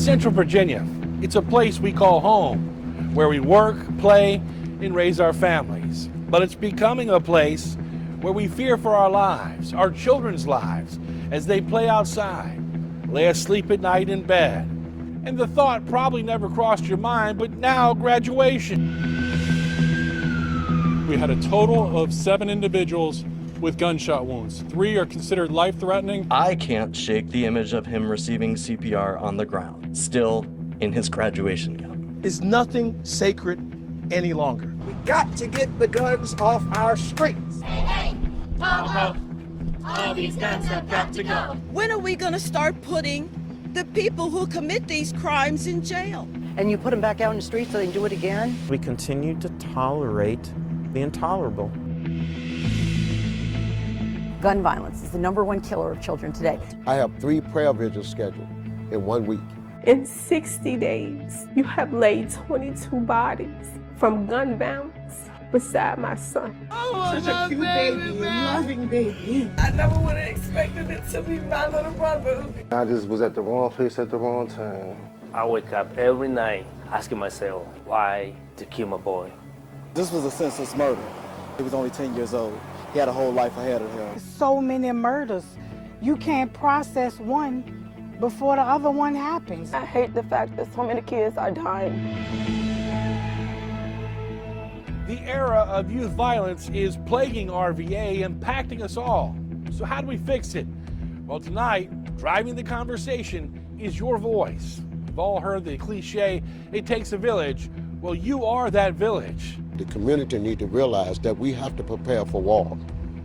Central Virginia, it's a place we call home, where we work, play, and raise our families. But it's becoming a place where we fear for our lives, our children's lives, as they play outside, lay asleep at night in bed. And the thought probably never crossed your mind, but now graduation. We had a total of 7 individuals with gunshot wounds. 3 are considered life-threatening. I can't shake the image of him receiving CPR on the ground, still in his graduation gown. Is nothing sacred any longer. We got to get the guns off our streets. Hey, hey, ho, ho. All these guns have got to go. When are we going to start putting the people who commit these crimes in jail? And you put them back out in the streets so they can do it again? We continue to tolerate the intolerable. Gun violence is the #1 killer of children today. I have 3 prayer vigils scheduled in 1 week. In 60 days, you have laid 22 bodies from gun violence beside my son. Oh, such a cute baby, loving baby. I never would have expected it to be my little brother. I just was at the wrong place at the wrong time. I wake up every night asking myself, why to kill my boy? This was a senseless murder. He was only 10 years old. He had a whole life ahead of him. So many murders. You can't process one before the other one happens. I hate the fact that so many kids are dying. The era of youth violence is plaguing RVA, impacting us all. So how do we fix it? Well, tonight, driving the conversation is your voice. We've all heard the cliche, it takes a village. Well, you are that village. The community need to realize that we have to prepare for war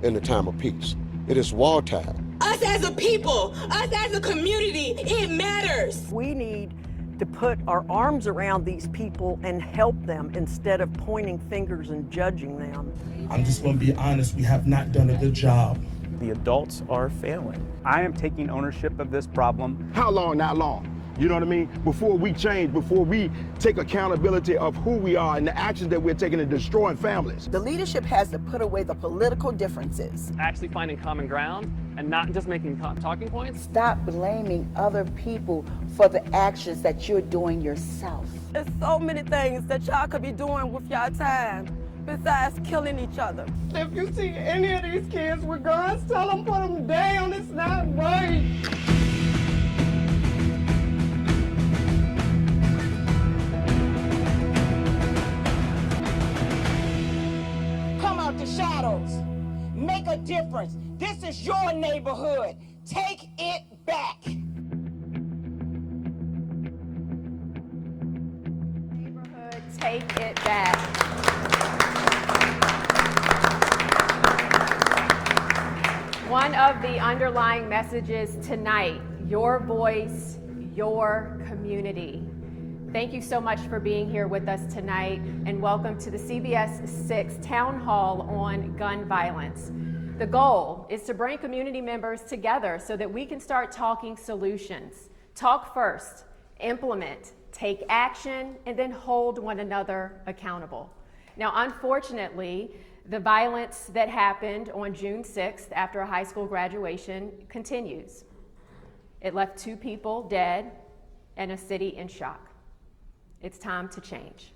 in the time of peace. It is wartime. Us as a people, us as a community, it matters. We need to put our arms around these people and help them instead of pointing fingers and judging them. I'm just going to be honest, we have not done a good job. The adults are failing. I am taking ownership of this problem. How long, not long? You know what I mean? Before we change, before we take accountability of who we are and the actions that we're taking in destroying families. The leadership has to put away the political differences. Actually finding common ground and not just making talking points. Stop blaming other people for the actions that you're doing yourself. There's so many things that y'all could be doing with y'all time besides killing each other. If you see any of these kids with guns, tell them put them down. It's not right. The shadows. Make a difference. This is your neighborhood. Take it back. Neighborhood, take it back. One of the underlying messages tonight, your voice, your community. Thank you so much for being here with us tonight, and welcome to the CBS 6 Town Hall on gun violence. The goal is to bring community members together so that we can start talking solutions. Talk first, implement, take action, and then hold one another accountable. Now, unfortunately, the violence that happened on June 6th after a high school graduation continues. It left 2 people dead and a city in shock. It's time to change.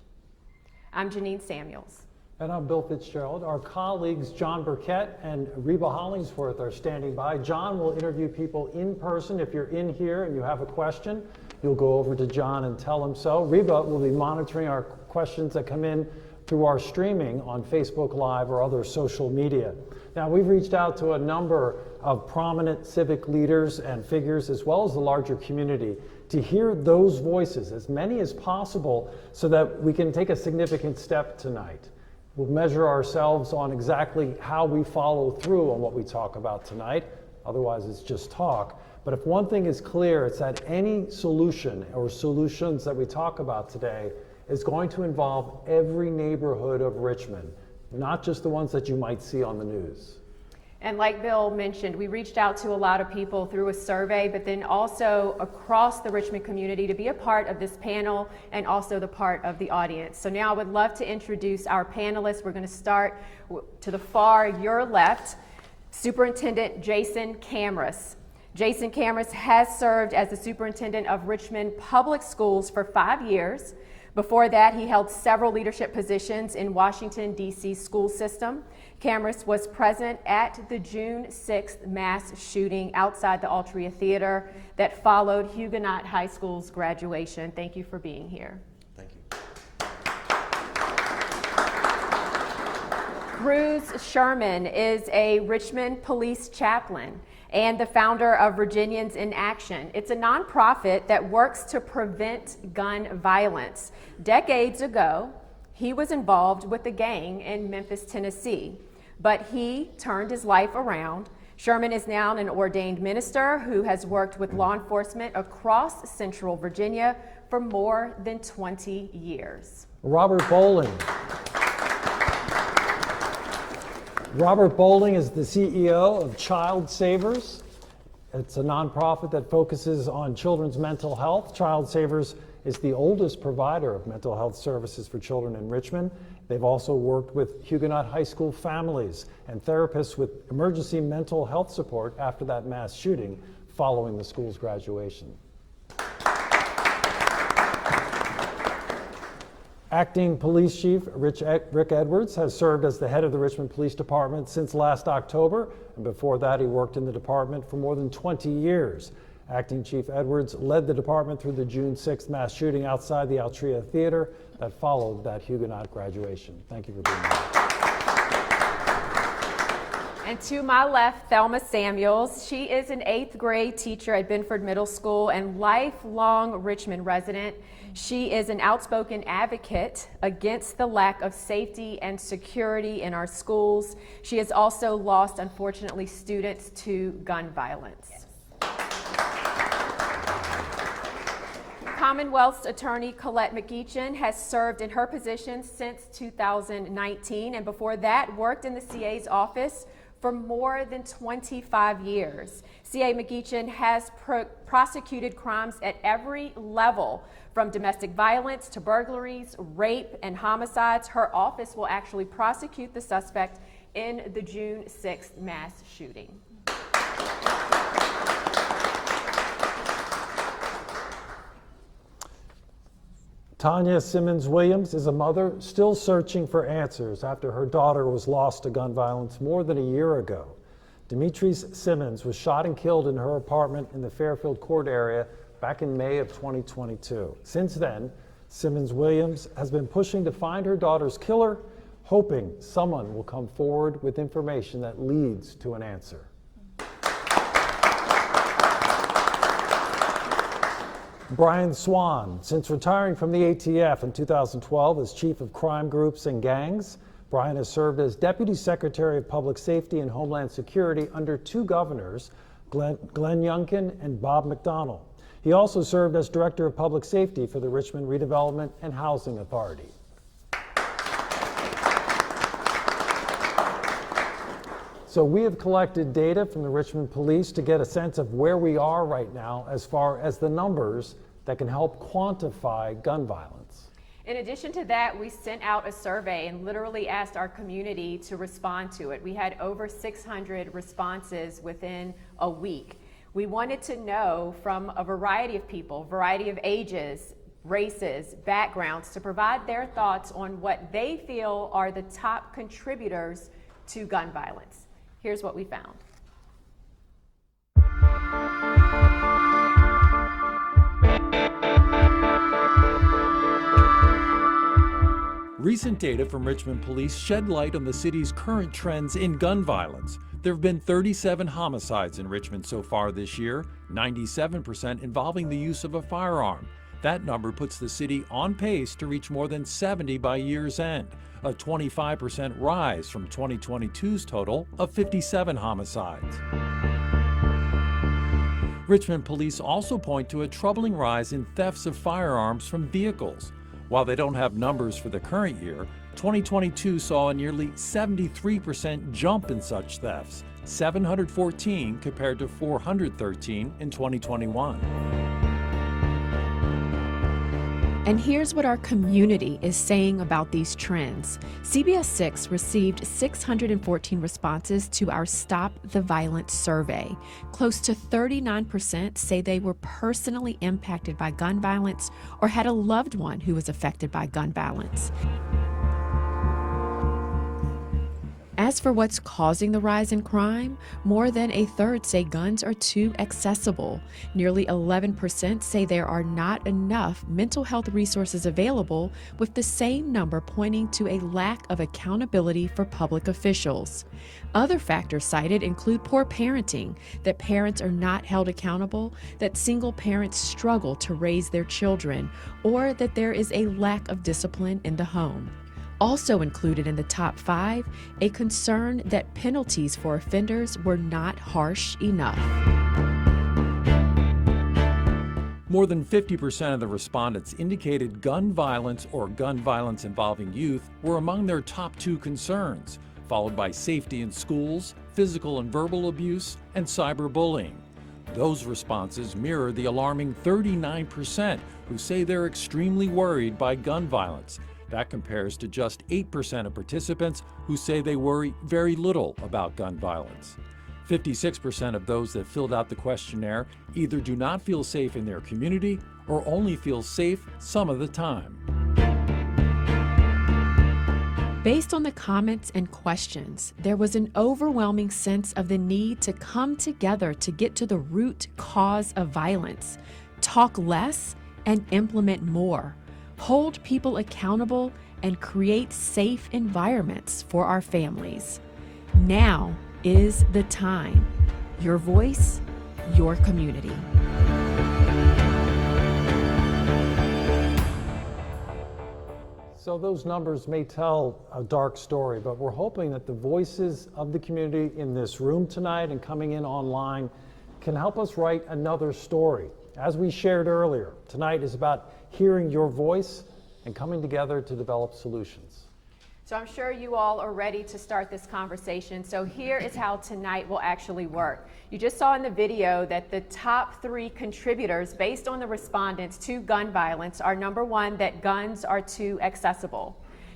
I'm Janine Samuels. And I'm Bill Fitzgerald. Our colleagues John Burkett and Reba Hollingsworth are standing by. John will interview people in person. If you're in here and you have a question, you'll go over to John and tell him so. Reba will be monitoring our questions that come in through our streaming on Facebook Live or other social media. Now, we've reached out to a number of prominent civic leaders and figures, as well as the larger community, to hear those voices, as many as possible, so that we can take a significant step tonight. We'll measure ourselves on exactly how we follow through on what we talk about tonight. Otherwise, it's just talk. But if one thing is clear, it's that any solution or solutions that we talk about today is going to involve every neighborhood of Richmond, not just the ones that you might see on the news. And like Bill mentioned, we reached out to a lot of people through a survey, but then also across the Richmond community to be a part of this panel and also the part of the audience. So now I would love to introduce our panelists. We're going to start to the far your left, Superintendent Jason Camrus. Jason Cameras has served as the superintendent of Richmond Public Schools for 5 years. Before that, he held several leadership positions in Washington, D.C. school system. Cameras was present at the June 6th mass shooting outside the Altria Theater that followed Huguenot High School's graduation. Thank you for being here. Thank you. Cruz Sherman is a Richmond police chaplain and the founder of Virginians in Action. It's a nonprofit that works to prevent gun violence. Decades ago, he was involved with a gang in Memphis, Tennessee, but he turned his life around. Sherman is now an ordained minister who has worked with law enforcement across Central Virginia for more than 20 years. Robert Bowling. Robert Bowling is the CEO of Child Savers. It's a nonprofit that focuses on children's mental health. Child Savers is the oldest provider of mental health services for children in Richmond. They've also worked with Huguenot High School families and therapists with emergency mental health support after that mass shooting following the school's graduation. Acting Police Chief Rick Edwards has served as the head of the Richmond Police Department since last October, and before that he worked in the department for more than 20 years. Acting Chief Edwards led the department through the June 6th mass shooting outside the Altria Theater that followed that Huguenot graduation. Thank you for being here. And to my left, Thelma Samuels. She is an 8th grade teacher at Benford Middle School and lifelong Richmond resident. She is an outspoken advocate against the lack of safety and security in our schools. She has also lost, unfortunately, students to gun violence. Yes. Commonwealth's attorney Colette McEachin has served in her position since 2019, and before that worked in the CA's office for more than 25 years. CA McEachin has prosecuted crimes at every level, from domestic violence to burglaries, rape, and homicides. Her office will actually prosecute the suspect in the June 6th mass shooting. Tanya Simmons Williams is a mother still searching for answers after her daughter was lost to gun violence more than a year ago. Demetrice Simmons was shot and killed in her apartment in the Fairfield Court area back in May of 2022. Since then, Simmons Williams has been pushing to find her daughter's killer, hoping someone will come forward with information that leads to an answer. Brian Swan, since retiring from the ATF in 2012 as Chief of Crime Groups and Gangs, Brian has served as Deputy Secretary of Public Safety and Homeland Security under 2 governors, Glenn Youngkin and Bob McDonnell. He also served as Director of Public Safety for the Richmond Redevelopment and Housing Authority. So we have collected data from the Richmond Police to get a sense of where we are right now as far as the numbers that can help quantify gun violence. In addition to that, we sent out a survey and literally asked our community to respond to it. We had over 600 responses within a week. We wanted to know from a variety of people, variety of ages, races, backgrounds, to provide their thoughts on what they feel are the top contributors to gun violence. Here's what we found. Recent data from Richmond Police shed light on the city's current trends in gun violence. There have been 37 homicides in Richmond so far this year, 97% involving the use of a firearm. That number puts the city on pace to reach more than 70 by year's end, a 25% rise from 2022's total of 57 homicides. Richmond police also point to a troubling rise in thefts of firearms from vehicles. While they don't have numbers for the current year, 2022 saw a nearly 73% jump in such thefts, 714 compared to 413 in 2021. And here's what our community is saying about these trends. CBS 6 received 614 responses to our Stop the Violence survey. Close to 39% say they were personally impacted by gun violence or had a loved one who was affected by gun violence. As for what's causing the rise in crime, more than a third say guns are too accessible. Nearly 11% say there are not enough mental health resources available, with the same number pointing to a lack of accountability for public officials. Other factors cited include poor parenting, that parents are not held accountable, that single parents struggle to raise their children, or that there is a lack of discipline in the home. Also included in the top 5, a concern that penalties for offenders were not harsh enough. More than 50% of the respondents indicated gun violence or gun violence involving youth were among their top 2 concerns, followed by safety in schools, physical and verbal abuse, and cyberbullying. Those responses mirror the alarming 39% who say they're extremely worried by gun violence. That compares to just 8% of participants who say they worry very little about gun violence. 56% of those that filled out the questionnaire either do not feel safe in their community or only feel safe some of the time. Based on the comments and questions, there was an overwhelming sense of the need to come together to get to the root cause of violence, talk less and implement more, hold people accountable, and create safe environments for our families. Now is the time. Your voice, your community. So those numbers may tell a dark story, but we're hoping that the voices of the community in this room tonight and coming in online can help us write another story. As we shared earlier, tonight is about hearing your voice and coming together to develop solutions. So I'm sure you all are ready to start this conversation. So here is how tonight will actually work. You just saw in the video that the top 3 contributors based on the respondents to gun violence are: number 1, that guns are too accessible.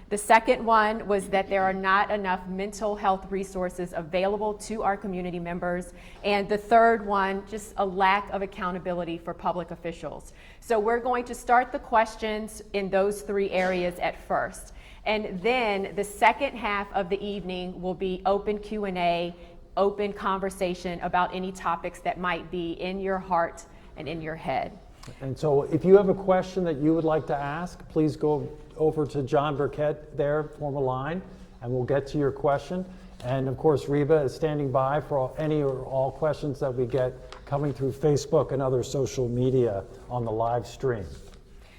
The second one was that there are not enough mental health resources available to our community members. And the third one, just a lack of accountability for public officials. So we're going to start the questions in those 3 areas at first. And then the second half of the evening will be open Q&A, open conversation about any topics that might be in your heart and in your head. And so if you have a question that you would like to ask, please go over to John Burkett there, form a line, and we'll get to your question. And of course, Reba is standing by for any or all questions that we get coming through Facebook and other social media on the live stream.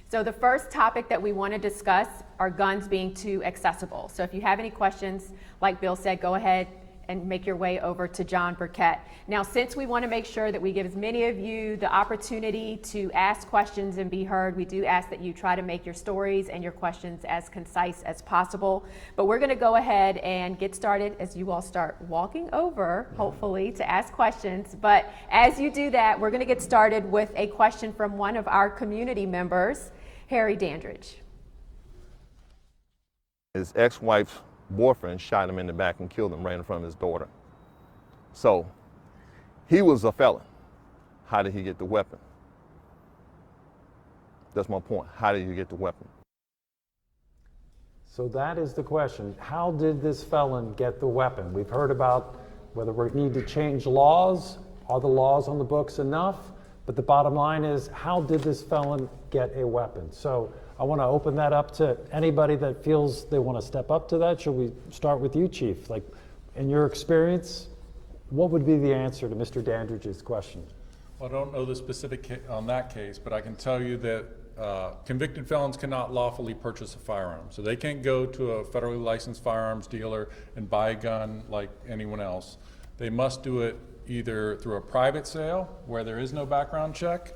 So the first topic that we want to discuss are guns being too accessible. So if you have any questions, like Bill said, go ahead and make your way over to John Burkett. Now, since we want to make sure that we give as many of you the opportunity to ask questions and be heard, we do ask that you try to make your stories and your questions as concise as possible. But we're going to go ahead and get started as you all start walking over, hopefully, to ask questions. But as you do that, we're going to get started with a question from one of our community members, Harry Dandridge. His ex-wife's boyfriend shot him in the back and killed him right in front of his daughter. So he was a felon. How did he get the weapon? That's my point. How did you get the weapon? So that is the question. How did this felon get the weapon? We've heard about whether we need to change laws. Are the laws on the books enough? But the bottom line is, how did this felon get a weapon? So I want to open that up to anybody that feels they want to step up to that. Should we start with you, Chief? Like, in your experience, what would be the answer to Mr. Dandridge's question? Well, I don't know the specific on that case, but I can tell you that convicted felons cannot lawfully purchase a firearm. So they can't go to a federally licensed firearms dealer and buy a gun like anyone else. They must do it either through a private sale where there is no background check,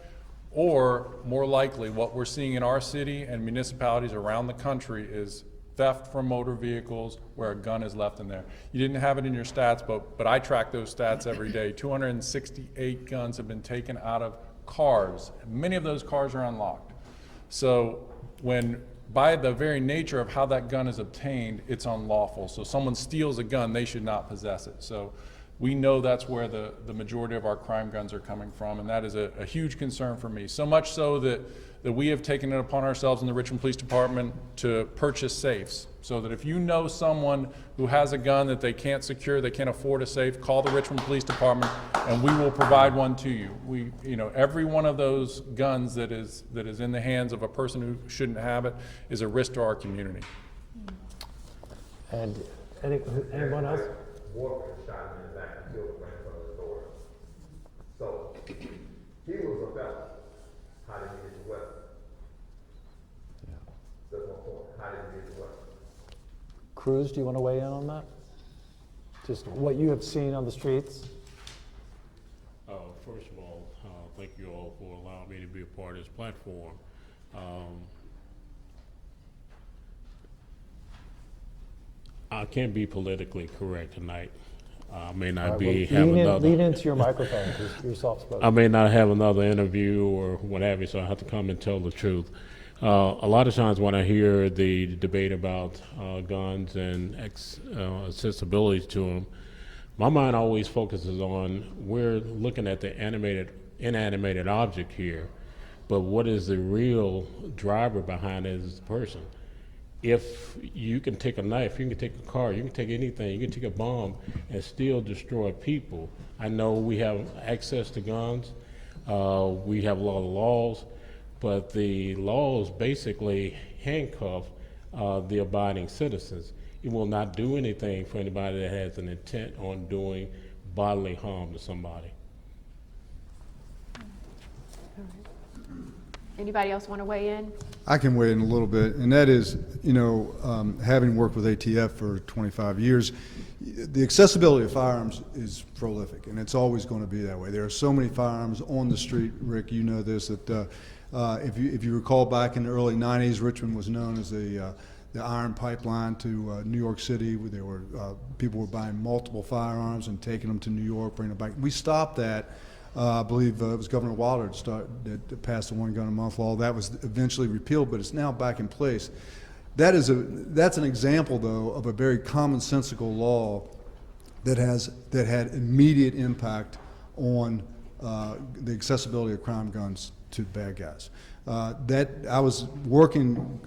or more likely what we're seeing in our city and municipalities around the country is theft from motor vehicles where a gun is left in there. You didn't have it in your stats, but I track those stats every day. 268 guns have been taken out of cars. Many of those cars are unlocked. So when, by the very nature of how that gun is obtained, it's unlawful. So someone steals a gun, they should not possess it. So we know that's where the majority of our crime guns are coming from, and that is a huge concern for me. So much so that we have taken it upon ourselves in the Richmond Police Department to purchase safes, so that if you know someone who has a gun that they can't secure, they can't afford a safe, call the Richmond Police Department and we will provide one to you. Every one of those guns that is in the hands of a person who shouldn't have it is a risk to our community. And anyone else? Warfare shot him in the back and killed him right in front of his door. So he was a felon. How did he get the weapon? That's my point. How did he get the weapon? Cruz, do you want to weigh in on that? Just what you have seen on the streets? First of all, thank you all for allowing me to be a part of this platform. I can't be politically correct tonight. I may not lean into your microphone because you're soft-spoken. I may not have another interview or what have you, so I have to come and tell the truth. A lot of times when I hear the debate about guns and accessibility to them, my mind always focuses on, we're looking at the inanimated object here, but what is the real driver behind it is the person. If you can take a knife, you can take a car, you can take anything, you can take a bomb and still destroy people. I know we have access to guns, we have a lot of laws, but the laws basically handcuff the abiding citizens. It will not do anything for anybody that has an intent on doing bodily harm to somebody. Anybody else want to weigh in? I can weigh in a little bit, and that is, having worked with ATF for 25 years, the accessibility of firearms is prolific, and it's always going to be that way. There are so many firearms on the street, Rick, you know this, that if you recall back in the early 90s, Richmond was known as the iron pipeline to New York City, where there were people were buying multiple firearms and taking them to New York, bringing them back. We stopped that. I believe it was Governor Waller that passed the one gun a month law. That was eventually repealed, but it's now back in place. That's an example, though, of a very commonsensical law that had immediate impact on the accessibility of crime guns to bad guys. I was working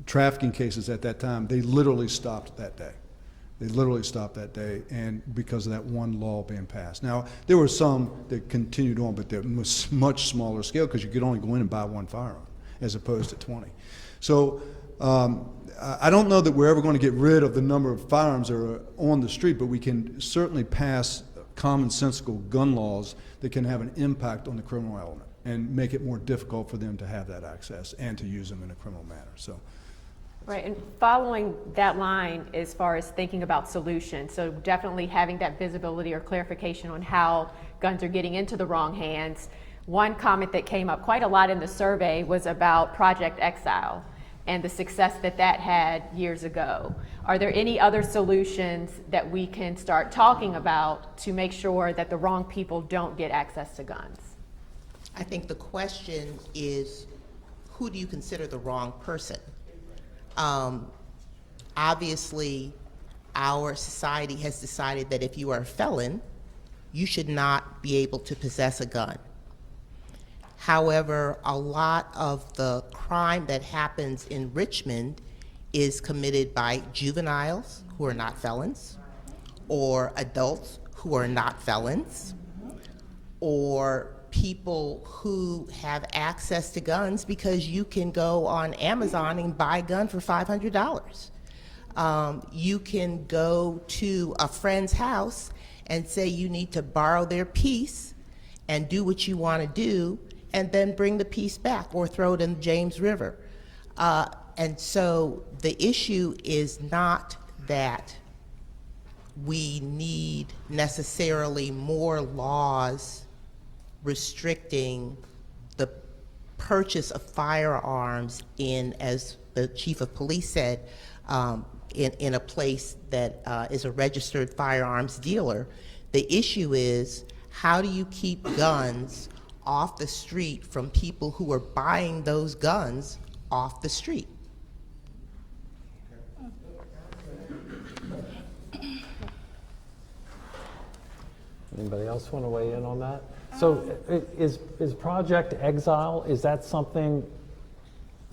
trafficking cases at that time. They literally stopped that day. They literally stopped that day, and because of that one law being passed. Now, there were some that continued on, but they're much smaller scale because you could only go in and buy one firearm as opposed to 20. So I don't know that we're ever going to get rid of the number of firearms that are on the street, but we can certainly pass commonsensical gun laws that can have an impact on the criminal element and make it more difficult for them to have that access and to use them in a criminal manner. So. Right, and following that line as far as thinking about solutions, so definitely having that visibility or clarification on how guns are getting into the wrong hands. One comment that came up quite a lot in the survey was about Project Exile and the success that had years ago. Are there any other solutions that we can start talking about to make sure that the wrong people don't get access to guns? I think the question is, who do you consider the wrong person? Obviously, our society has decided that if you are a felon, you should not be able to possess a gun. However, a lot of the crime that happens in Richmond is committed by juveniles who are not felons, or adults who are not felons, or people who have access to guns because you can go on Amazon and buy a gun for $500. You can go to a friend's house and say you need to borrow their piece and do what you want to do and then bring the piece back or throw it in the James River. And so the issue is not that we need necessarily more laws restricting the purchase of firearms in, as the chief of police said, in a place that is a registered firearms dealer. The issue is, how do you keep guns off the street from people who are buying those guns off the street. Anybody else want to weigh in on that? So is Project Exile, is that something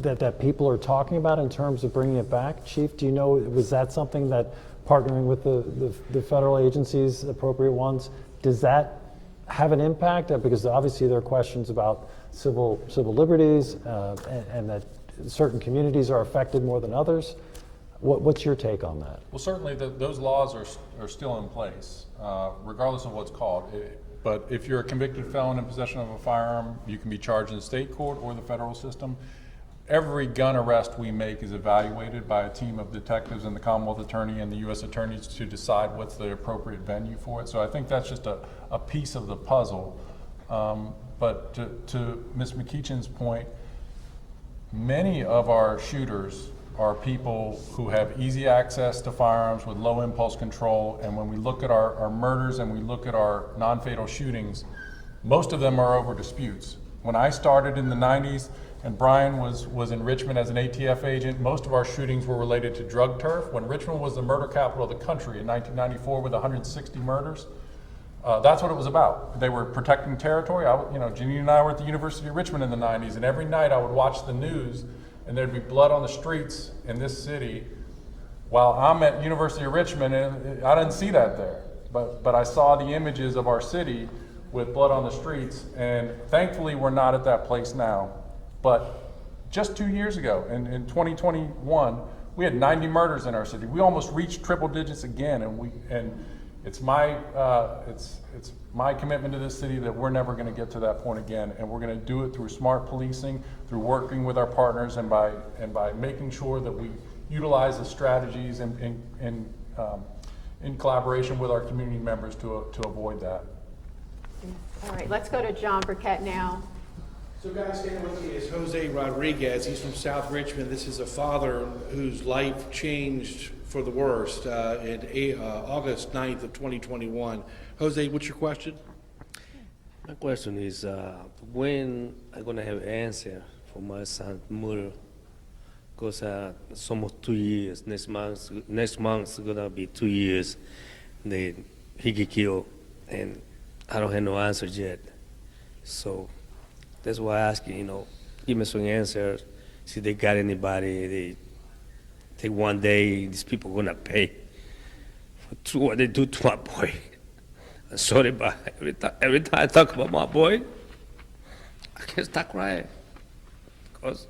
that people are talking about in terms of bringing it back? Chief, do you know, was that something that partnering with the federal agencies, appropriate ones, does that have an impact? Because obviously there are questions about civil liberties and that certain communities are affected more than others. What's your take on that? Well, certainly those laws are still in place, regardless of what's called. But if you're a convicted felon in possession of a firearm, you can be charged in the state court or the federal system. Every gun arrest we make is evaluated by a team of detectives and the Commonwealth Attorney and the U.S. attorneys to decide what's the appropriate venue for it. So I think that's just a piece of the puzzle. But to Ms. McEachin's point, many of our shooters are people who have easy access to firearms with low impulse control. And when we look at our murders and we look at our non-fatal shootings, most of them are over disputes. When I started in the 90s, and Brian was in Richmond as an ATF agent, most of our shootings were related to drug turf. When Richmond was the murder capital of the country in 1994 with 160 murders, that's what it was about. They were protecting territory. Janine and I were at the University of Richmond in the 90s, and every night I would watch the news, and there'd be blood on the streets in this city while I'm at University of Richmond, and I didn't see that there. But I saw the images of our city with blood on the streets, and thankfully we're not at that place now. But just 2 years ago, in 2021, we had 90 murders in our city. We almost reached triple digits again, and it's my commitment to this city that we're never going to get to that point again, and we're going to do it through smart policing, through working with our partners, and by making sure that we utilize the strategies in collaboration with our community members to avoid that. All right, let's go to John Burkett now. So guys, standing with me is Jose Rodriguez. He's from South Richmond. This is a father whose life changed for the worst in August 9th of 2021. Jose, what's your question? My question is, when I'm going to have an answer for my son's murder? Because it's almost 2 years. Next month is going to be 2 years that he get killed, and I don't have no answer yet. So that's why I ask you, give me some answers. See if they got anybody. They think one day these people are gonna pay for what they do to my boy. I'm sorry, but every time I talk about my boy, I can't stop crying because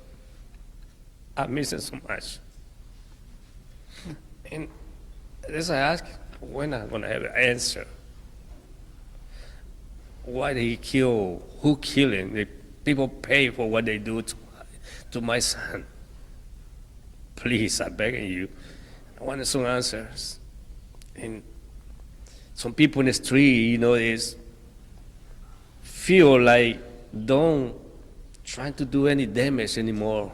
I miss him so much. And that's why I ask, when I'm gonna have an answer. Why did he kill? Who killed him? The people pay for what they do to my son. Please, I'm begging you. I want some answers. And some people in the street, is feel like don't try to do any damage anymore.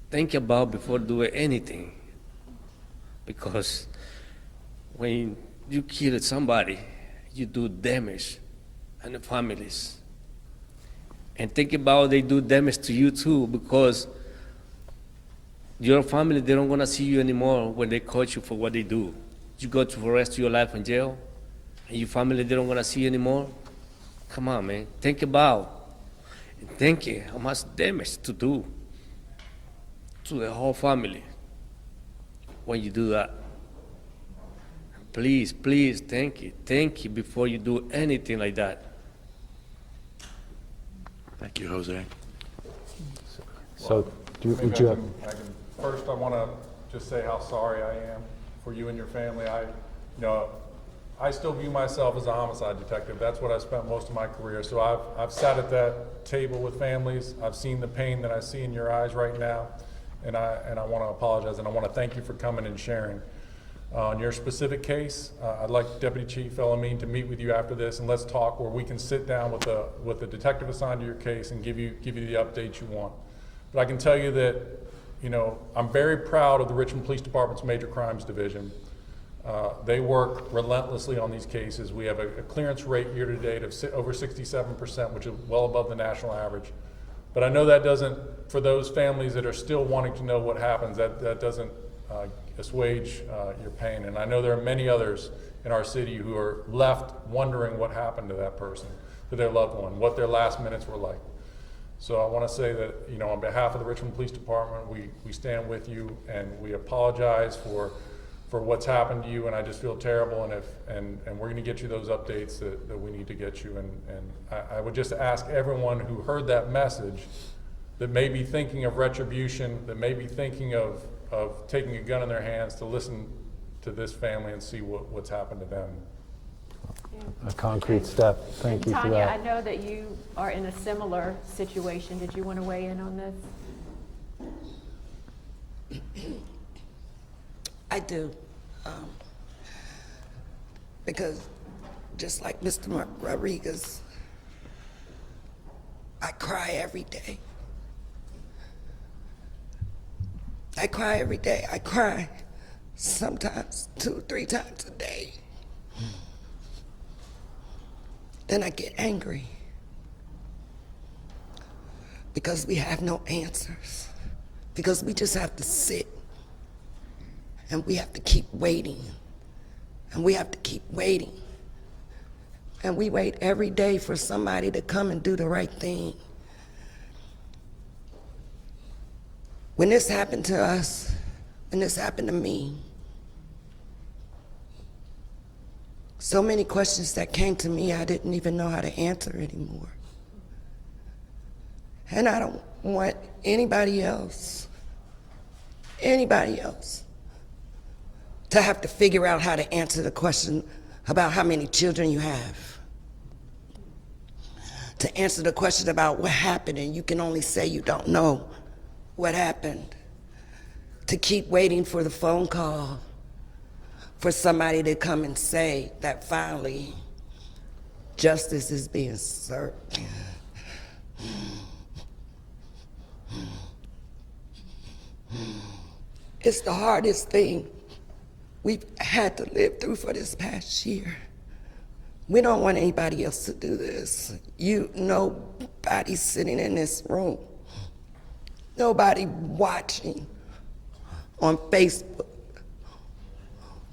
Think about before doing anything. Because when you kill somebody, you do damage and the families. And think about they do damage to you too, because your family, they don't want to see you anymore when they caught you for what they do. You go to the rest of your life in jail, and your family, they don't want to see you anymore. Come on, man. Think about and think how much damage to do to the whole family when you do that. Please, please, think it before you do anything like that. Thank you, Jose. So, would you have? First, I want to just say how sorry I am for you and your family. I still view myself as a homicide detective. That's what I spent most of my career. So I've sat at that table with families. I've seen the pain that I see in your eyes right now, and I want to apologize, and I want to thank you for coming and sharing. On your specific case, I'd like Deputy Chief El-Amin to meet with you after this, and let's talk where we can sit down with the detective assigned to your case and give you the updates you want. But I can tell you that, I'm very proud of the Richmond Police Department's Major Crimes Division. They work relentlessly on these cases. We have a clearance rate year to date of over 67%, which is well above the national average. But I know that doesn't, for those families that are still wanting to know what happens, that doesn't assuage your pain. And I know there are many others in our city who are left wondering what happened to that person, to their loved one, what their last minutes were like. So I want to say that, you know, on behalf of the Richmond Police Department, we stand with you, and we apologize for what's happened to you, and I just feel terrible, and we're going to get you those updates that we need to get you. And I would just ask everyone who heard that message that may be thinking of retribution, that may be thinking of taking a gun in their hands, to listen to this family and see what's happened to them. A concrete step. Thank you for Tanya, that. I know that you are in a similar situation. Did you want to weigh in on this? I do. Because just like Mr. Rodriguez, I cry every day. I cry every day. I cry sometimes 2 or 3 times a day. Then I get angry because we have no answers, because we just have to sit and we have to keep waiting, and we have to keep waiting, and we wait every day for somebody to come and do the right thing. When this happened to us, when this happened to me, so many questions that came to me, I didn't even know how to answer anymore. And I don't want anybody else to have to figure out how to answer the question about how many children you have. To answer the question about what happened and you can only say you don't know what happened. To keep waiting for the phone call for somebody to come and say that finally justice is being served. It's the hardest thing we've had to live through for this past year. We don't want anybody else to do this. Nobody sitting in this room, nobody watching on Facebook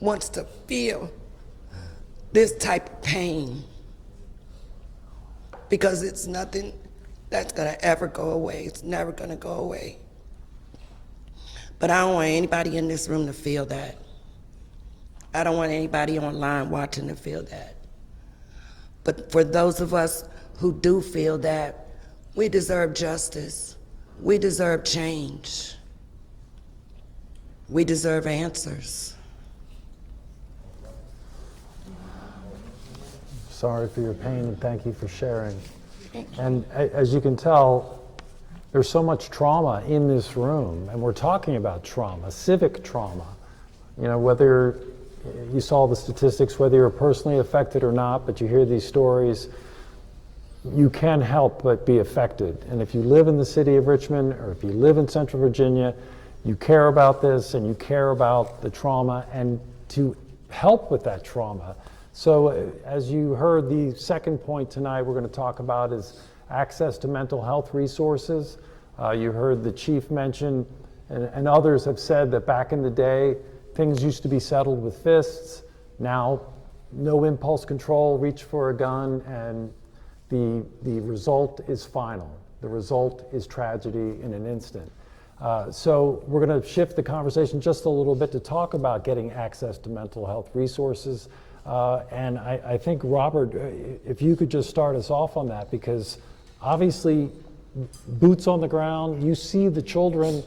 wants to feel this type of pain, because it's nothing that's gonna ever go away. It's never gonna go away. But I don't want anybody in this room to feel that. I don't want anybody online watching to feel that. But for those of us who do feel that, we deserve justice. We deserve change. We deserve answers. Sorry for your pain, and thank you for sharing. And as you can tell, there's so much trauma in this room, and we're talking about trauma, civic trauma. You know, whether you saw the statistics, whether you're personally affected or not, but you hear these stories, you can't help but be affected. And if you live in the city of Richmond, or if you live in Central Virginia, you care about this and you care about the trauma and to help with that trauma. So as you heard, the second point tonight we're going to talk about is access to mental health resources. You heard the chief mention, and others have said that back in the day, things used to be settled with fists. Now, no impulse control, reach for a gun, and the result is final. The result is tragedy in an instant. So we're going to shift the conversation just a little bit to talk about getting access to mental health resources. And I think, Robert, if you could just start us off on that, because obviously, boots on the ground, you see the children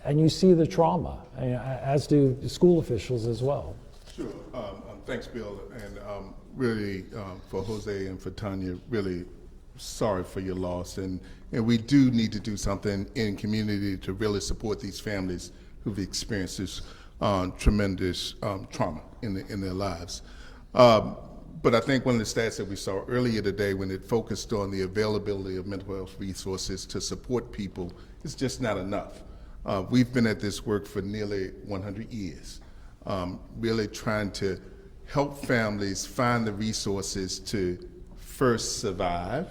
and you see the trauma, as do school officials as well. Sure. Thanks, Bill. And really, for Jose and for Tanya, really sorry for your loss. And we do need to do something in community to really support these families who've experienced this tremendous trauma in their lives. But I think one of the stats that we saw earlier today, when it focused on the availability of mental health resources to support people, is just not enough. We've been at this work for nearly 100 years. really trying to help families find the resources to first survive,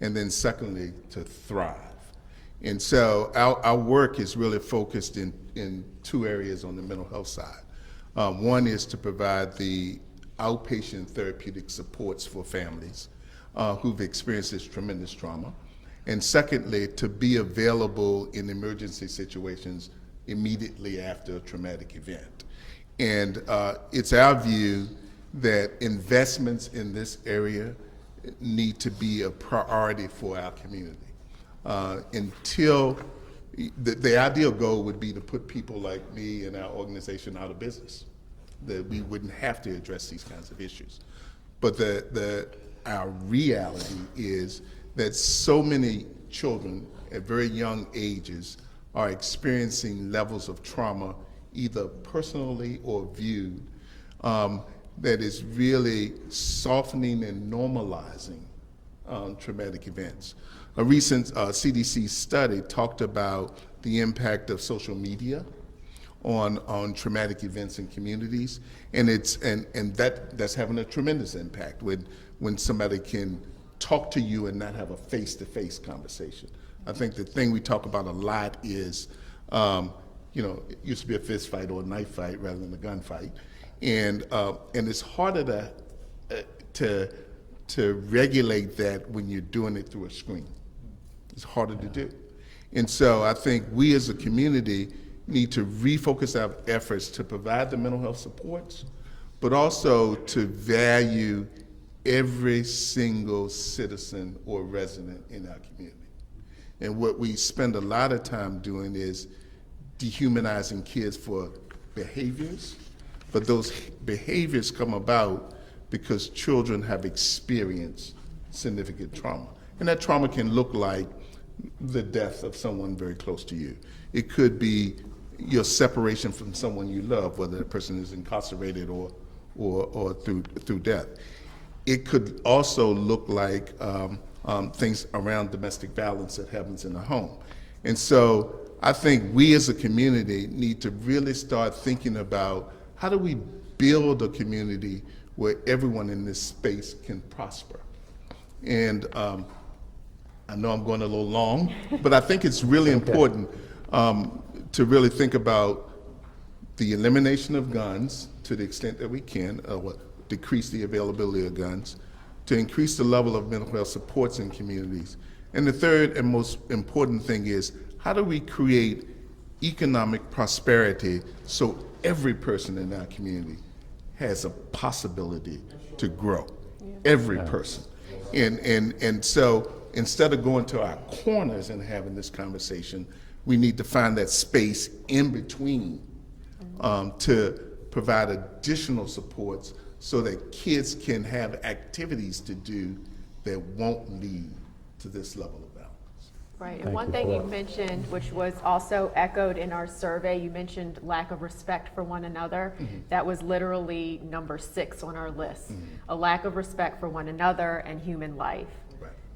and then secondly, to thrive. And so our work is really focused in two areas on the mental health side. One is to provide the outpatient therapeutic supports for families who've experienced this tremendous trauma. And secondly, to be available in emergency situations immediately after a traumatic event. And it's our view that investments in this area need to be a priority for our community. Until the ideal goal would be to put people like me and our organization out of business, that we wouldn't have to address these kinds of issues. But our reality is that so many children at very young ages are experiencing levels of trauma, either personally or viewed, that is really softening and normalizing traumatic events. A recent CDC study talked about the impact of social media on traumatic events in communities, and that's having a tremendous impact when somebody can talk to you and not have a face-to-face conversation. I think the thing we talk about a lot is, it used to be a fist fight or a knife fight rather than a gunfight, and it's harder to regulate that when you're doing it through a screen. It's harder to do. And so I think we as a community need to refocus our efforts to provide the mental health supports, but also to value every single citizen or resident in our community. And what we spend a lot of time doing is dehumanizing kids for behaviors, but those behaviors come about because children have experienced significant trauma. And that trauma can look like the death of someone very close to you. It could be your separation from someone you love, whether the person is incarcerated or through death. It could also look like things around domestic violence that happens in the home. And so I think we as a community need to really start thinking about how do we build a community where everyone in this space can prosper. And I know I'm going a little long, but I think it's really important to really think about the elimination of guns to the extent that we can, decrease the availability of guns, to increase the level of mental health supports in communities. And the third and most important thing is, how do we create economic prosperity so every person in our community has a possibility to grow, every person. And so instead of going to our corners and having this conversation, we need to find that space in between to provide additional supports so that kids can have activities to do that won't lead to this level of violence. Right, and one thing you mentioned, which was also echoed in our survey, you mentioned lack of respect for one another. That was literally number 6 on our list. A lack of respect for one another and human life.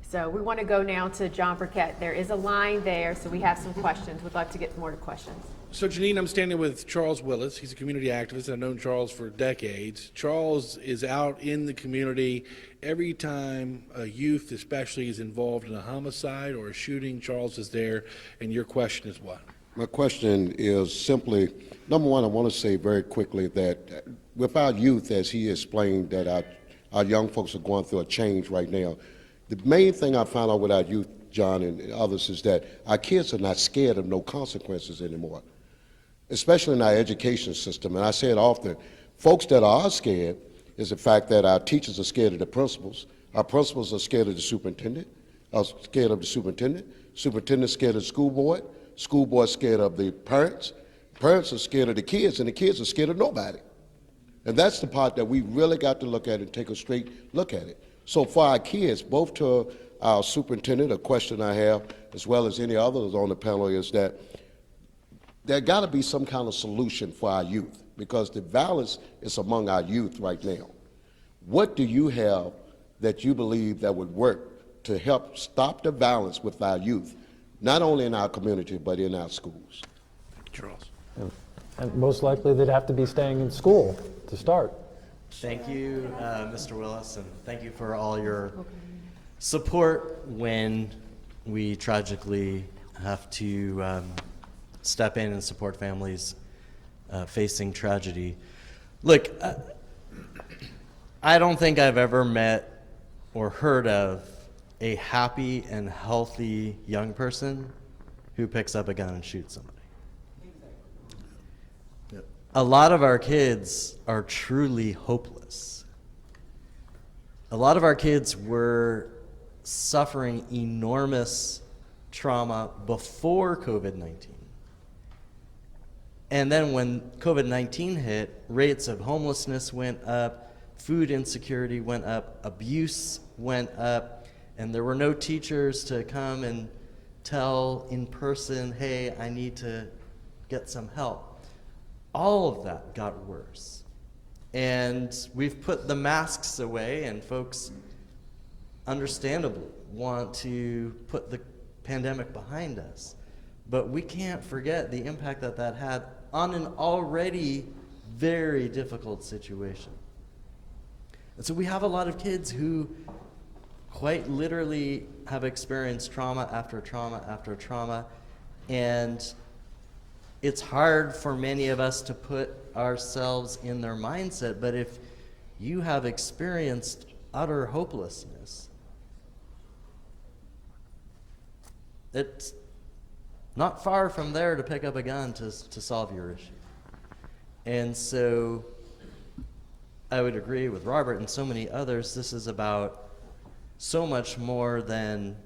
So we want to go now to John Burkett. There is a line there, so we have some questions. We'd love to get more questions. So Janine, I'm standing with Charles Willis. He's a community activist. I've known Charles for decades. Charles is out in the community every time a youth especially is involved in a homicide or a shooting. Charles is there, and your question is what? My question is simply, number one, I want to say very quickly that with our youth, as he explained, that our young folks are going through a change right now. The main thing I found out with our youth, John, and others, is that our kids are not scared of no consequences anymore, especially in our education system. And I say it often, folks that are scared is the fact that our teachers are scared of the principals, our principals are scared of the superintendent, superintendent's scared of the school board's scared of the parents are scared of the kids, and the kids are scared of nobody. And that's the part that we really got to look at and take a straight look at it. So for our kids, both to our superintendent, a question I have, as well as any others on the panel, is that there got to be some kind of solution for our youth, because the violence is among our youth right now. What do you have that you believe that would work to help stop the violence with our youth, not only in our community, but in our schools? Charles. And most likely they'd have to be staying in school to start. Thank you, Mr. Willis, and thank you for all your support when we tragically have to step in and support families facing tragedy. Look, I don't think I've ever met or heard of a happy and healthy young person who picks up a gun and shoots somebody. A lot of our kids are truly hopeless. A lot of our kids were suffering enormous trauma before COVID-19. And then when COVID-19 hit, rates of homelessness went up, food insecurity went up, abuse went up, and there were no teachers to come and tell in person, hey, I need to get some help. All of that got worse. And we've put the masks away, and folks understandably want to put the pandemic behind us. But we can't forget the impact that that had on an already very difficult situation. And so we have a lot of kids who quite literally have experienced trauma after trauma after trauma, and it's hard for many of us to put ourselves in their mindset, but if you have experienced utter hopelessness, it's not far from there to pick up a gun to solve your issue. And so I would agree with Robert and so many others, this is about so much more than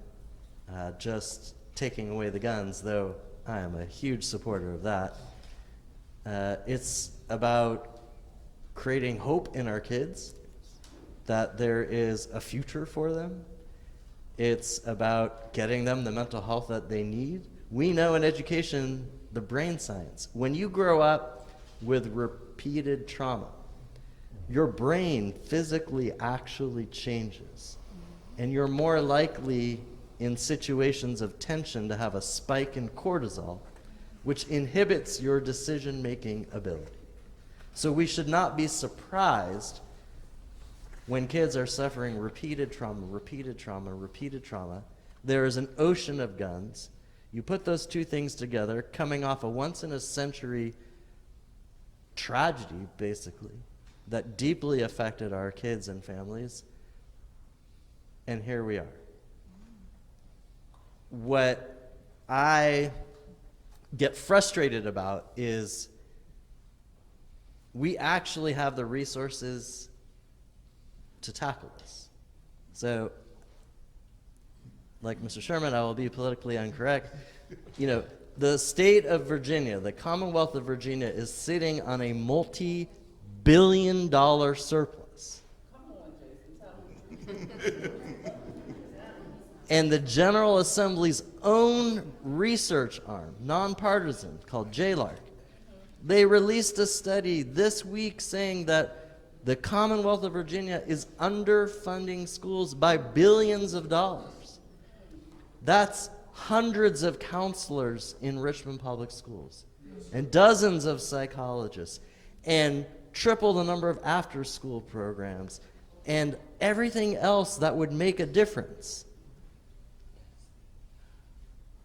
just taking away the guns, though I am a huge supporter of that. It's about creating hope in our kids, that there is a future for them. It's about getting them the mental health that they need. We know in education, the brain science, when you grow up with repeated trauma, your brain physically actually changes, and you're more likely in situations of tension to have a spike in cortisol, which inhibits your decision-making ability. So we should not be surprised when kids are suffering repeated trauma, repeated trauma, repeated trauma. There is an ocean of guns. You put those two things together, coming off a once-in-a-century tragedy, basically, that deeply affected our kids and families, and here we are. What I get frustrated about is we actually have the resources to tackle this. So, like Mr. Sherman, I will be politically incorrect. You know, the state of Virginia, the Commonwealth of Virginia, is sitting on a multi-billion-dollar surplus. And the General Assembly's own research arm, nonpartisan, called JLARC, they released a study this week saying that the Commonwealth of Virginia is underfunding schools by billions of dollars. That's hundreds of counselors in Richmond Public Schools, and dozens of psychologists, and triple the number of after-school programs, and everything else that would make a difference.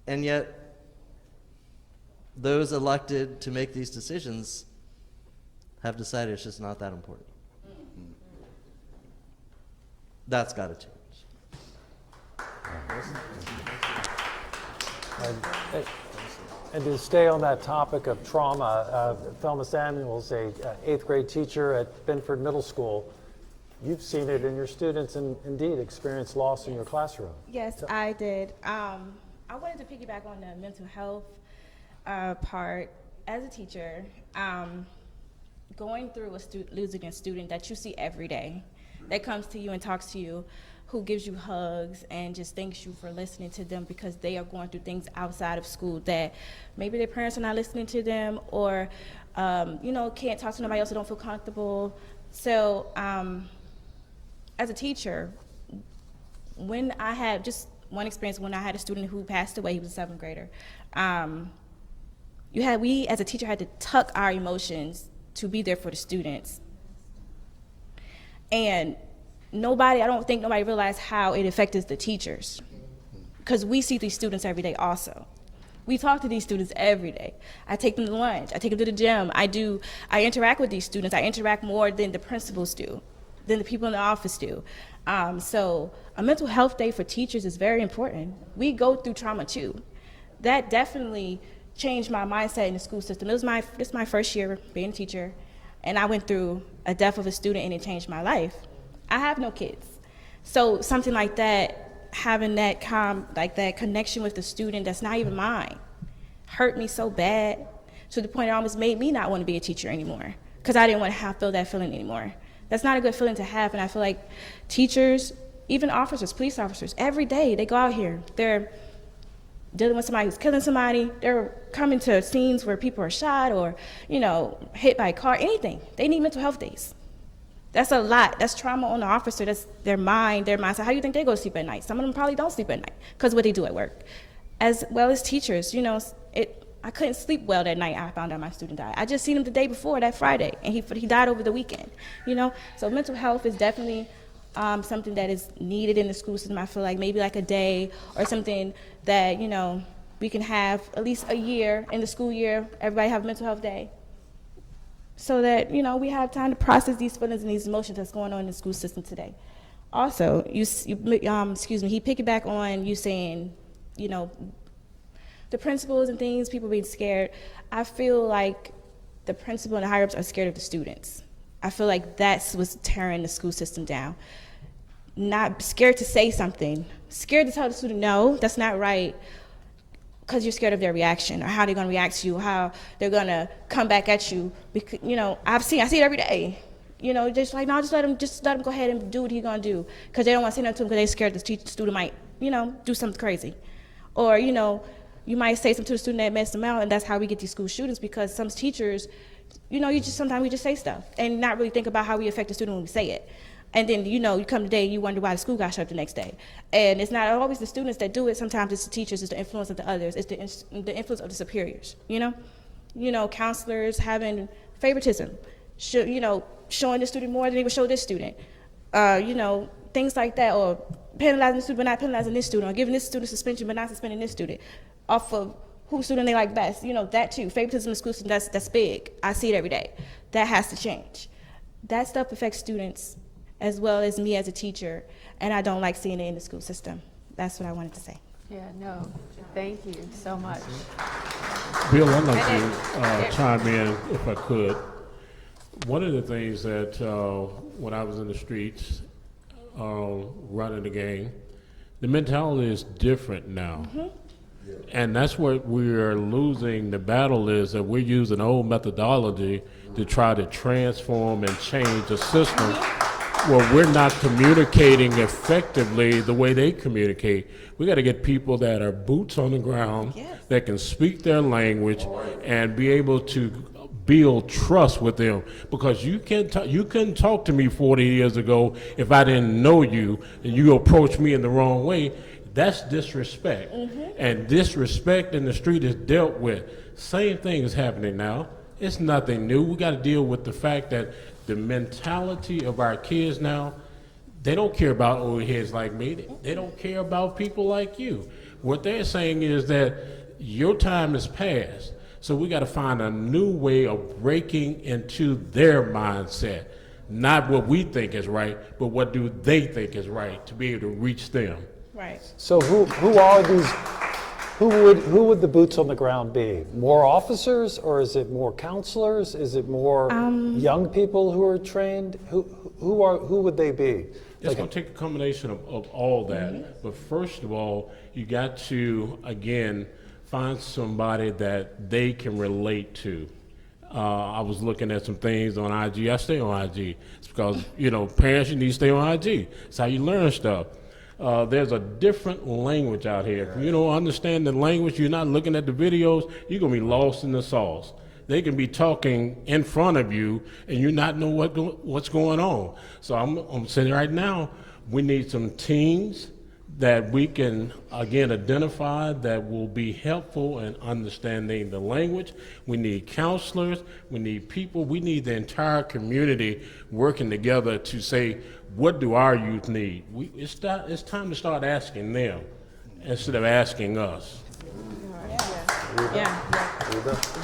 And yet, those elected to make these decisions have decided it's just not that important. That's got to change. And to stay on that topic of trauma, Thelma Samuels, a 8th grade teacher at Binford Middle School, you've seen it in your students and indeed experienced loss in your classroom. Yes, I did. I wanted to piggyback on the mental health part. As a teacher, going through losing a student that you see every day, that comes to you and talks to you, who gives you hugs and just thanks you for listening to them because they are going through things outside of school that maybe their parents are not listening to them, or can't talk to nobody else, or don't feel comfortable. So as a teacher, when I had just one experience, when I had a student who passed away, he was a 7th grader. We as a teacher had to tuck our emotions to be there for the students. And I don't think nobody realized how it affected the teachers, because we see these students every day also. We talk to these students every day. I take them to lunch, I take them to the gym, I interact with these students. I interact more than the principals do, than the people in the office do. So a mental health day for teachers is very important. We go through trauma too. That definitely changed my mindset in the school system. This is my first year being a teacher, and I went through a death of a student and it changed my life. I have no kids. So something like that, having that that connection with the student that's not even mine, hurt me so bad to the point it almost made me not want to be a teacher anymore, because I didn't want to feel that feeling anymore. That's not a good feeling to have, and I feel like teachers, even officers, police officers, every day they go out here, they're dealing with somebody who's killing somebody, they're coming to scenes where people are shot or, hit by a car, anything. They need mental health days. That's a lot. That's trauma on the officer. That's their mindset. How do you think they go to sleep at night? Some of them probably don't sleep at night because of what they do at work. As well as teachers, I couldn't sleep well that night I found out my student died. I just seen him the day before, that Friday, and he died over the weekend, So mental health is definitely something that is needed in the school system. I feel like maybe like a day or something that, we can have at least a year in the school year, everybody have a mental health day, so that, we have time to process these feelings and these emotions that's going on in the school system today. Also, he piggybacked on you saying, the principals and things, people being scared. I feel like the principal and the higher-ups are scared of the students. I feel like that's what's tearing the school system down. Not scared to say something, scared to tell the student, no, that's not right, because you're scared of their reaction, or how they're going to react to you, how they're going to come back at you. Because, I see it every day. Just like, no, just let him go ahead and do what he's going to do, because they don't want to say nothing to him because they're scared the student might, do something crazy. Or, you might say something to the student that messed them out, and that's how we get these school shootings, because some teachers, sometimes we just say stuff and not really think about how we affect the student when we say it. And then, you come today and you wonder why the school got shut up the next day. And it's not always the students that do it. Sometimes it's the teachers, it's the influence of the others, it's the influence of the superiors, counselors having favoritism, showing the student more than they would show this student, things like that, or penalizing the student but not penalizing this student, or giving this student suspension but not suspending this student, off of whose student they like best, that too. Favoritism in the school system, that's big. I see it every day. That has to change. That stuff affects students as well as me as a teacher, and I don't like seeing it in the school system. That's what I wanted to say. Yeah, no, thank you so much. Bill, I'd like to chime in if I could. One of the things that when I was in the streets running the game, the mentality is different now. Mm-hmm. And that's what we're losing. The battle is that we're using old methodology to try to transform and change the system where we're not communicating effectively the way they communicate. We got to get people that are boots on the ground, that can speak their language and be able to build trust with them, because you couldn't talk to me 40 years ago if I didn't know you and you approach me in the wrong way. That's disrespect. Mm-hmm. And disrespect in the street is dealt with. Same thing is happening now. It's nothing new. We got to deal with the fact that the mentality of our kids now, they don't care about old heads like me. They don't care about people like you. What they're saying is that your time is past. So we got to find a new way of breaking into their mindset. Not what we think is right, but what do they think is right, to be able to reach them. Right. So who are these? Who would the boots on the ground be? More officers, or is it more counselors? Is it more young people who are trained? Who would they be? It's going to take a combination of all that. Mm-hmm. But first of all, you got to again find somebody that they can relate to. I was looking at some things on IG. I stay on IG. It's because parents, you need to stay on IG. It's how you learn stuff. There's a different language out here. If you don't understand the language, you're not looking at the videos, you're going to be lost in the sauce. They can be talking in front of you and you not know what's going on. So I'm saying right now, we need some teens that we can, again, identify that will be helpful in understanding the language. We need counselors, we need people, we need the entire community working together to say, what do our youth need? It's time to start asking them instead of asking us.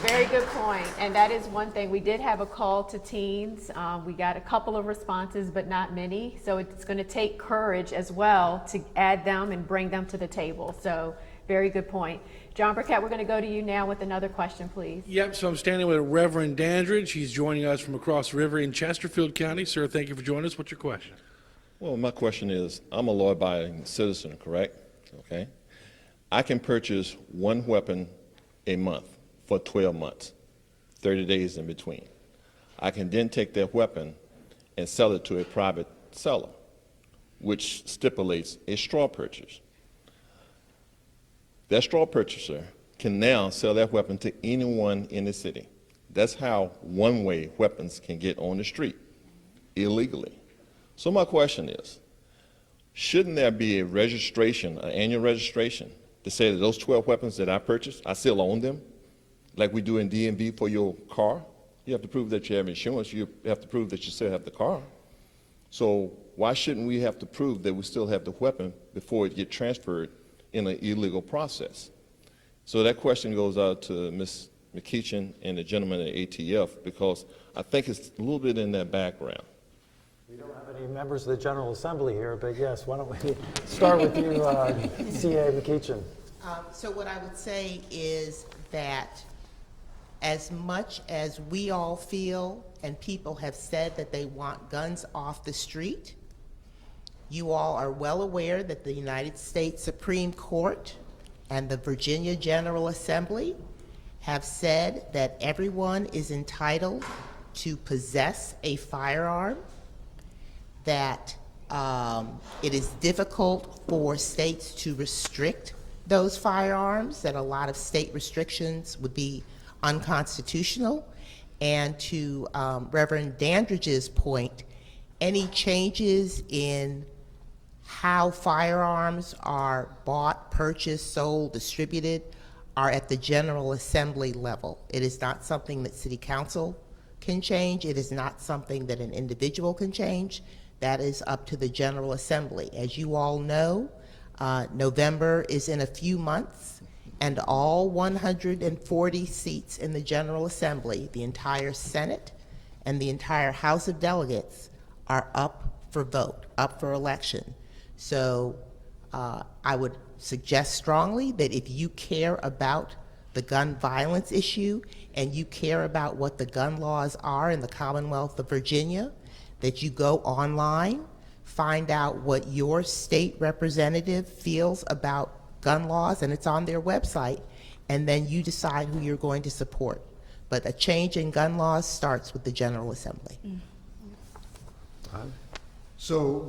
Very good point. And that is one thing. We did have a call to teens. We got a couple of responses, but not many. So it's going to take courage as well to add them and bring them to the table. So very good point. John Burkett, we're going to go to you now with another question, please. Yep, so I'm standing with Reverend Dandridge. He's joining us from across the river in Chesterfield County. Sir, thank you for joining us. What's your question? Well, my question is, I'm a law-abiding citizen, correct? Okay. I can purchase one weapon a month for 12 months, 30 days in between. I can then take that weapon and sell it to a private seller, which stipulates a straw purchase. That straw purchaser can now sell that weapon to anyone in the city. That's how one-way weapons can get on the street illegally. So my question is, shouldn't there be a registration, an annual registration, to say that those 12 weapons that I purchased, I still own them, like we do in DMV for your car? You have to prove that you have insurance. You have to prove that you still have the car. So why shouldn't we have to prove that we still have the weapon before it gets transferred in an illegal process? So that question goes out to Ms. McEachin and the gentleman at ATF, because I think it's a little bit in that background. We don't have any members of the General Assembly here, but yes, why don't we start with you, CA McEachin. So what I would say is that as much as we all feel, and people have said that they want guns off the street, you all are well aware that the United States Supreme Court and the Virginia General Assembly have said that everyone is entitled to possess a firearm, that it is difficult for states to restrict those firearms, that a lot of state restrictions would be unconstitutional. And to Reverend Dandridge's point, any changes in how firearms are bought, purchased, sold, distributed are at the General Assembly level. It is not something that City Council can change. It is not something that an individual can change. That is up to the General Assembly. As you all know, November is in a few months, and all 140 seats in the General Assembly, the entire Senate and the entire House of Delegates, are up for vote, up for election. So I would suggest strongly that if you care about the gun violence issue and you care about what the gun laws are in the Commonwealth of Virginia, that you go online, find out what your state representative feels about gun laws, and it's on their website, and then you decide who you're going to support. But a change in gun laws starts with the General Assembly. So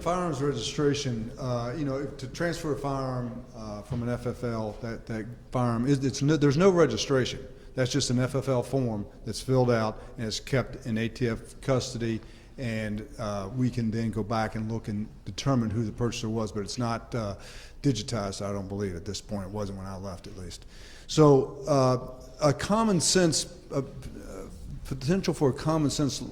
firearms registration, to transfer a firearm from an FFL, that firearm, there's no registration. That's just an FFL form that's filled out and is kept in ATF custody, and we can then go back and look and determine who the purchaser was, but it's not digitized, I don't believe, at this point. It wasn't when I left, at least. So a common sense, potential for a common sense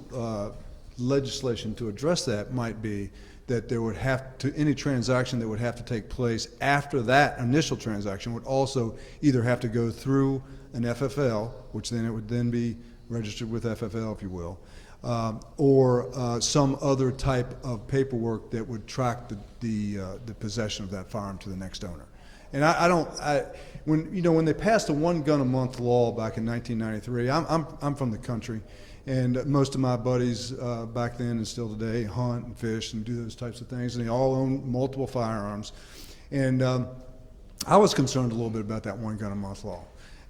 legislation to address that might be that there would have to, any transaction that would have to take place after that initial transaction would also either have to go through an FFL, which then it would then be registered with FFL, if you will, or some other type of paperwork that would track the possession of that firearm to the next owner. And when they passed the one gun a month law back in 1993, I'm from the country, and most of my buddies back then and still today hunt and fish and do those types of things, and they all own multiple firearms. And I was concerned a little bit about that one gun a month law.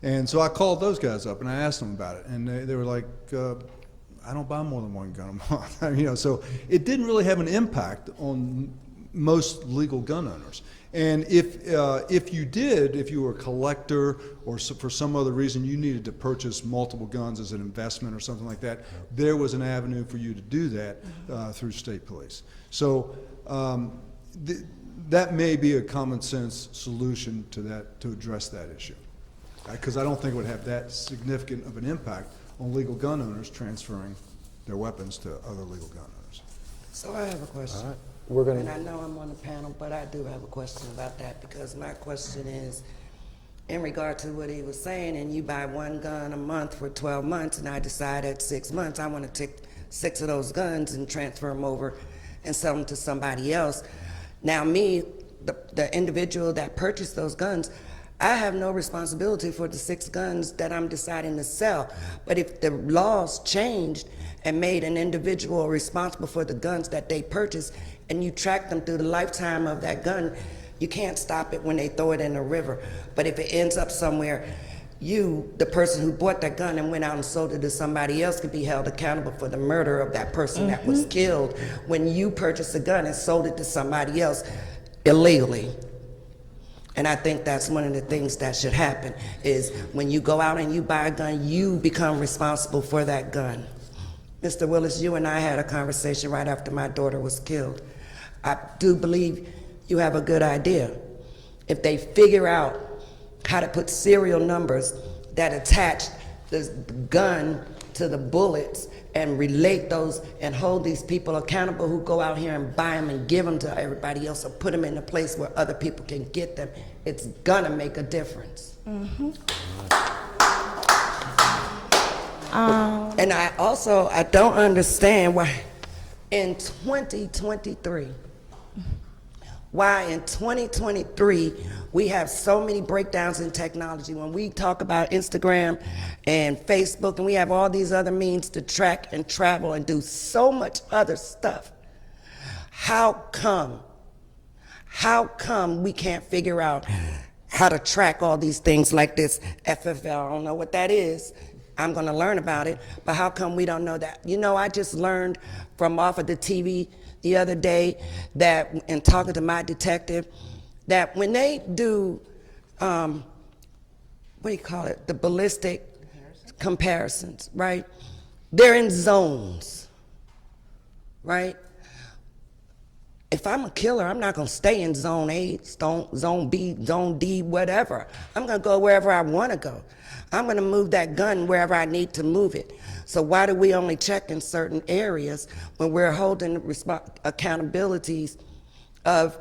And so I called those guys up and I asked them about it, and they were like, I don't buy more than one gun a month. So it didn't really have an impact on most legal gun owners. And if you did, if you were a collector or for some other reason you needed to purchase multiple guns as an investment or something like that, there was an avenue for you to do that through state police. So that may be a common sense solution to that, to address that issue. Because I don't think it would have that significant of an impact on legal gun owners transferring their weapons to other legal gun owners. So I have a question. All right. We're going And to. I know I'm on the panel, but I do have a question about that, because my question is, in regard to what he was saying, and you buy one gun a month for 12 months, and I decide at 6 months I want to take 6 of those guns and transfer them over and sell them to somebody else. Now me, the individual that purchased those guns, I have no responsibility for the 6 guns that I'm deciding to sell. But if the laws changed and made an individual responsible for the guns that they purchased, and you track them through the lifetime of that gun, you can't stop it when they throw it in the river. But if it ends up somewhere, you, the person who bought that gun and went out and sold it to somebody else, could be held accountable for the murder of that person that was killed when you purchased a gun and sold it to somebody else illegally. And I think that's one of the things that should happen, is when you go out and you buy a gun, you become responsible for that gun. Mr. Willis, you and I had a conversation right after my daughter was killed. I do believe you have a good idea. If they figure out how to put serial numbers that attach the gun to the bullets and relate those and hold these people accountable who go out here and buy them and give them to everybody else, or put them in a place where other people can get them, it's gonna make a difference. And I don't understand why in 2023, we have so many breakdowns in technology. When we talk about Instagram and Facebook, and we have all these other means to track and travel and do so much other stuff, how come we can't figure out how to track all these things like this FFL? I don't know what that is. I'm gonna learn about it, but how come we don't know that? You know, I just learned from off of the TV the other day that, in talking to my detective, that when they do, what do you call it, the ballistic comparisons, right? They're in zones, right? If I'm a killer, I'm not gonna stay in zone A, zone B, zone D, whatever. I'm gonna go wherever I wanna go. I'm gonna move that gun wherever I need to move it. So why do we only check in certain areas when we're holding accountabilities of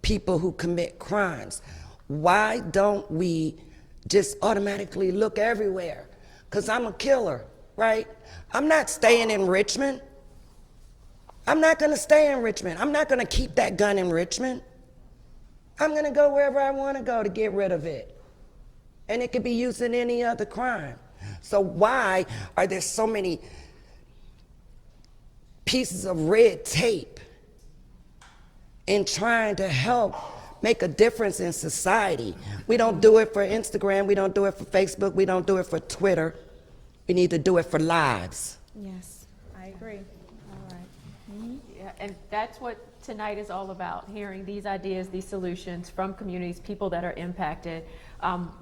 people who commit crimes? Why don't we just automatically look everywhere? Because I'm a killer, right? I'm not staying in Richmond. I'm not gonna stay in Richmond. I'm not gonna keep that gun in Richmond. I'm gonna go wherever I wanna go to get rid of it. And it could be used in any other crime. So why are there so many pieces of red tape in trying to help make a difference in society? We don't do it for Instagram, we don't do it for Facebook, we don't do it for Twitter. We need to do it for lives. Yes, I agree. All right. Yeah, and that's what tonight is all about, hearing these ideas, these solutions from communities, people that are impacted.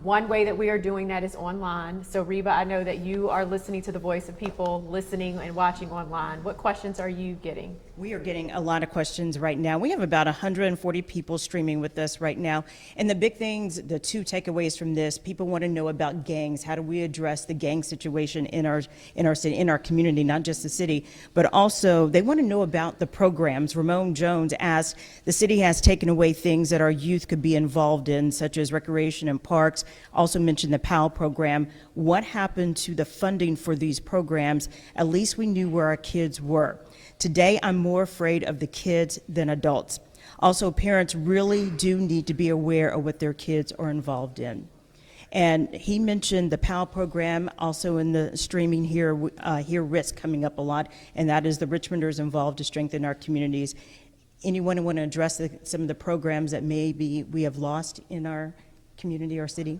One way that we are doing that is online. So Reba, I know that you are listening to the voice of people listening and watching online. What questions are you getting? We are getting a lot of questions right now. We have about 140 people streaming with us right now. And the big things, the 2 takeaways from this, people want to know about gangs. How do we address the gang situation in our city, in our community, not just the city, but also they want to know about the programs. Ramon Jones asked, the city has taken away things that our youth could be involved in, such as recreation and parks. Also mentioned the PAL program. What happened to the funding for these programs? At least we knew where our kids were. Today, I'm more afraid of the kids than adults. Also, parents really do need to be aware of what their kids are involved in. And he mentioned the PAL program, also in the streaming here, risk coming up a lot, and that is the Richmonders involved to strengthen our communities. Anyone want to address some of the programs that maybe we have lost in our community or city?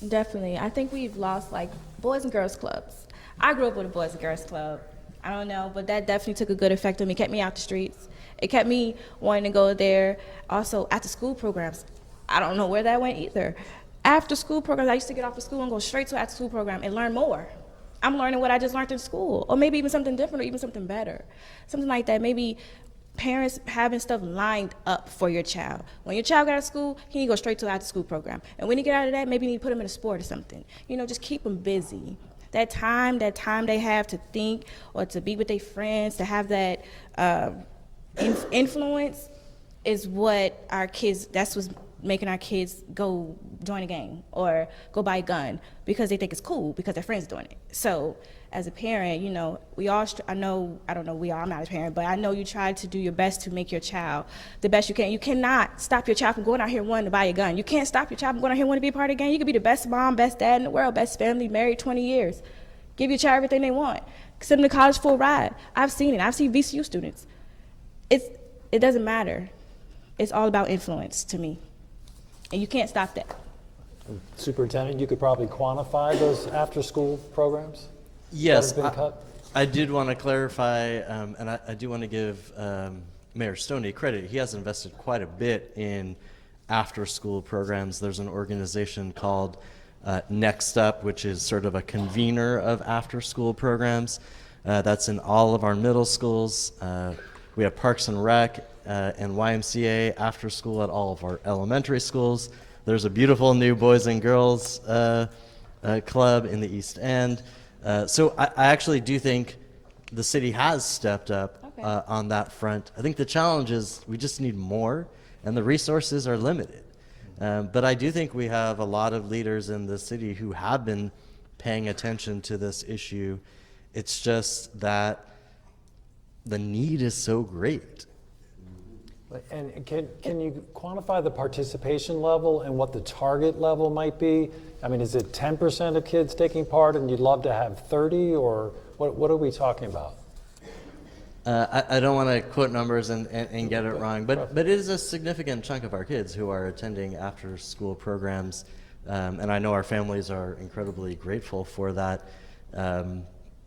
Definitely. I think we've lost like Boys and Girls Clubs. I grew up with a Boys and Girls Club. I don't know, but that definitely took a good effect on me. It kept me out the streets. It kept me wanting to go there. Also, after school programs. I don't know where that went either. After school programs, I used to get off of school and go straight to an after school program and learn more. I'm learning what I just learned in school, or maybe even something different, or even something better. Something like that. Maybe parents having stuff lined up for your child. When your child got out of school, he need to go straight to the after school program. And when he get out of that, maybe you need to put him in a sport or something. You know, just keep them busy. That time they have to think or to be with their friends, to have that influence is what our kids, that's what's making our kids go join a gang or go buy a gun because they think it's cool because their friends are doing it. So as a parent, you know, we all, I'm not a parent, but I know you try to do your best to make your child the best you can. You cannot stop your child from going out here wanting to buy a gun. You can't stop your child from going out here wanting to be a part of a gang. You could be the best mom, best dad in the world, best family, married 20 years. Give your child everything they want. Send them to college full ride. I've seen it. I've seen VCU students. It doesn't matter. It's all about influence to me. And you can't stop that. Superintendent, you could probably quantify those after-school programs? Yes, that have been cut? I did want to clarify, and I do want to give Mayor Stoney credit. He has invested quite a bit in after-school programs. There's an organization called Next Up, which is sort of a convener of after-school programs. That's in all of our middle schools. We have Parks and Rec and YMCA after school at all of our elementary schools. There's a beautiful new Boys and Girls Club in the East End. So I actually do think the city has stepped up on that front. I think the challenge is we just need more, and the resources are limited. But I do think we have a lot of leaders in the city who have been paying attention to this issue. It's just that the need is so great. And can you quantify the participation level and what the target level might be? I mean, is it 10% of kids taking part and you'd love to have 30, or what are we talking about? I don't want to quote numbers and get it wrong, but it is a significant chunk of our kids who are attending after school programs, and I know our families are incredibly grateful for that.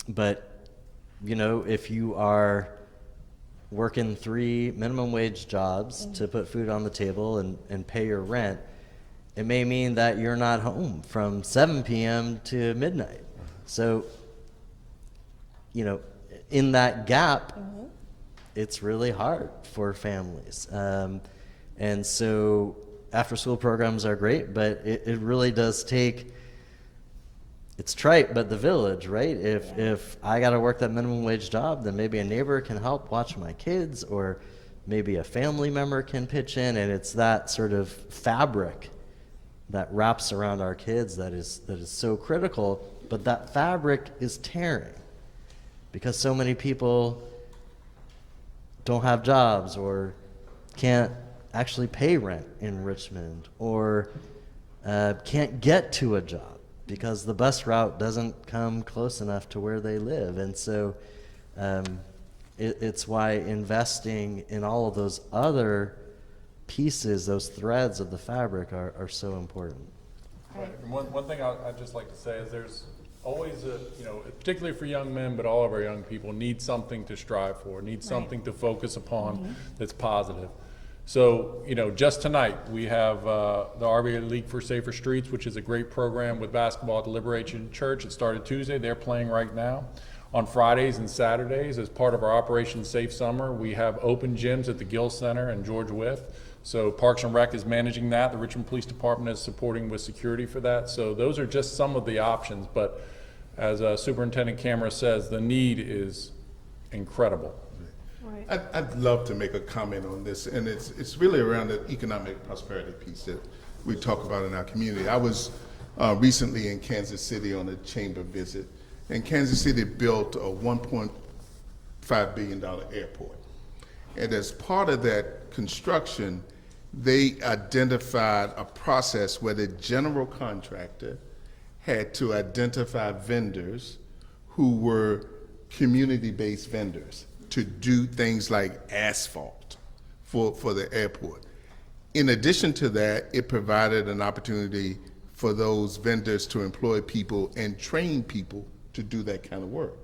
But you know, if you are working 3 minimum wage jobs to put food on the table and pay your rent, it may mean that you're not home from 7 p.m. to midnight. So, you know, in that gap, it's really hard for families. And so after school programs are great, but it really does take, it's trite, but the village, right? If I got to work that minimum wage job, then maybe a neighbor can help watch my kids, or maybe a family member can pitch in, and it's that sort of fabric that wraps around our kids that is so critical. But that fabric is tearing because so many people don't have jobs or can't actually pay rent in Richmond, or can't get to a job because the bus route doesn't come close enough to where they live. And so it's why investing in all of those other pieces, those threads of the fabric are so important. Right. And one thing I'd just like to say is there's always particularly for young men, but all of our young people need something to strive for, need something to focus upon that's positive. So, just tonight we have the RBA League for Safer Streets, which is a great program with basketball at the Liberation Church. It started Tuesday. They're playing right now. On Fridays and Saturdays, as part of our Operation Safe Summer, we have open gyms at the Gill Center and George Wythe. So Parks and Rec is managing that. The Richmond Police Department is supporting with security for that. So those are just some of the options. But as Superintendent Camera says, the need is incredible. I'd love to make a comment on this, and it's really around the economic prosperity piece that we talk about in our community. I was recently in Kansas City on a chamber visit, and Kansas City built a $1.5 billion airport. And as part of that construction, they identified a process where the general contractor had to identify vendors who were community-based vendors to do things like asphalt for the airport. In addition to that, it provided an opportunity for those vendors to employ people and train people to do that kind of work.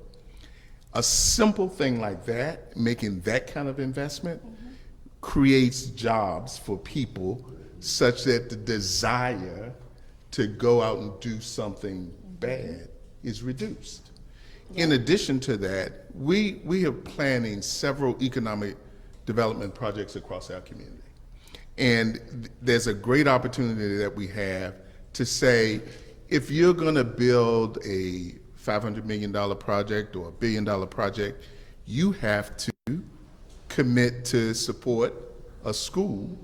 A simple thing like that, making that kind of investment, creates jobs for people such that the desire to go out and do something bad is reduced. In addition to that, we are planning several economic development projects across our community. And there's a great opportunity that we have to say, if you're going to build a $500 million project or $1 billion project, you have to commit to support a school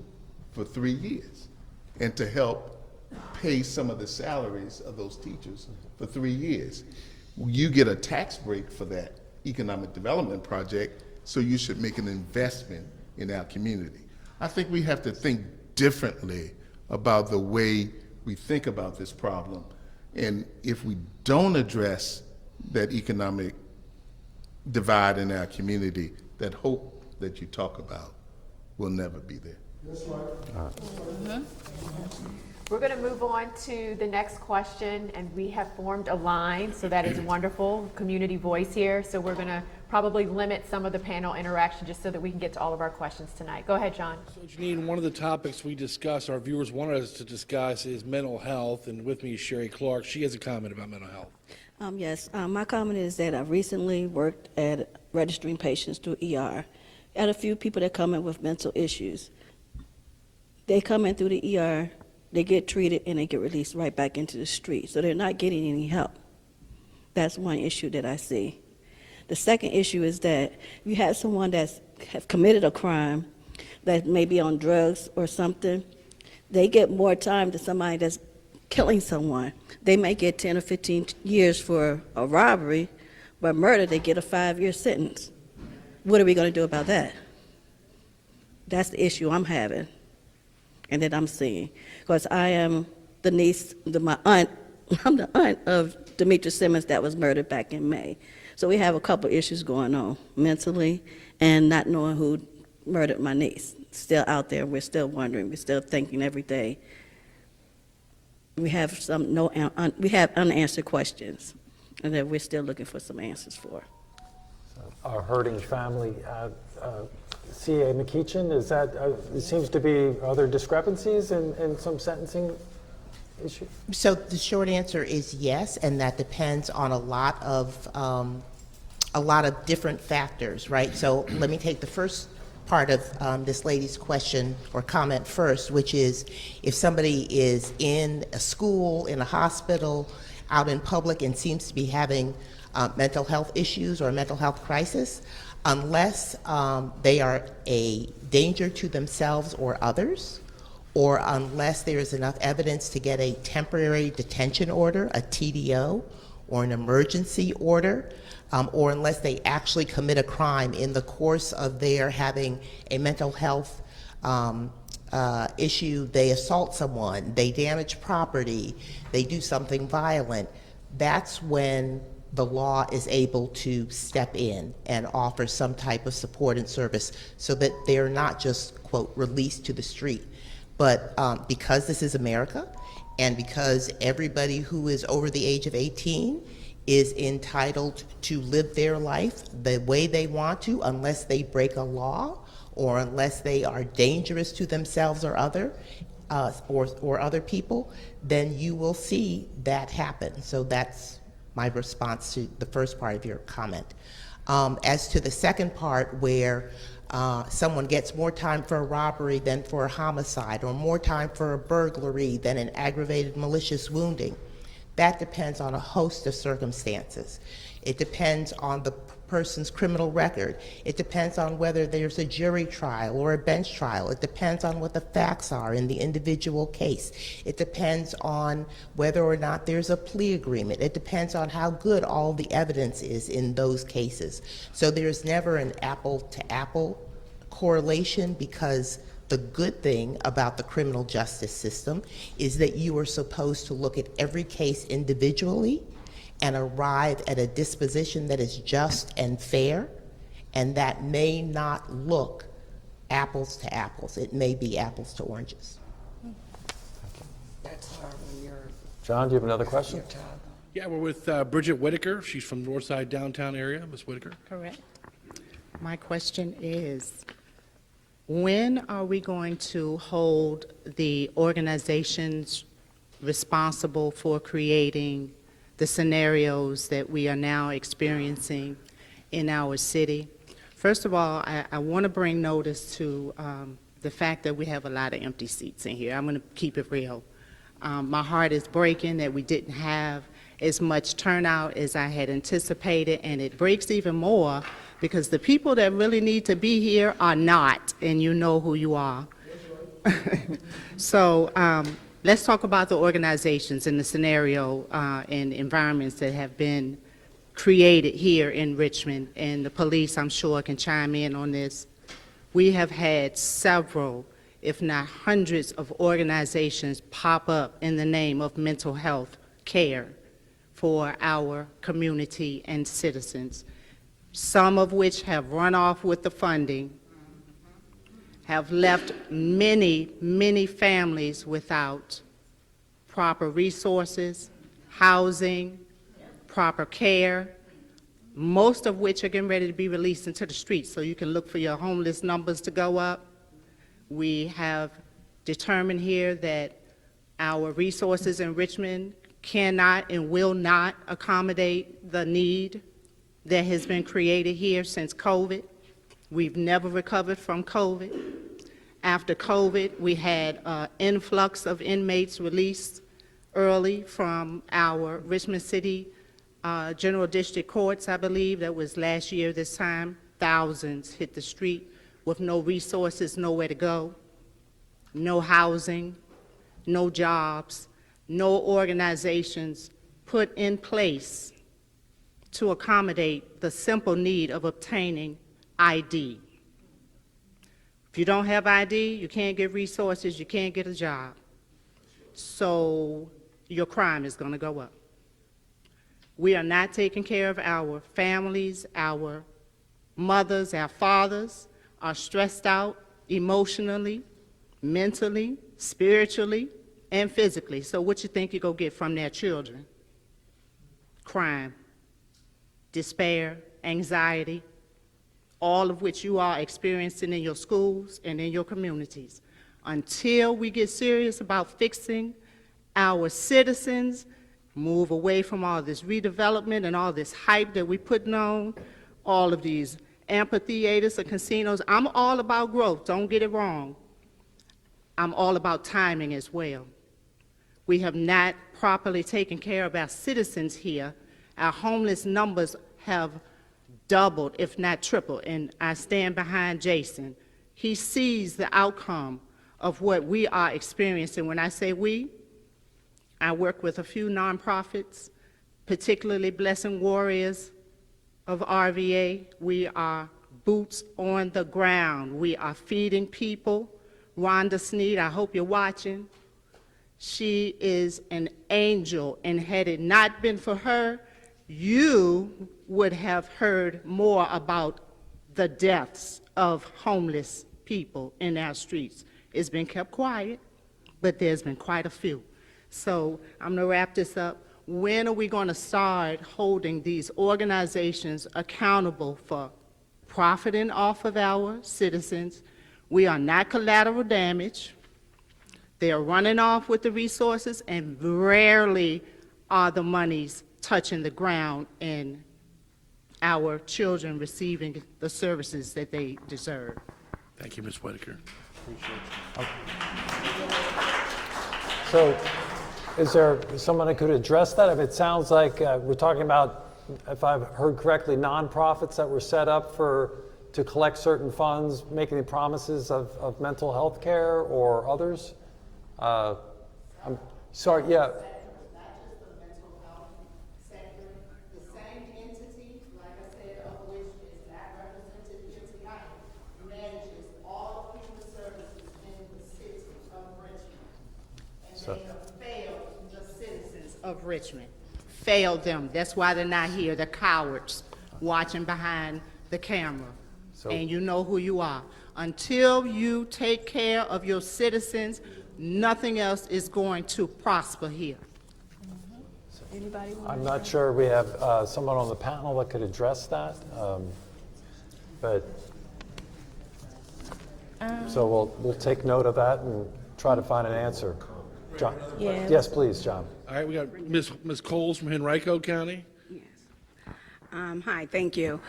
for 3 years and to help pay some of the salaries of those teachers for 3 years. You get a tax break for that economic development project, so you should make an investment in our community. I think we have to think differently about the way we think about this problem. And if we don't address that economic divide in our community, that hope that you talk about will never be there. That's right. We're going to move on to the next question, and we have formed a line, so that is wonderful, community voice here. So we're going to probably limit some of the panel interaction just so that we can get to all of our questions tonight. Go ahead, John. So Janine, one of the topics we discuss, our viewers wanted us to discuss, is mental health, and with me is Sherry Clark. She has a comment about mental health. Yes, my comment is that I recently worked at registering patients through ER. I had a few people that come in with mental issues. They come in through the ER, they get treated, and they get released right back into the street. So they're not getting any help. That's one issue that I see. The second issue is that you have someone that's have committed a crime that may be on drugs or something, they get more time than somebody that's killing someone. They may get 10 or 15 years for a robbery, but murder, they get a 5-year sentence. What are we going to do about that? That's the issue I'm having and that I'm seeing. Because I am the niece, my aunt, I'm the aunt of Demetra Simmons that was murdered back in May. So we have a couple issues going on mentally and not knowing who murdered my niece. Still out there, we're still wondering, we're still thinking every day. We have we have unanswered questions and that we're still looking for some answers for. Our hurting family, C.A. McEachin, is that, it seems to be other discrepancies in some sentencing issue? So the short answer is yes, and that depends on a lot of different factors, right? So let me take the first part of this lady's question or comment first, which is if somebody is in a school, in a hospital, out in public and seems to be having mental health issues or a mental health crisis, unless they are a danger to themselves or others, or unless there is enough evidence to get a temporary detention order, a TDO, or an emergency order, or unless they actually commit a crime in the course of their having a mental health issue, they assault someone, they damage property, they do something violent, that's when the law is able to step in and offer some type of support and service so that they're not just, quote, released to the street. But because this is America, and because everybody who is over the age of 18 is entitled to live their life the way they want to, unless they break a law or unless they are dangerous to themselves or other people, then you will see that happen. So that's my response to the first part of your comment. As to the second part, where someone gets more time for a robbery than for a homicide, or more time for a burglary than an aggravated malicious wounding, that depends on a host of circumstances. It depends on the person's criminal record. It depends on whether there's a jury trial or a bench trial. It depends on what the facts are in the individual case. It depends on whether or not there's a plea agreement. It depends on how good all the evidence is in those cases. So there's never an apple-to-apple correlation, because the good thing about the criminal justice system is that you are supposed to look at every case individually and arrive at a disposition that is just and fair, and that may not look apples to apples. It may be apples to oranges. John, do you have another question? Yeah, we're with Bridget Whitaker. She's from Northside downtown area. Ms. Whitaker. Correct. My question is, when are we going to hold the organizations responsible for creating the scenarios that we are now experiencing in our city First of all, I want to bring notice to the fact that we have a lot of empty seats in here. I'm going to keep it real. My heart is breaking that we didn't have as much turnout as I had anticipated, and it breaks even more because the people that really need to be here are not, and you know who you are. So let's talk about the organizations and the scenario and environments that have been created here in Richmond, and the police, I'm sure, can chime in on this. We have had several, if not hundreds, of organizations pop up in the name of mental health care for our community and citizens, some of which have run off with the funding, have left many, many families without proper resources, housing, proper care, most of which are getting ready to be released into the streets, so you can look for your homeless numbers to go up. We have determined here that our resources in Richmond cannot and will not accommodate the need that has been created here since COVID. We've never recovered from COVID. After COVID, we had an influx of inmates released early from our Richmond City General District Courts, I believe. That was last year this time. Thousands hit the street with no resources, nowhere to go, no housing, no jobs, no organizations put in place to accommodate the simple need of obtaining ID. If you don't have ID, you can't get resources, you can't get a job. So your crime is going to go up. We are not taking care of our families, our mothers, our fathers are stressed out emotionally, mentally, spiritually, and physically. So what you think you're going to get from their children? Crime, despair, anxiety, all of which you are experiencing in your schools and in your communities. Until we get serious about fixing our citizens, move away from all this redevelopment and all this hype that we're putting on, all of these amphitheaters and casinos. I'm all about growth, don't get it wrong. I'm all about timing as well. We have not properly taken care of our citizens here. Our homeless numbers have doubled, if not tripled, and I stand behind Jason. He sees the outcome of what we are experiencing. When I say we, I work with a few nonprofits, particularly Blessing Warriors of RVA. We are boots on the ground. We are feeding people. Rhonda Sneed, I hope you're watching. She is an angel, and had it not been for her, you would have heard more about the deaths of homeless people in our streets. It's been kept quiet, but there's been quite a few. So I'm going to wrap this up. When are we going to start holding these organizations accountable for profiting off of our citizens? We are not collateral damage. They are running off with the resources, and rarely are the monies touching the ground and our children receiving the services that they deserve. Thank you, Ms. Whitaker. So is there someone that could address that? If it sounds like we're talking about, if I've heard correctly, nonprofits that were set up to collect certain funds, making the promises of mental health care or others. I'm sorry, yeah. Of Richmond. Failed them. That's why they're not here. They're cowards watching behind the camera. And you know who you are. Until you take care of your citizens, nothing else is going to prosper here. Anybody want I'm not sure we have someone on the panel that could address that, but so we'll take note of that and try to find an answer. John? Yeah. Yes, please, John. All right, we got Ms. Coles from Henrico County. Hi, thank you.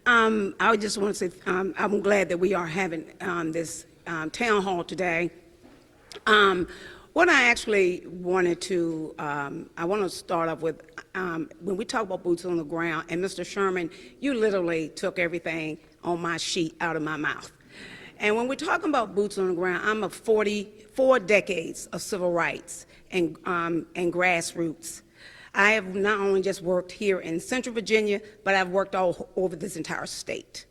I just want to say I'm glad that we are having this town hall today. What I actually wanted to, I want to start off with, when we talk about boots on the ground, and Mr. Sherman, you literally took everything on my sheet out of my mouth. And when we're talking about boots on the ground, I'm a 44 decades of civil rights and grassroots. I have not only just worked here in Central Virginia, but I've worked all over this entire state.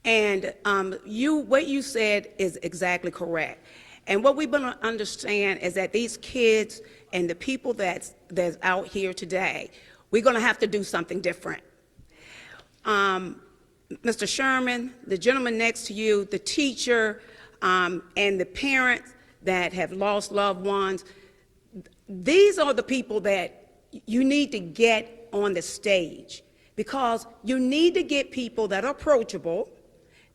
And what you said is exactly correct. And what we're going to understand is that these kids and the people that's out here today, we're going to have to do something different. Mr. Sherman, the gentleman next to you, the teacher, and the parents that have lost loved ones, these are the people that you need to get on the stage, because you need to get people that are approachable,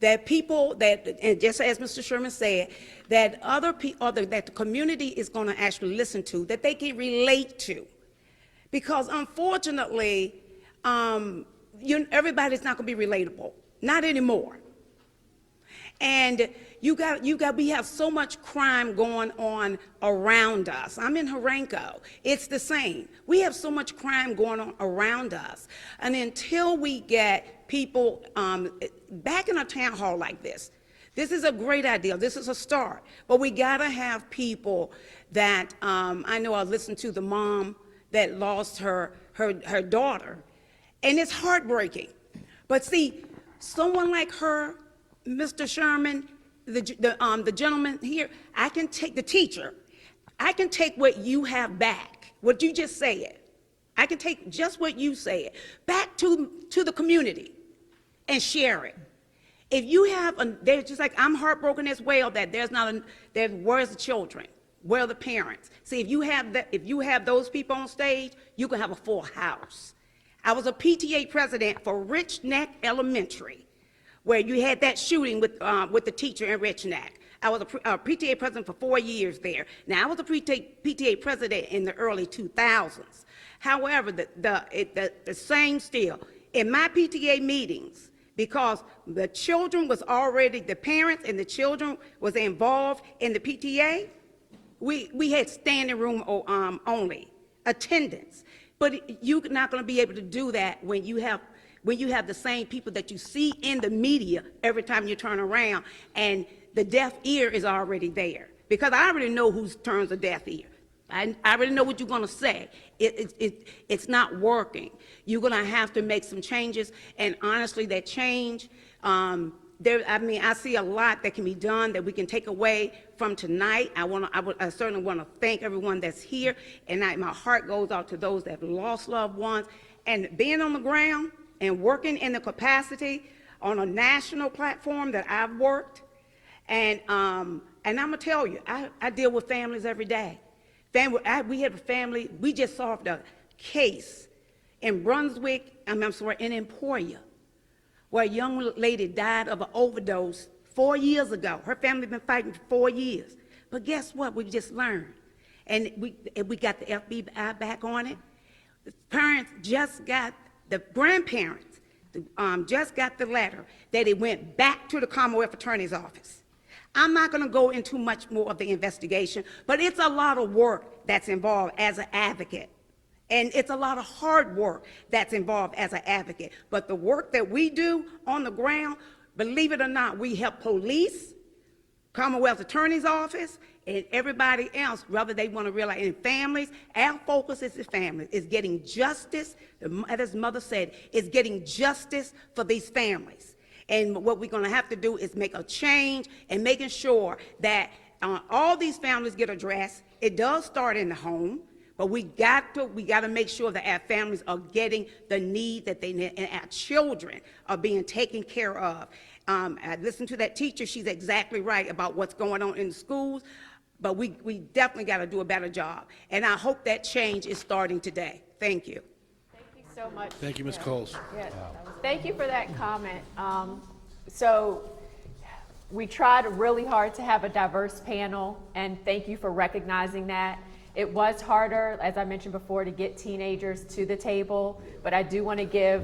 that people that, and just as Mr. Sherman said, that that the community is going to actually listen to, that they can relate to. Because unfortunately, everybody's not going to be relatable, not anymore. And we have so much crime going on around us. I'm in Henrico. It's the same. We have so much crime going on around us. And until we get people back in a town hall like this is a great idea. This is a start. But we got to have people that, I know I listened to the mom that lost her daughter, and it's heartbreaking. But see, someone like her, Mr. Sherman, the gentleman here, I can take the teacher. I can take what you have back, what you just said. I can take just what you said back to the community and share it. If you have, they're just like, I'm heartbroken as well that where's the children? Where are the parents? See, if you have those people on stage, you can have a full house. I was a PTA president for Rich Neck Elementary, where you had that shooting with the teacher in Rich Neck. I was a PTA president for 4 years there. Now, I was a PTA president in the early 2000s. However, the same still, in my PTA meetings, because the children was already, the parents and the children was involved in the PTA, we had standing room only, attendance. But you're not going to be able to do that when you have the same people that you see in the media every time you turn around, and the deaf ear is already there. Because I already know whose turns a deaf ear. I already know what you're going to say. It's not working. You're going to have to make some changes, and honestly, that change, I see a lot that can be done that we can take away from tonight. I certainly want to thank everyone that's here, and my heart goes out to those that have lost loved ones. And being on the ground and working in the capacity on a national platform that I've worked, and I'm gonna tell you, I deal with families every day. We have a family, we just solved a case in Brunswick, in Emporia, where a young lady died of an overdose 4 years ago. Her family been fighting for 4 years. But guess what we just learned? And we got the FBI back on it. The grandparents just got the letter that it went back to the Commonwealth Attorney's Office. I'm not going to go into much more of the investigation, but it's a lot of work that's involved as an advocate. And it's a lot of hard work that's involved as an advocate. But the work that we do on the ground, believe it or not, we help police, Commonwealth Attorney's Office, and everybody else, whether they want to realize, in families. Our focus is the families, is getting justice, as mother said, is getting justice for these families. And what we're going to have to do is make a change and making sure that all these families get addressed. It does start in the home, but we got to make sure that our families are getting the need that they need, and our children are being taken care of. I listened to that teacher. She's exactly right about what's going on in the schools, but we definitely got to do a better job. And I hope that change is starting today. Thank you. Thank you so much. Thank you, Ms. Coles. Yes. Thank you for that comment. So we tried really hard to have a diverse panel, and thank you for recognizing that. It was harder, as I mentioned before, to get teenagers to the table, but I do want to give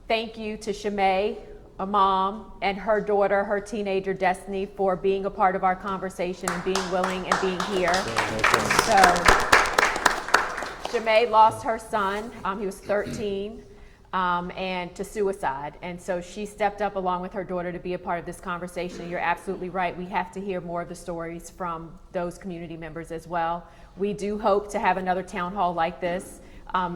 Thank you to Shimei, a mom, and her daughter, her teenager Destiny, for being a part of our conversation and being willing and being here. So, Shimei lost her son. He was 13. And to suicide. And so she stepped up along with her daughter to be a part of this conversation. You're absolutely right. We have to hear more of the stories from those community members as well. We do hope to have another town hall like this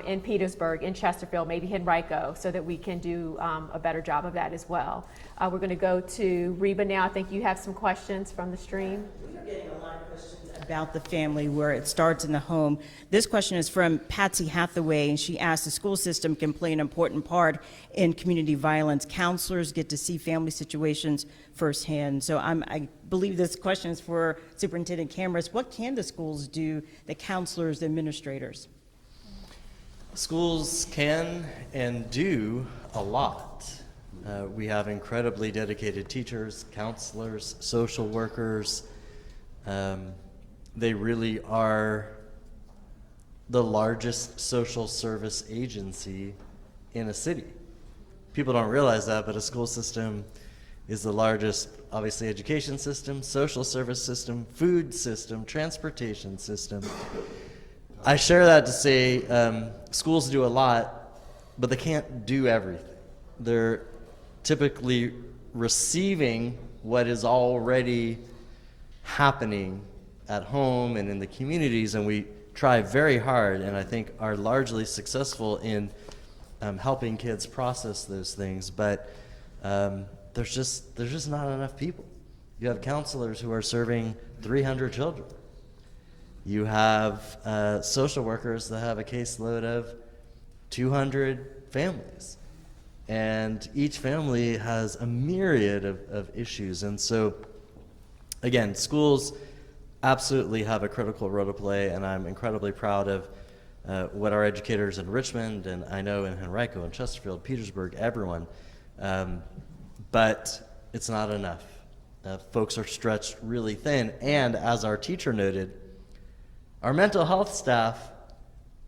in Petersburg, in Chesterfield, maybe Henrico, so that we can do a better job of that as well. We're going to go to Reba now. I think you have some questions from the stream. We're getting a lot of questions about the family, where it starts in the home. This question is from Patsy Hathaway, and she asks, the school system can play an important part in community violence. Counselors get to see family situations firsthand. So I believe this question is for Superintendent Kamras. What can the schools do, the counselors, the administrators? Schools can and do a lot. We have incredibly dedicated teachers, counselors, social workers. They really are the largest social service agency in a city. People don't realize that, but a school system is the largest, obviously, education system, social service system, food system, transportation system. I share that to say schools do a lot, but they can't do everything. They're typically receiving what is already happening at home and in the communities, and we try very hard, and I think are largely successful in helping kids process those things, but there's just not enough people. You have counselors who are serving 300 children. You have social workers that have a caseload of 200 families, and each family has a myriad of issues. And so, again, schools absolutely have a critical role to play, and I'm incredibly proud of what our educators in Richmond, and I know in Henrico and Chesterfield, Petersburg, everyone, but it's not enough. Folks are stretched really thin, and as our teacher noted, our mental health staff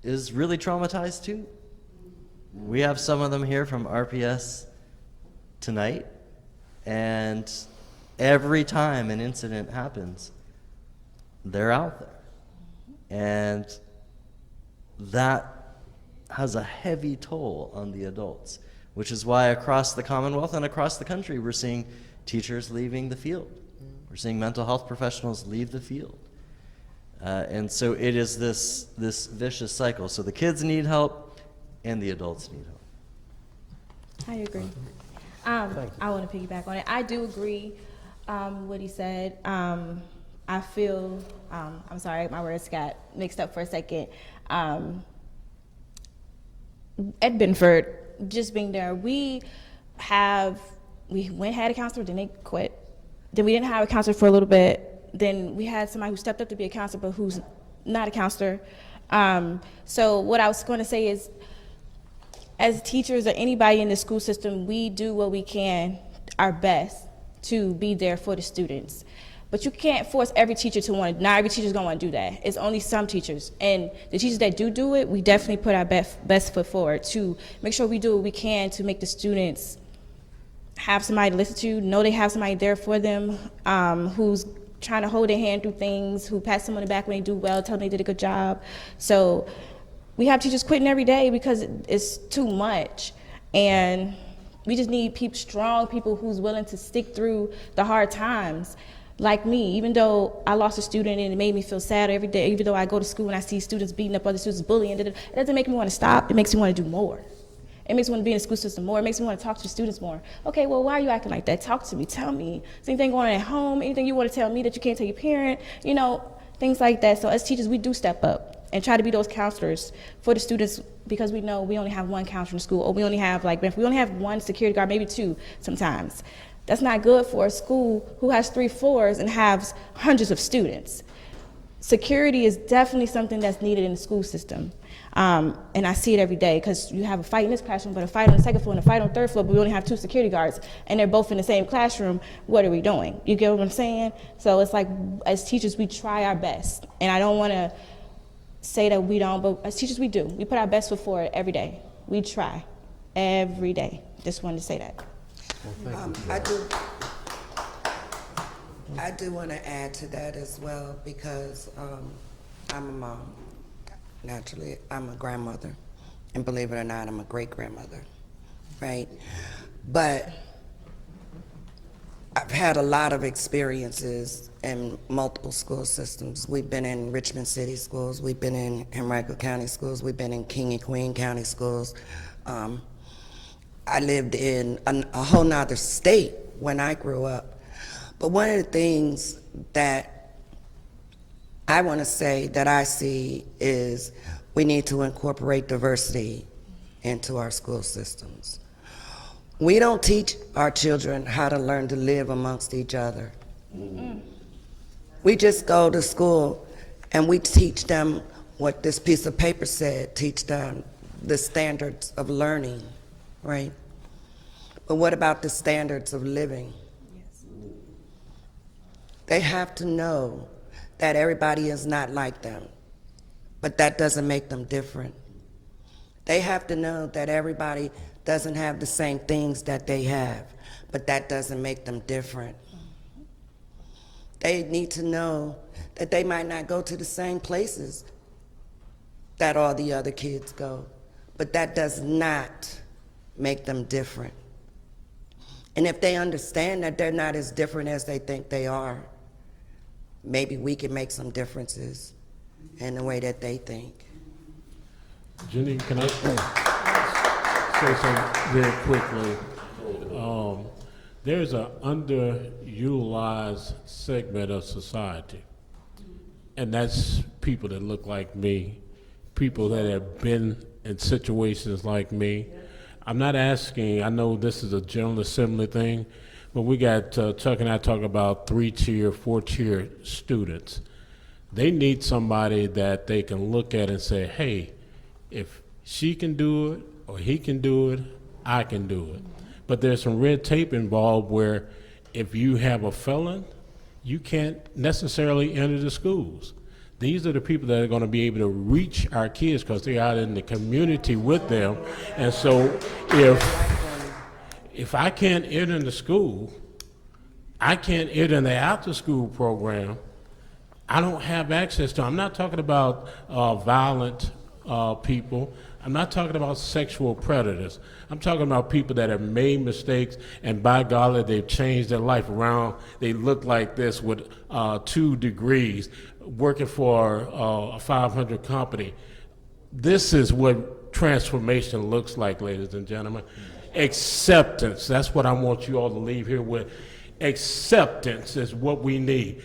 is really traumatized too. We have some of them here from RPS tonight, and every time an incident happens, they're out there. And that has a heavy toll on the adults, which is why across the Commonwealth and across the country, we're seeing teachers leaving the field. We're seeing mental health professionals leave the field. And so it is this vicious cycle. So the kids need help and the adults need help. I agree. I want to piggyback on it. I do agree what he said. I feel, I'm sorry, my words got mixed up for a second. At Benford, just being there, we had a counselor, then they quit. Then we didn't have a counselor for a little bit. Then we had somebody who stepped up to be a counselor, but who's not a counselor. So what I was going to say is, as teachers or anybody in the school system, we do what we can, our best, to be there for the students. But you can't force every teacher to want to, not every teacher's gonna want to do that. It's only some teachers. And the teachers that do it, we definitely put our best foot forward to make sure we do what we can to make the students have somebody to listen to, know they have somebody there for them, who's trying to hold their hand through things, who pats them on the back when they do well, tell them they did a good job. So we have teachers quitting every day because it's too much. And we just need strong people who's willing to stick through the hard times. Like me, even though I lost a student and it made me feel sad every day, even though I go to school and I see students beating up other students, bullying, it doesn't make me want to stop. It makes me want to do more. It makes me want to be in the school system more. It makes me want to talk to students more. Okay, well, why are you acting like that? Talk to me. Tell me. Is anything going on at home? Anything you want to tell me that you can't tell your parent? You know, things like that. So as teachers, we do step up and try to be those counselors for the students, because we know we only have one counselor in school, or we only have one security guard, maybe two sometimes. That's not good for a school who has 3 floors and has hundreds of students. Security is definitely something that's needed in the school system. And I see it every day, because you have a fight in this classroom, but a fight on the second floor and a fight on the third floor, but we only have 2 security guards, and they're both in the same classroom. What are we doing? You get what I'm saying? So it's like, as teachers, we try our best. And I don't want to say that we don't, but as teachers, we do. We put our best foot forward every day. We try. every day. Just wanted to say that. I do want to add to that as well because I'm a mom. Naturally, I'm a grandmother. And believe it or not, I'm a great-grandmother, right? But I've had a lot of experiences in multiple school systems. We've been in Richmond City schools, we've been in Henrico County schools, we've been in King and Queen County schools. I lived in a whole nother state when I grew up. But one of the things that I want to say that I see is we need to incorporate diversity into our school systems. We don't teach our children how to learn to live amongst each other. We just go to school and we teach them what this piece of paper said, teach them the standards of learning, right? But what about the standards of living? They have to know that everybody is not like them, but that doesn't make them different. They have to know that everybody doesn't have the same things that they have, but that doesn't make them different. They need to know that they might not go to the same places that all the other kids go, but that does not make them different. And if they understand that they're not as different as they think they are, maybe we can make some differences in the way that they think. Jenny, can I say something very quickly? There's an underutilized segment of society, and that's people that look like me, people that have been in situations like me. I'm not asking, I know this is a General Assembly thing, but we got, Chuck and I talk about 3-tier, 4-tier students. They need somebody that they can look at and say, hey, if she can do it or he can do it, I can do it. But there's some red tape involved where if you have a felon, you can't necessarily enter the schools. These are the people that are going to be able to reach our kids because they're out in the community with them. And so if I can't enter the school, I can't enter the after-school program, I don't have access to. I'm not talking about violent people. I'm not talking about sexual predators. I'm talking about people that have made mistakes, and by golly, they've changed their life around. They look like this with 2 degrees, working for a 500 company. This is what transformation looks like, ladies and gentlemen. Acceptance, that's what I want you all to leave here with. Acceptance is what we need.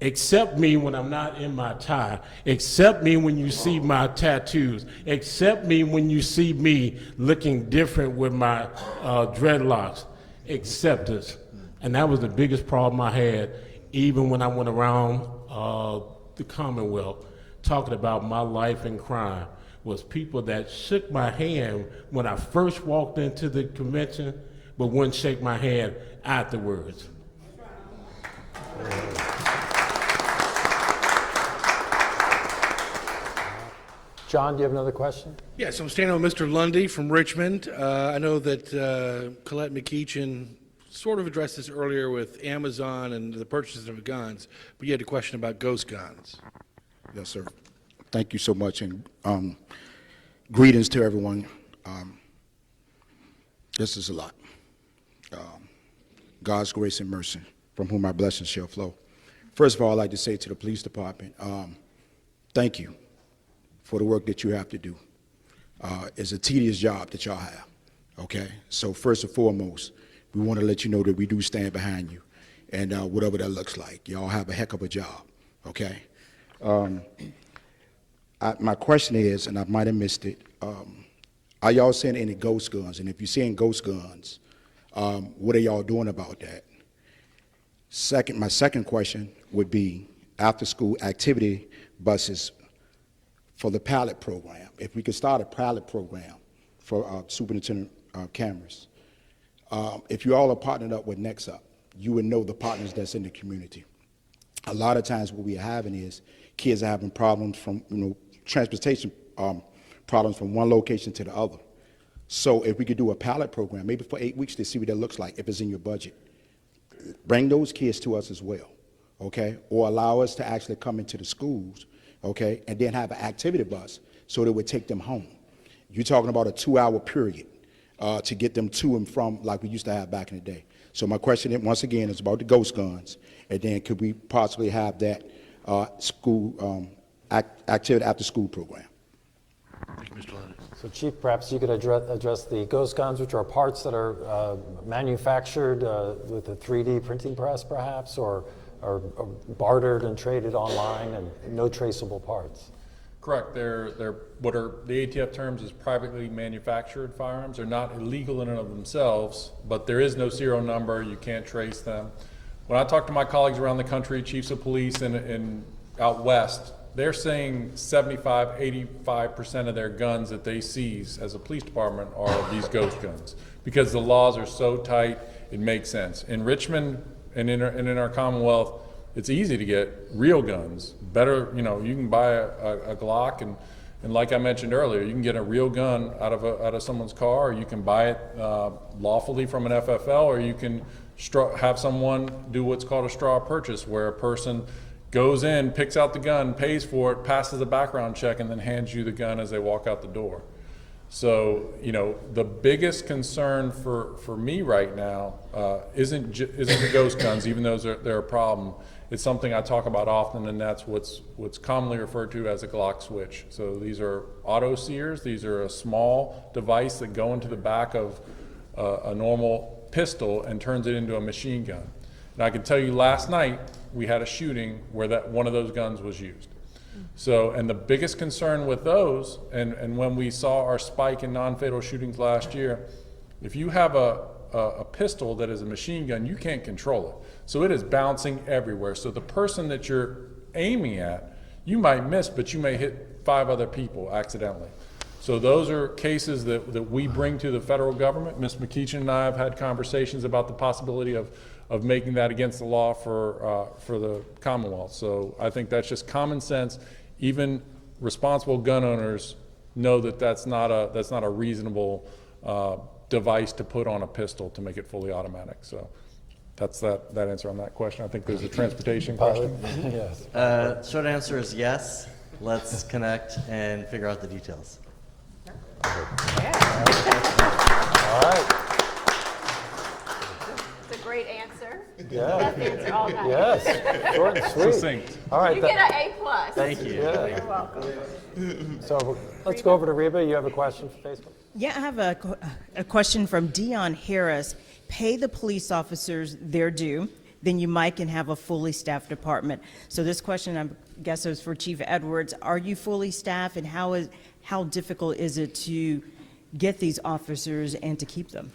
Accept me when I'm not in my tie. Accept me when you see my tattoos. Accept me when you see me looking different with my dreadlocks. Acceptance. And that was the biggest problem I had, even when I went around the Commonwealth talking about my life in crime, was people that shook my hand when I first walked into the convention, but wouldn't shake my hand afterwards. John, do you have another question? Yes, I'm standing with Mr. Lundy from Richmond. I know that Colette McEachin sort of addressed this earlier with Amazon and the purchases of guns, but you had a question about ghost guns. Yes, sir. Thank you so much, and greetings to everyone. This is a lot. God's grace and mercy, from whom our blessings shall flow. First of all, I'd like to say to the police department, thank you for the work that you have to do. It's a tedious job that y'all have, okay? So first and foremost, we want to let you know that we do stand behind you, and whatever that looks like. Y'all have a heck of a job, okay? My question is, and I might have missed it, are y'all seeing any ghost guns? And if you're seeing ghost guns, what are y'all doing about that? My second question would be after-school activity buses for the pilot program. If we could start a pilot program for superintendent cameras. If you all are partnered up with Next Up, you would know the partners that's in the community. A lot of times what we're having is kids are having problems from, transportation problems from one location to the other. So if we could do a pilot program, maybe for 8 weeks to see what that looks like, if it's in your budget, bring those kids to us as well, okay? Or allow us to actually come into the schools, okay, and then have an activity bus so that we take them home. You're talking about a 2-hour period to get them to and from like we used to have back in the day. So my question, once again, is about the ghost guns, and then could we possibly have that school activity after school program? Thank you, Mr. Leonard. So Chief, perhaps you could address the ghost guns, which are parts that are manufactured with a 3D printing press, perhaps, or bartered and traded online, and no traceable parts. Correct. They're what are the ATF terms as privately manufactured firearms. They're not illegal in and of themselves, but there is no serial number. You can't trace them. When I talk to my colleagues around the country, chiefs of police and out west, they're saying 75, 85% of their guns that they seize as a police department are these ghost guns, because the laws are so tight, it makes sense. In Richmond and in our Commonwealth, it's easy to get real guns. Better, you know, you can buy a Glock, and like I mentioned earlier, you can get a real gun out of someone's car, or you can buy it lawfully from an FFL, or you can have someone do what's called a straw purchase, where a person goes in, picks out the gun, pays for it, passes a background check, and then hands you the gun as they walk out the door. So, you know, the biggest concern for me right now isn't the ghost guns, even though they're a problem. It's something I talk about often, and that's what's commonly referred to as a Glock switch. So these are auto sears. These are a small device that go into the back of a normal pistol and turns it into a machine gun. And I can tell you, last night we had a shooting where one of those guns was used. So, and the biggest concern with those, and when we saw our spike in non-fatal shootings last year, if you have a pistol that is a machine gun, you can't control it. So it is bouncing everywhere. So the person that you're aiming at, you might miss, but you may hit 5 other people accidentally. So those are cases that we bring to the federal government. Ms. McEachin and I have had conversations about the possibility of making that against the law for the Commonwealth. So I think that's just common sense. Even responsible gun owners know that that's not a reasonable device to put on a pistol to make it fully automatic. So that's that answer on that question. I think there's a transportation question. Yes. Short answer is yes. Let's connect and figure out the details. All right. It's a great answer. Yeah. Best answer all night. Yes. Short and sweet. Succinct. All right. You get an A+. Thank you. Yeah. You're welcome. So let's go over to Reba. You have a question for Facebook? Yeah, I have a question from Dion Harris. Pay the police officers their due, then you might can have a fully staffed department. So this question, I guess, is for Chief Edwards. Are you fully staffed, and how difficult is it to get these officers and to keep them?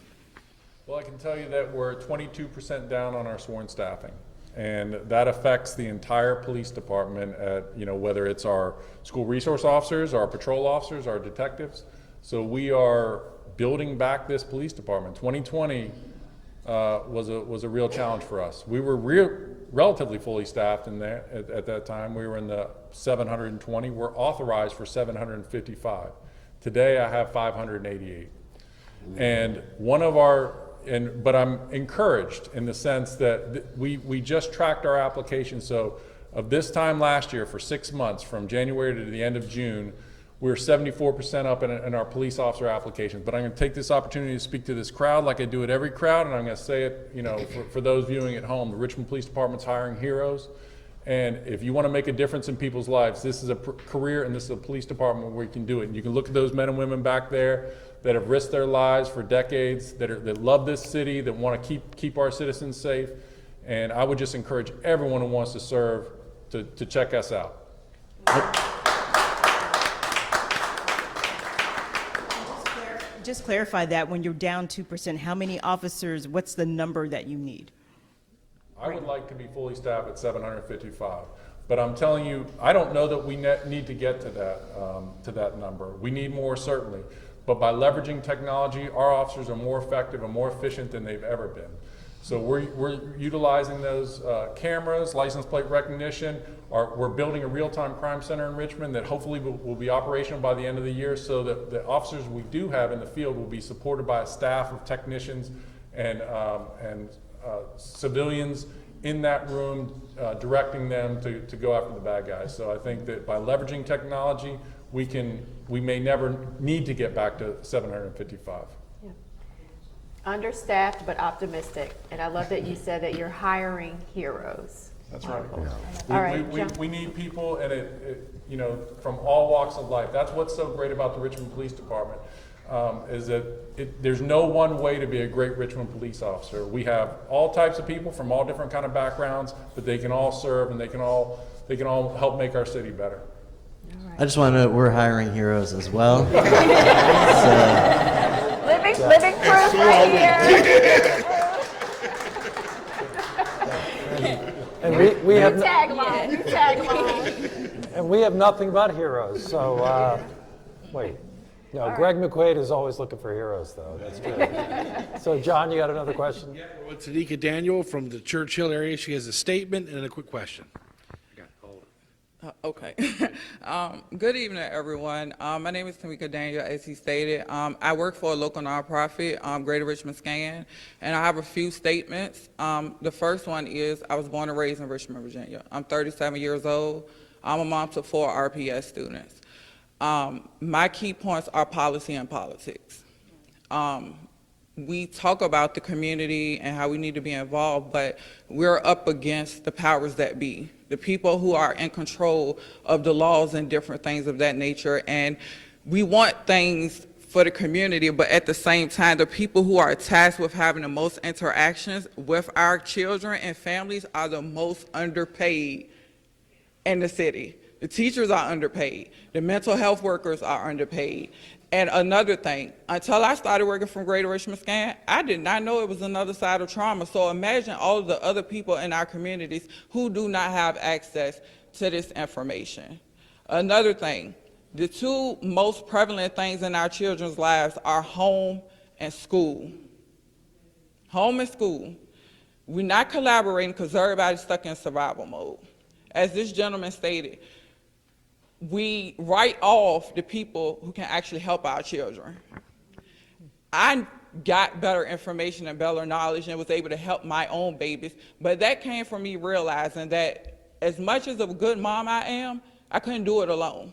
Well, I can tell you that we're 22% down on our sworn staffing, and that affects the entire police department at, you know, whether it's our school resource officers, our patrol officers, our detectives. So we are building back this police department. 2020 was a real challenge for us. We were relatively fully staffed in there at that time. We were in the 720. We're authorized for 755. Today I have 588. And but I'm encouraged in the sense that we just tracked our application. So of this time last year, for 6 months, from January to the end of June, we're 74% up in our police officer applications. But I'm going to take this opportunity to speak to this crowd like I do at every crowd, and I'm going to say it, you know, for those viewing at home. The Richmond Police Department's hiring heroes, and if you want to make a difference in people's lives, this is a career, and this is a police department where you can do it. And you can look at those men and women back there that have risked their lives for decades, that love this city, that want to keep our citizens safe. And I would just encourage everyone who wants to serve to check us out. Just clarify that when you're down 2%, how many officers, what's the number that you need? I would like to be fully staffed at 755, but I'm telling you, I don't know that we need to get to that number. We need more, certainly, but by leveraging technology, our officers are more effective and more efficient than they've ever been. So we're utilizing those cameras, license plate recognition. We're building a real-time crime center in Richmond that hopefully will be operational by the end of the year, so that the officers we do have in the field will be supported by a staff of technicians and civilians in that room, directing them to go after the bad guys. So I think that by leveraging technology, we may never need to get back to 755. Yeah. Understaffed but optimistic, and I love that you said that you're hiring heroes. That's right. All right, We need people, and you know, from all walks of life. That's what's so great about the Richmond Police Department, is that there's no one way to be a great Richmond police officer. We have all types of people from all different kind of backgrounds, but they can all serve and they can all help make our city better. I just want to note we're hiring heroes as well. Living proof right here. And we have tagline. And we have nothing but heroes. So wait, no, Greg McQuaid is always looking for heroes, though. That's true. So John, you got another question? Yeah, well, Tanika Daniel from the Churchill area. She has a statement and a quick question. Okay. Good evening, everyone. My name is Tamika Daniel, as he stated. I work for a local nonprofit, Greater Richmond Scan, and I have a few statements. The first one is I was born and raised in Richmond, Virginia. I'm 37 years old. I'm a mom to 4 RPS students. My key points are policy and politics. We talk about the community and how we need to be involved, but we're up against the powers that be, the people who are in control of the laws and different things of that nature. And we want things for the community, but at the same time, the people who are tasked with having the most interactions with our children and families are the most underpaid in the city. The teachers are underpaid. The mental health workers are underpaid. And another thing, until I started working from Greater Richmond Scan, I did not know it was another side of trauma. So imagine all of the other people in our communities who do not have access to this information. Another thing, the two most prevalent things in our children's lives are home and school. Home and school. We're not collaborating because everybody's stuck in survival mode. As this gentleman stated, we write off the people who can actually help our children. I got better information and better knowledge and was able to help my own babies, but that came from me realizing that as much as a good mom I am, I couldn't do it alone.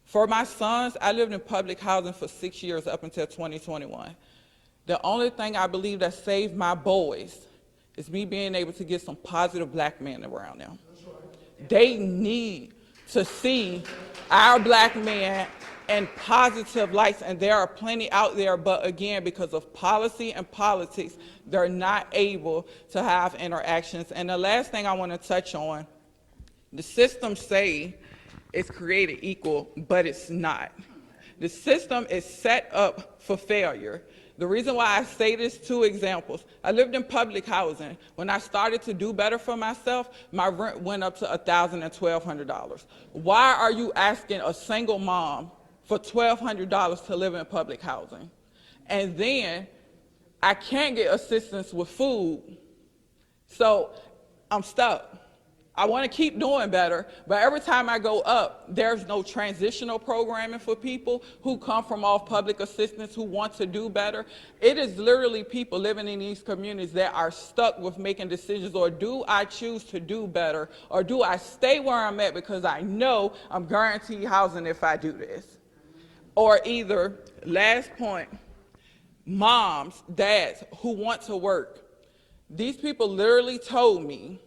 For my sons, I lived in public housing for 6 years up until 2021. The only thing I believe that saved my boys is me being able to get some positive black men around them. They need to see our black men in positive lights, and there are plenty out there, but again, because of policy and politics, they're not able to have interactions. And the last thing I want to touch on, the system say it's created equal, but it's not. The system is set up for failure. The reason why I say this, 2 examples. I lived in public housing. When I started to do better for myself, my rent went up to $1,000 and $1,200. Why are you asking a single mom for $1,200 to live in public housing? And then I can't get assistance with food. So I'm stuck. I want to keep doing better, but every time I go up, there's no transitional programming for people who come from off public assistance who want to do better. It is literally people living in these communities that are stuck with making decisions, or do I choose to do better, or do I stay where I'm at because I know I'm guaranteed housing if I do this? Or either, last point, moms, dads who want to work. These people literally told me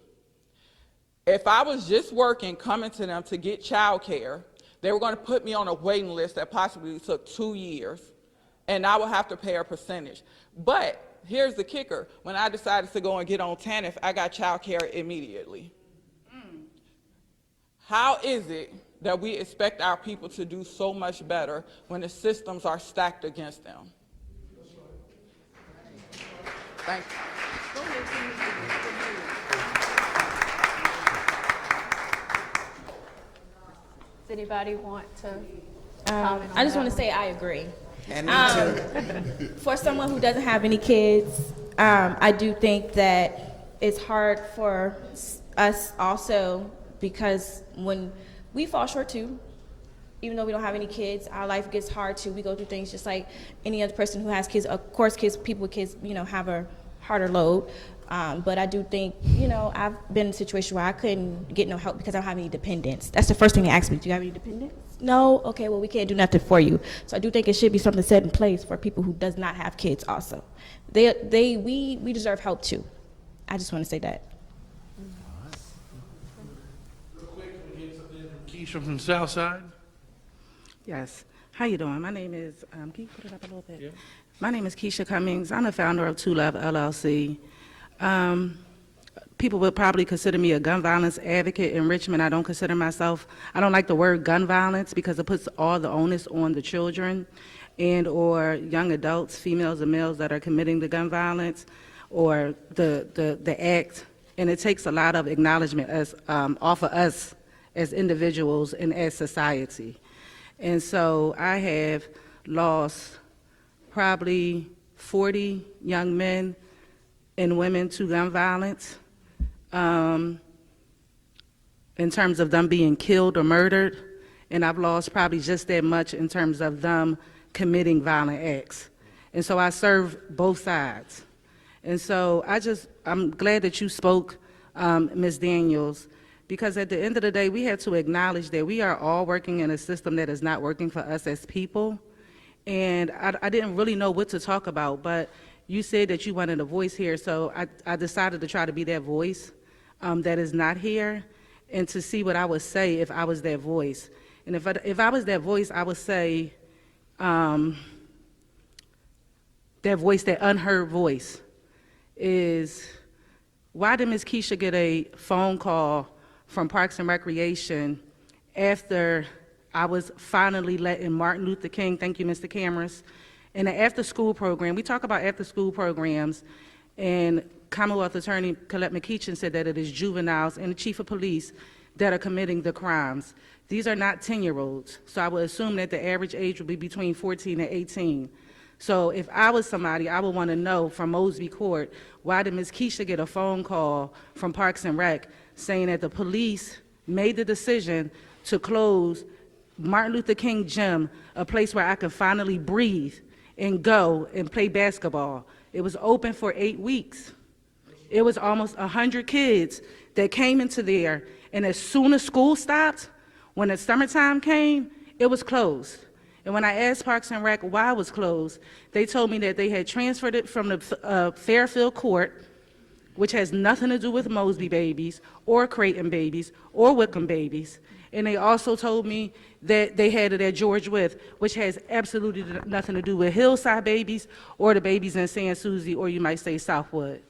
if I was just working, coming to them to get child care, they were going to put me on a waiting list that possibly took 2 years, and I would have to pay a percentage. But here's the kicker. When I decided to go and get on TANF, I got child care immediately. How is it that we expect our people to do so much better when the systems are stacked against them? Thank you. Does anybody want to comment on I just that? want to say I agree. For someone who doesn't have any kids, I do think that it's hard for us also because when we fall short too, even though we don't have any kids, our life gets hard too. We go through things just like any other person who has kids. Of course, people with kids, have a harder load. But I do think, I've been in a situation where I couldn't get no help because I don't have any dependents. That's the first thing they ask me. Do you have any dependents? No? Okay, well, we can't do nothing for you. So I do think it should be something set in place for people who does not have kids also. We deserve help too. I just want to say that. Real quick, can we get something from Keisha from Southside? Yes. How you doing? My name is, can you put it up a little bit? Yeah. My name is Keisha Cummings. I'm the founder of Two Love LLC. People would probably consider me a gun violence advocate in Richmond. I don't consider myself, I don't like the word gun violence because it puts all the onus on the children and or young adults, females and males that are committing the gun violence or the act. And it takes a lot of acknowledgement as, off of us as individuals and as society. And so I have lost probably 40 young men and women to gun violence in terms of them being killed or murdered. And I've lost probably just that much in terms of them committing violent acts. And so I serve both sides. And so I'm glad that you spoke, Ms. Daniels, because at the end of the day, we have to acknowledge that we are all working in a system that is not working for us as people. And I didn't really know what to talk about, but you said that you wanted a voice here, so I decided to try to be that voice that is not here and to see what I would say if I was that voice. And if I was that voice, I would say that voice, that unheard voice, is why did Ms. Keisha get a phone call from Parks and Recreation after I was finally letting Martin Luther King, thank you, Mr. Cameras, in the after-school program. We talk about after-school programs, and Commonwealth Attorney Colette McKeachin said that it is juveniles and the chief of police that are committing the crimes. These are not 10-year-olds, so I would assume that the average age would be between 14 and 18. So if I was somebody, I would want to know from Mosby Court, why did Ms. Keisha get a phone call from Parks and Rec saying that the police made the decision to close Martin Luther King Gym, a place where I could finally breathe and go and play basketball. It was open for 8 weeks. It was almost 100 kids that came into there, and as soon as school stopped, when the summertime came, it was closed. And when I asked Parks and Rec why it was closed, they told me that they had transferred it from the Fairfield Court, which has nothing to do with Mosby babies or Creighton babies or Wickham babies. And they also told me that they had it at George Wythe, which has absolutely nothing to do with Hillside babies or the babies in San Susie, or you might say Southwood.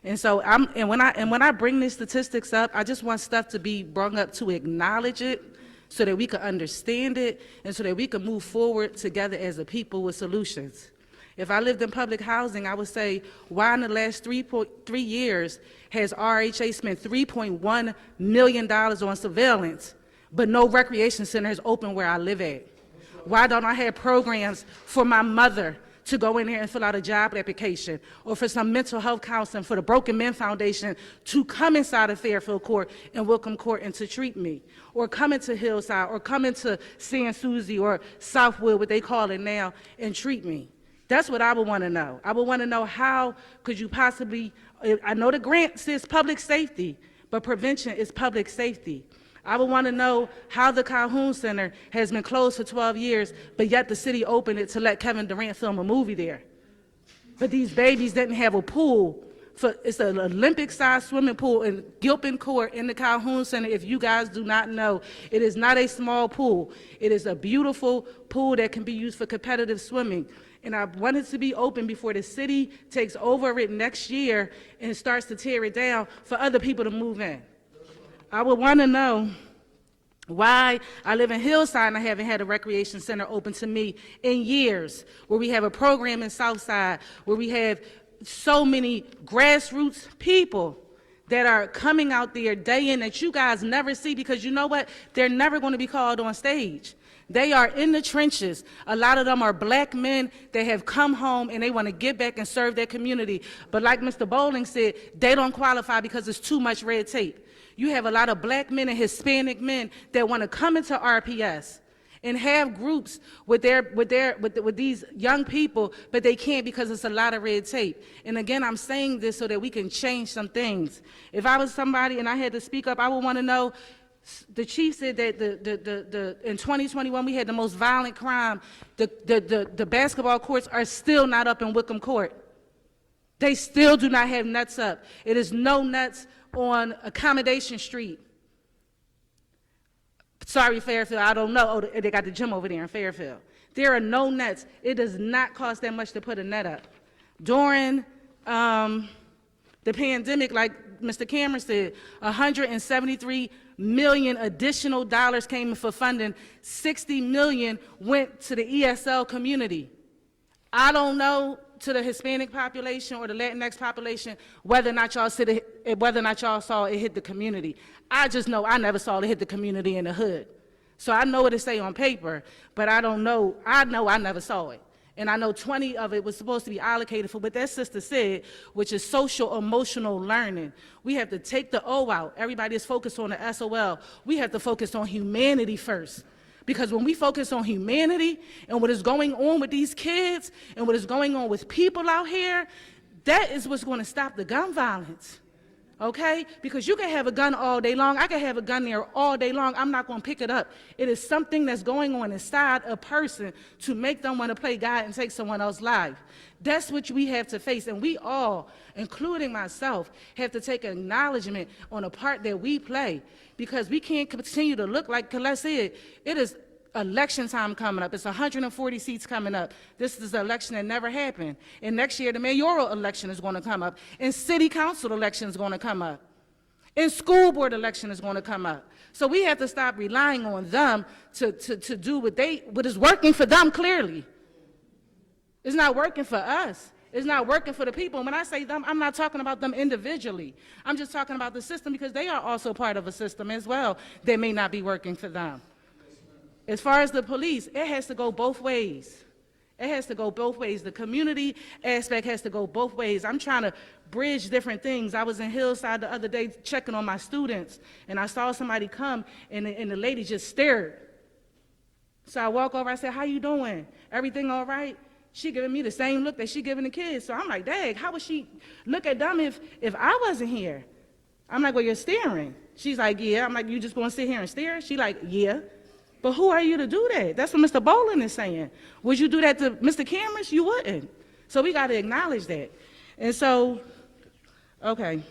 And so when I bring these statistics up, I just want stuff to be brought up to acknowledge it so that we can understand it and so that we can move forward together as a people with solutions. If I lived in public housing, I would say, why in the last 3 years has RHA spent $3.1 million on surveillance, but no recreation center is open where I live at? Why don't I have programs for my mother to go in there and fill out a job application, or for some mental health counseling for the Broken Men Foundation to come inside of Fairfield Court and Wickham Court and to treat me, or come into Hillside, or come into San Susie or Southwood, what they call it now, and treat me? That's what I would want to know. I would want to know, how could you possibly, I know the grant says public safety, but prevention is public safety. I would want to know how the Calhoun Center has been closed for 12 years, but yet the city opened it to let Kevin Durant film a movie there. But these babies didn't have a pool. It's an Olympic-sized swimming pool in Gilpin Court in the Calhoun Center. If you guys do not know, it is not a small pool. It is a beautiful pool that can be used for competitive swimming. And I want it to be open before the city takes over it next year and starts to tear it down for other people to move in. I would want to know why I live in Hillside and I haven't had a recreation center open to me in years, where we have a program in Southside, where we have so many grassroots people that are coming out there day in that you guys never see, because you know what? They're never going to be called on stage. They are in the trenches. A lot of them are black men that have come home and they want to get back and serve their community. But like Mr. Bowling said, they don't qualify because there's too much red tape. You have a lot of black men and Hispanic men that want to come into RPS and have groups with these young people, but they can't because it's a lot of red tape. And again, I'm saying this so that we can change some things. If I was somebody and I had to speak up, I would want to know, the chief said that in 2021 we had the most violent crime. The basketball courts are still not up in Wickham Court. They still do not have nets up. It is no nets on Accommodation Street. Sorry, Fairfield, I don't know. Oh, they got the gym over there in Fairfield. There are no nets. It does not cost that much to put a net up. During the pandemic, like Mr. Cameron said, 173 million additional dollars came in for funding. 60 million went to the ESL community. I don't know to the Hispanic population or the Latinx population whether or not y'all saw it hit the community. I just know I never saw it hit the community in the hood. So I know what it say on paper, but I don't know. I know I never saw it. And I know 20 of it was supposed to be allocated for what that sister said, which is social emotional learning. We have to take the O out. Everybody is focused on the SOL. We have to focus on humanity first. Because when we focus on humanity and what is going on with these kids and what is going on with people out here, that is what's going to stop the gun violence. Okay? Because you can have a gun all day long. I can have a gun there all day long. I'm not going to pick it up. It is something that's going on inside a person to make them want to play God and take someone else's life. That's what we have to face. And we all, including myself, have to take acknowledgement on the part that we play. Because we can't continue to look like Colette said. It is election time coming up. It's 140 seats coming up. This is an election that never happened. And next year, the mayoral election is going to come up. And city council election is going to come up. And school board election is going to come up. So we have to stop relying on them to do what is working for them clearly. It's not working for us. It's not working for the people. And when I say them, I'm not talking about them individually. I'm just talking about the system, because they are also part of a system as well that may not be working for them. As far as the police, it has to go both ways. It has to go both ways. The community aspect has to go both ways. I'm trying to bridge different things. I was in Hillside the other day checking on my students, and I saw somebody come, and the lady just stared. So I walk over, I said, "How you doing? Everything all right?" She giving me the same look that she giving the kids. So I'm like, dang, how would she look at them if I wasn't here? I'm like, well, you're staring. She's like, yeah. I'm like, you just gonna sit here and stare? She like, yeah. But who are you to do that? That's what Mr. Bowling is saying. Would you do that to Mr. Cameron? You wouldn't. So we gotta acknowledge that. And so, okay.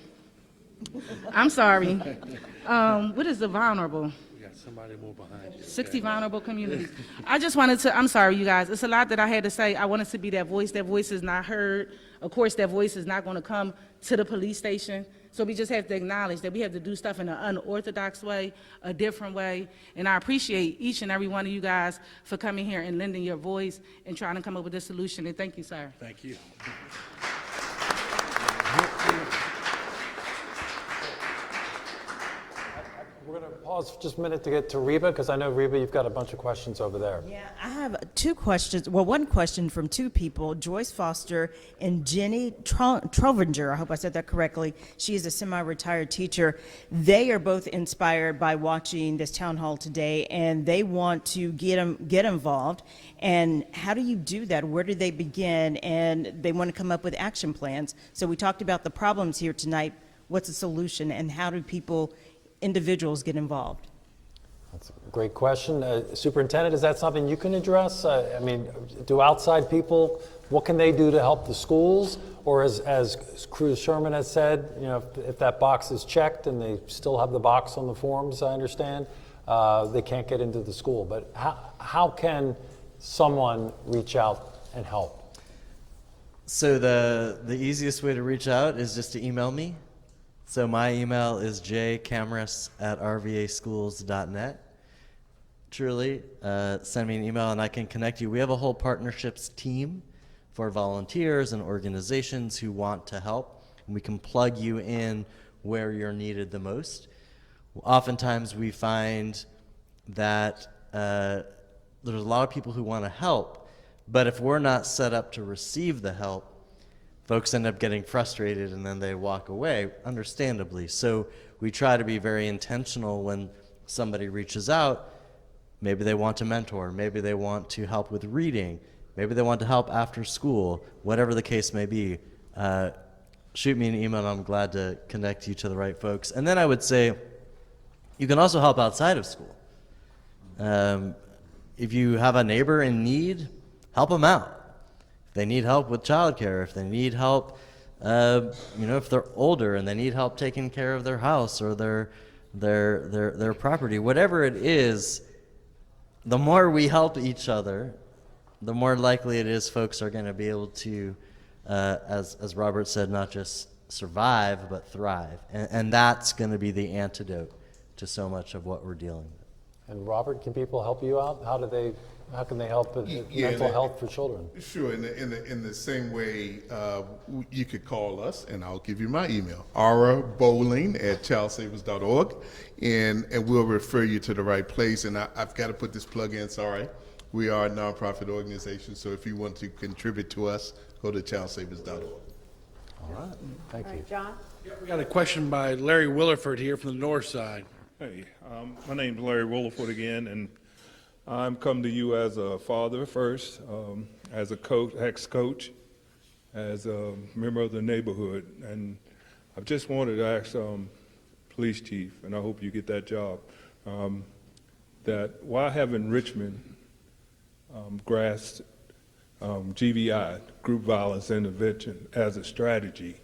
I'm sorry. What is the vulnerable? Somebody move behind you. 60 vulnerable communities. I just wanted to, I'm sorry, you guys. It's a lot that I had to say. I wanted to be that voice. That voice is not heard. Of course, that voice is not going to come to the police station. So we just have to acknowledge that we have to do stuff in an unorthodox way, a different way. And I appreciate each and every one of you guys for coming here and lending your voice and trying to come up with a solution. And thank you, sir. Thank you. We're going to pause for just a minute to get to Reba, because I know, Reba, you've got a bunch of questions over there. Yeah, I have two questions. Well, one question from two people, Joyce Foster and Jenny Trovinger. I hope I said that correctly. She is a semi-retired teacher. They are both inspired by watching this town hall today, and they want to get involved. And how do you do that? Where do they begin? And they want to come up with action plans. So we talked about the problems here tonight. What's the solution, and how do individuals get involved? That's a great question. Superintendent, is that something you can address? I mean, do outside people, what can they do to help the schools? Or as Cruz Sherman has said, you know, if that box is checked and they still have the box on the forms, I understand, they can't get into the school. But how can someone reach out and help? So the easiest way to reach out is just to email me. So my email is jcamras@rvaschools.net. Truly, send me an email and I can connect you. We have a whole partnerships team for volunteers and organizations who want to help. And we can plug you in where you're needed the most. Oftentimes we find that there's a lot of people who want to help, but if we're not set up to receive the help, folks end up getting frustrated and then they walk away, understandably. So we try to be very intentional when somebody reaches out. Maybe they want to mentor, maybe they want to help with reading, maybe they want to help after school, whatever the case may be. Shoot me an email and I'm glad to connect you to the right folks. And then I would say, you can also help outside of school. If you have a neighbor in need, help them out. If they need help with childcare, if they need help, if they're older and they need help taking care of their house or their property, whatever it is, the more we help each other, the more likely it is folks are going to be able to, as Robert said, not just survive, but thrive. And that's going to be the antidote to so much of what we're dealing with. And Robert, can people help you out? How can they help with mental health for children? Sure. In the same way, you could call us, and I'll give you my email, arabowling@childsavers.org, and we'll refer you to the right place. And I've got to put this plug in. Sorry, we are a nonprofit organization, so if you want to contribute to us, go to childsavers.org. All right. Thank you. John? We got a question by Larry Williford here from the north side. Hey, my name's Larry Williford again, and I'm come to you as a father first, as a coach, ex-coach, as a member of the neighborhood, and I just wanted to ask police chief, and I hope you get that job, that why haven't Richmond grasped GVI, group violence intervention, as a strategy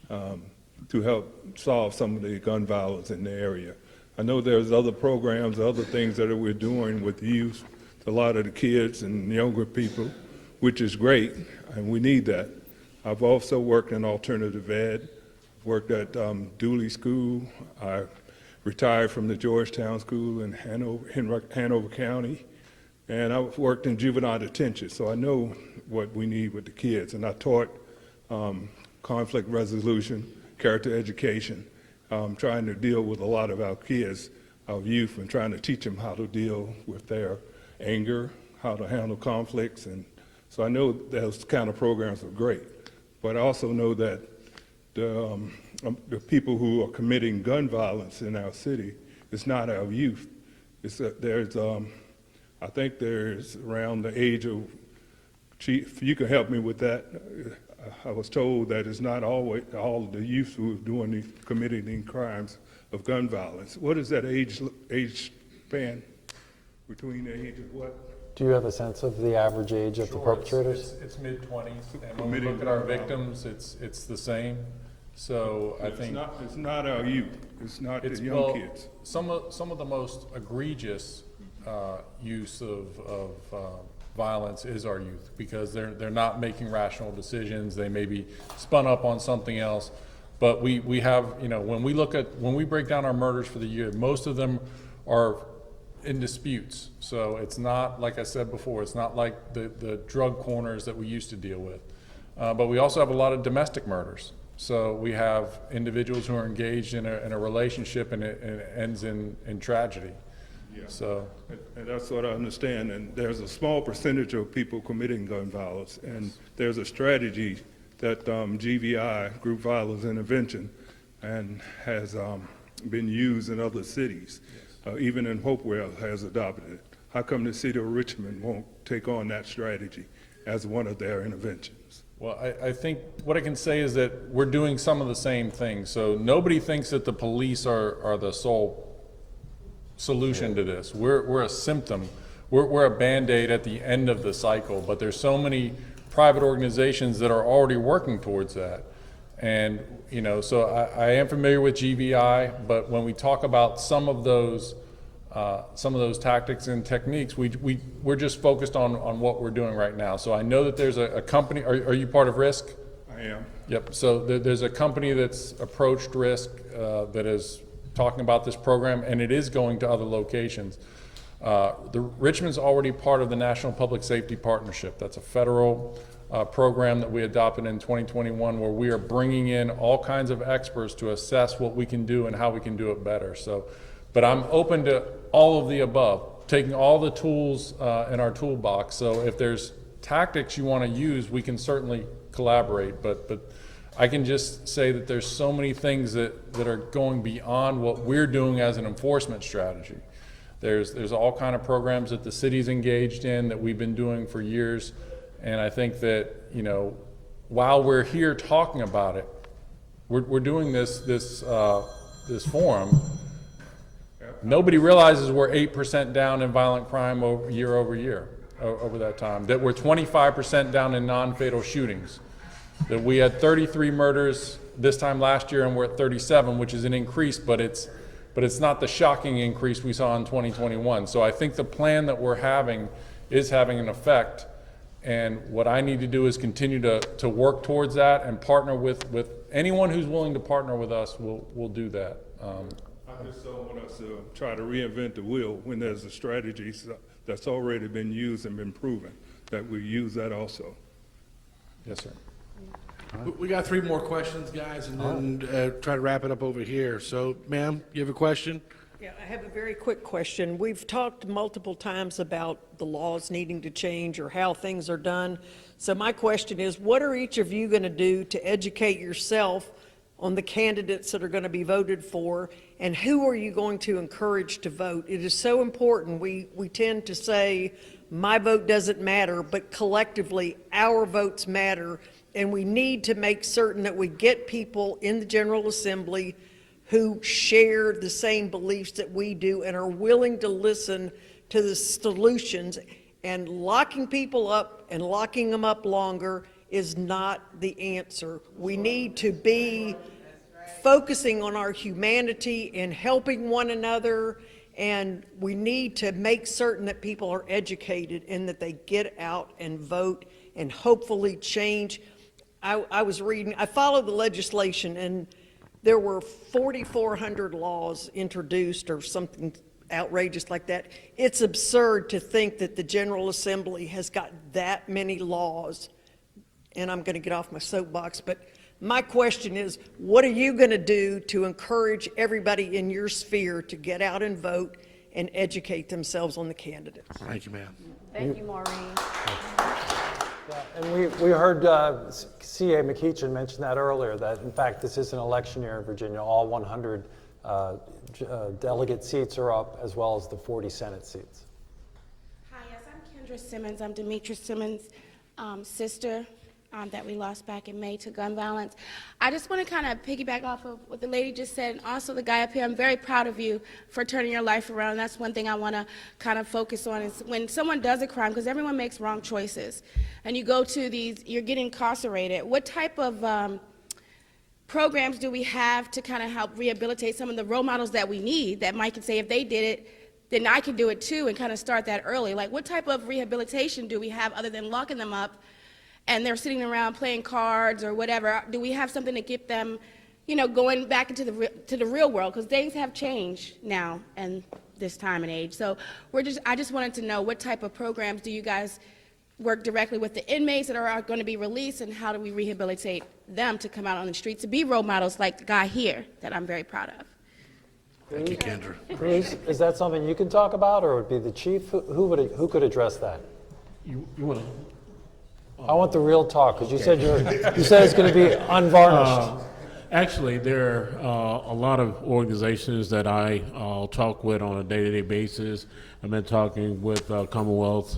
to help solve some of the gun violence in the area? I know there's other programs, other things that we're doing with youth, a lot of the kids and younger people, which is great, and we need that. I've also worked in alternative ed, worked at Dooley School. I retired from the Georgetown School in Hanover County, and I've worked in juvenile detention, so I know what we need with the kids. And I taught conflict resolution, character education, trying to deal with a lot of our kids, our youth, and trying to teach them how to deal with their anger, how to handle conflicts. And so I know those kind of programs are great, but I also know that the people who are committing gun violence in our city is not our youth. It's I think there's around the age of, Chief, you can help me with that. I was told that it's not always all of the youth who are committing these crimes of gun violence. What is that age span between the age of what? Do you have a sense of the average age of the perpetrators? It's mid-20s, and when we look at our victims, it's the same. So I think it's not our youth. It's not the young kids. Some of the most egregious use of violence is our youth, because they're not making rational decisions. They may be spun up on something else. But we have, when we break down our murders for the year, most of them are in disputes. So it's not, like I said before, it's not like the drug corners that we used to deal with. But we also have a lot of domestic murders. So we have individuals who are engaged in a relationship and it ends in tragedy. Yeah. So, and that's what I understand. And there's a small percentage of people committing gun violence, and there's a strategy that GVI, Group Violence Intervention, and has been used in other cities. Even in Hopewell has adopted it. How come the city of Richmond won't take on that strategy as one of their interventions? well, I think what I can say is that we're doing some of the same things. So nobody thinks that the police are the sole solution to this. We're a symptom. We're a Band-Aid at the end of the cycle, but there's so many private organizations that are already working towards that. And, you know, so I am familiar with GVI, but when we talk about some of those tactics and techniques, we're just focused on what we're doing right now. So I know that there's a company, are you part of RISC? I am. Yep, so there's a company that's approached RISC that is talking about this program, and it is going to other locations. Richmond's already part of the National Public Safety Partnership. That's a federal program that we adopted in 2021 where we are bringing in all kinds of experts to assess what we can do and how we can do it better. So, but I'm open to all of the above, taking all the tools in our toolbox. So if there's tactics you want to use, we can certainly collaborate, but I can just say that there's so many things that are going beyond what we're doing as an enforcement strategy. There's all kind of programs that the city's engaged in that we've been doing for years. And I think that, you know, while we're here talking about it, we're doing this forum. Nobody realizes we're 8% down in violent crime year over year over that time. That we're 25% down in non-fatal shootings. That we had 33 murders this time last year, and we're at 37, which is an increase, but it's not the shocking increase we saw in 2021. So I think the plan that we're having is having an effect. And what I need to do is continue to work towards that and partner with anyone who's willing to partner with us. We'll do that. I just don't want us to try to reinvent the wheel when there's a strategy that's already been used and been proven, that we use that also. Yes, sir. We got 3 more questions, guys, and then try to wrap it up over here. So, ma'am, you have a question? Yeah, I have a very quick question. We've talked multiple times about the laws needing to change or how things are done. So my question is, what are each of you going to do to educate yourself on the candidates that are going to be voted for, and who are you going to encourage to vote? It is so important. We tend to say, my vote doesn't matter, but collectively, our votes matter, and we need to make certain that we get people in the General Assembly who share the same beliefs that we do and are willing to listen to the solutions. And locking people up and locking them up longer is not the answer. We need to be focusing on our humanity and helping one another, and we need to make certain that people are educated and that they get out and vote and hopefully change. I was reading, I followed the legislation, and there were 4,400 laws introduced or something outrageous like that. It's absurd to think that the General Assembly has got that many laws. And I'm going to get off my soapbox, but my question is, what are you going to do to encourage everybody in your sphere to get out and vote and educate themselves on the candidates? Thank you, ma'am. Thank you, Maureen. Yeah, and we heard C.A. McEachin mention that earlier, that in fact this is an election year in Virginia. All 100 delegate seats are up, as well as the 40 Senate seats. Hi, yes, I'm Kendra Simmons. I'm Demetrius Simmons' sister that we lost back in May to gun violence. I just want to kind of piggyback off of what the lady just said, and also the guy up here. I'm very proud of you for turning your life around. That's one thing I want to kind of focus on is when someone does a crime, because everyone makes wrong choices, and you go to these, you're getting incarcerated. What type of programs do we have to kind of help rehabilitate some of the role models that we need that Mike can say, if they did it, then I can do it too, and kind of start that early? Like, what type of rehabilitation do we have other than locking them up and they're sitting around playing cards or whatever? Do we have something to get them, you know, going back into the real world? Because things have changed now and this time and age. So I just wanted to know, what type of programs do you guys work directly with the inmates that are going to be released, and how do we rehabilitate them to come out on the streets to be role models like the guy here that I'm very proud of? Thank you, Kendra. Bruce, is that something you can talk about, or would it be the chief? Who could address that? You want to? I want the real talk, because you said it's going to be unvarnished. Actually, there are a lot of organizations that I talk with on a day-to-day basis. I've been talking with Commonwealth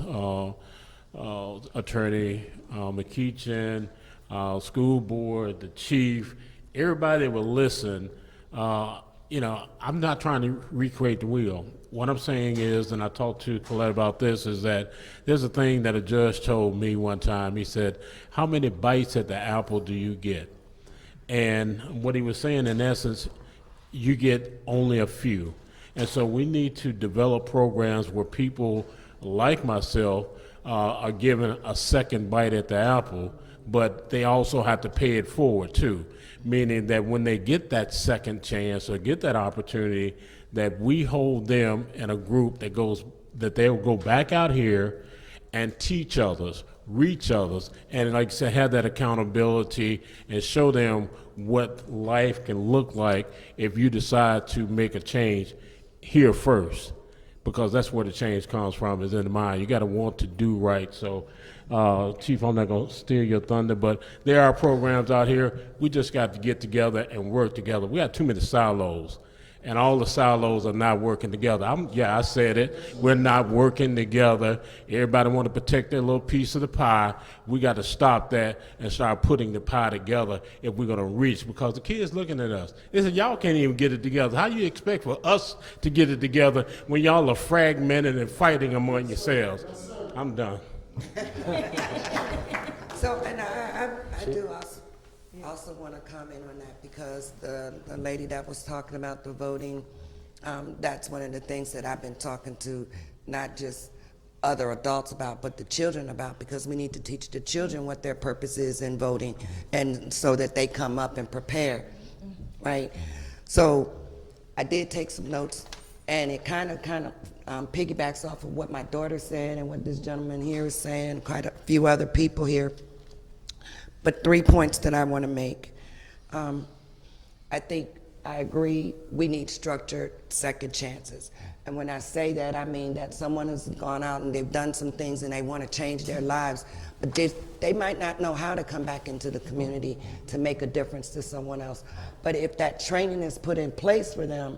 Attorney McEachin, school board, the chief, everybody that will listen. You know, I'm not trying to recreate the wheel. What I'm saying is, and I talked to Colette about this, is that there's a thing that a judge told me one time. He said, how many bites at the apple do you get? And what he was saying, in essence, you get only a few. And so we need to develop programs where people like myself are given a second bite at the apple, but they also have to pay it forward too. Meaning that when they get that second chance or get that opportunity, that we hold them in a group that they'll go back out here and teach others, reach others, and like I said, have that accountability and show them what life can look like if you decide to make a change here first, because that's where the change comes from, is in the mind. You got to want to do right. So, Chief, I'm not going to steal your thunder, but there are programs out here. We just got to get together and work together. We got too many silos, and all the silos are not working together. I said it. We're not working together. Everybody want to protect their little piece of the pie. We got to stop that and start putting the pie together if we're going to reach, because the kids looking at us. They said, y'all can't even get it together. How you expect for us to get it together when y'all are fragmented and fighting among yourselves? I'm done. So, and I do also want to comment on that, because the lady that was talking about the voting, that's one of the things that I've been talking to not just other adults about, but the children about, because we need to teach the children what their purpose is in voting, and so that they come up and prepare, right? So I did take some notes, and it kind of piggybacks off of what my daughter said and what this gentleman here is saying, quite a few other people here. But 3 points that I want to make. I think I agree we need structured second chances. And when I say that, I mean that someone has gone out and they've done some things and they want to change their lives, but they might not know how to come back into the community to make a difference to someone else. But if that training is put in place for them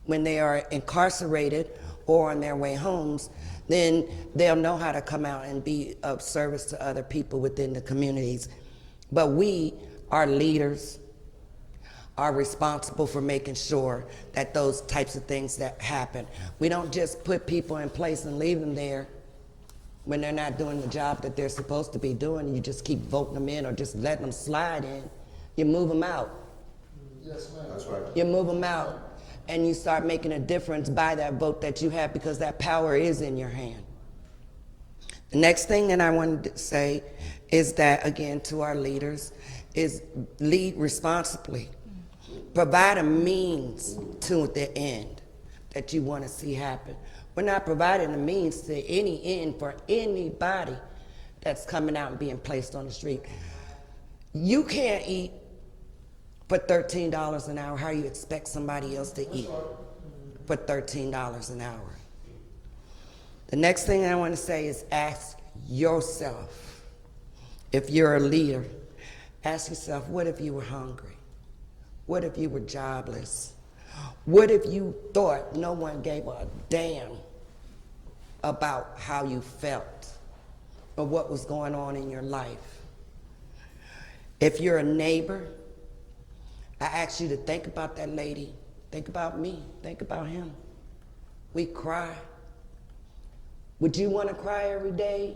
when they are incarcerated or on their way homes, then they'll know how to come out and be of service to other people within the communities. But we, our leaders, are responsible for making sure that those types of things that happen. We don't just put people in place and leave them there when they're not doing the job that they're supposed to be doing. You just keep voting them in or just letting them slide in. You move them out. Yes, ma'am. That's right. You move them out, and you start making a difference by that vote that you have, because that power is in your hand. The next thing that I wanted to say is that, again, to our leaders, is lead responsibly. Provide a means to the end that you want to see happen. We're not providing a means to any end for anybody that's coming out and being placed on the street. You can't eat for $13 an hour. How you expect somebody else to eat for $13 an hour? The next thing I want to say is ask yourself, if you're a leader, ask yourself, what if you were hungry? What if you were jobless? What if you thought no one gave a damn about how you felt or what was going on in your life? If you're a neighbor, I ask you to think about that lady, think about me, think about him. We cry. Would you want to cry every day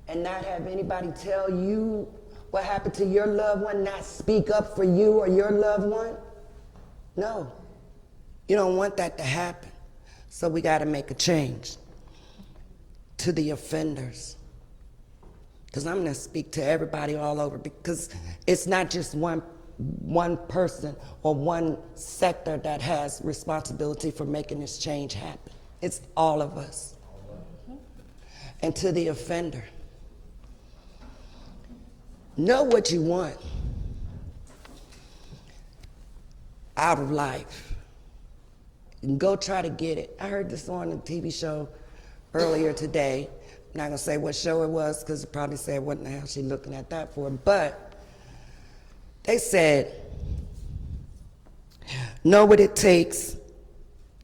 and not have anybody tell you what happened to your loved one, not speak up for you or your loved one? No. You don't want that to happen. So we got to make a change. To the offenders, because I'm going to speak to everybody all over, because it's not just one person or one sector that has responsibility for making this change happen. It's all of us. And to the offender, know what you want out of life and go try to get it. I heard this on a TV show earlier today. I'm not gonna say what show it was, because it probably said what in the hell she looking at that for, but they said, know what it takes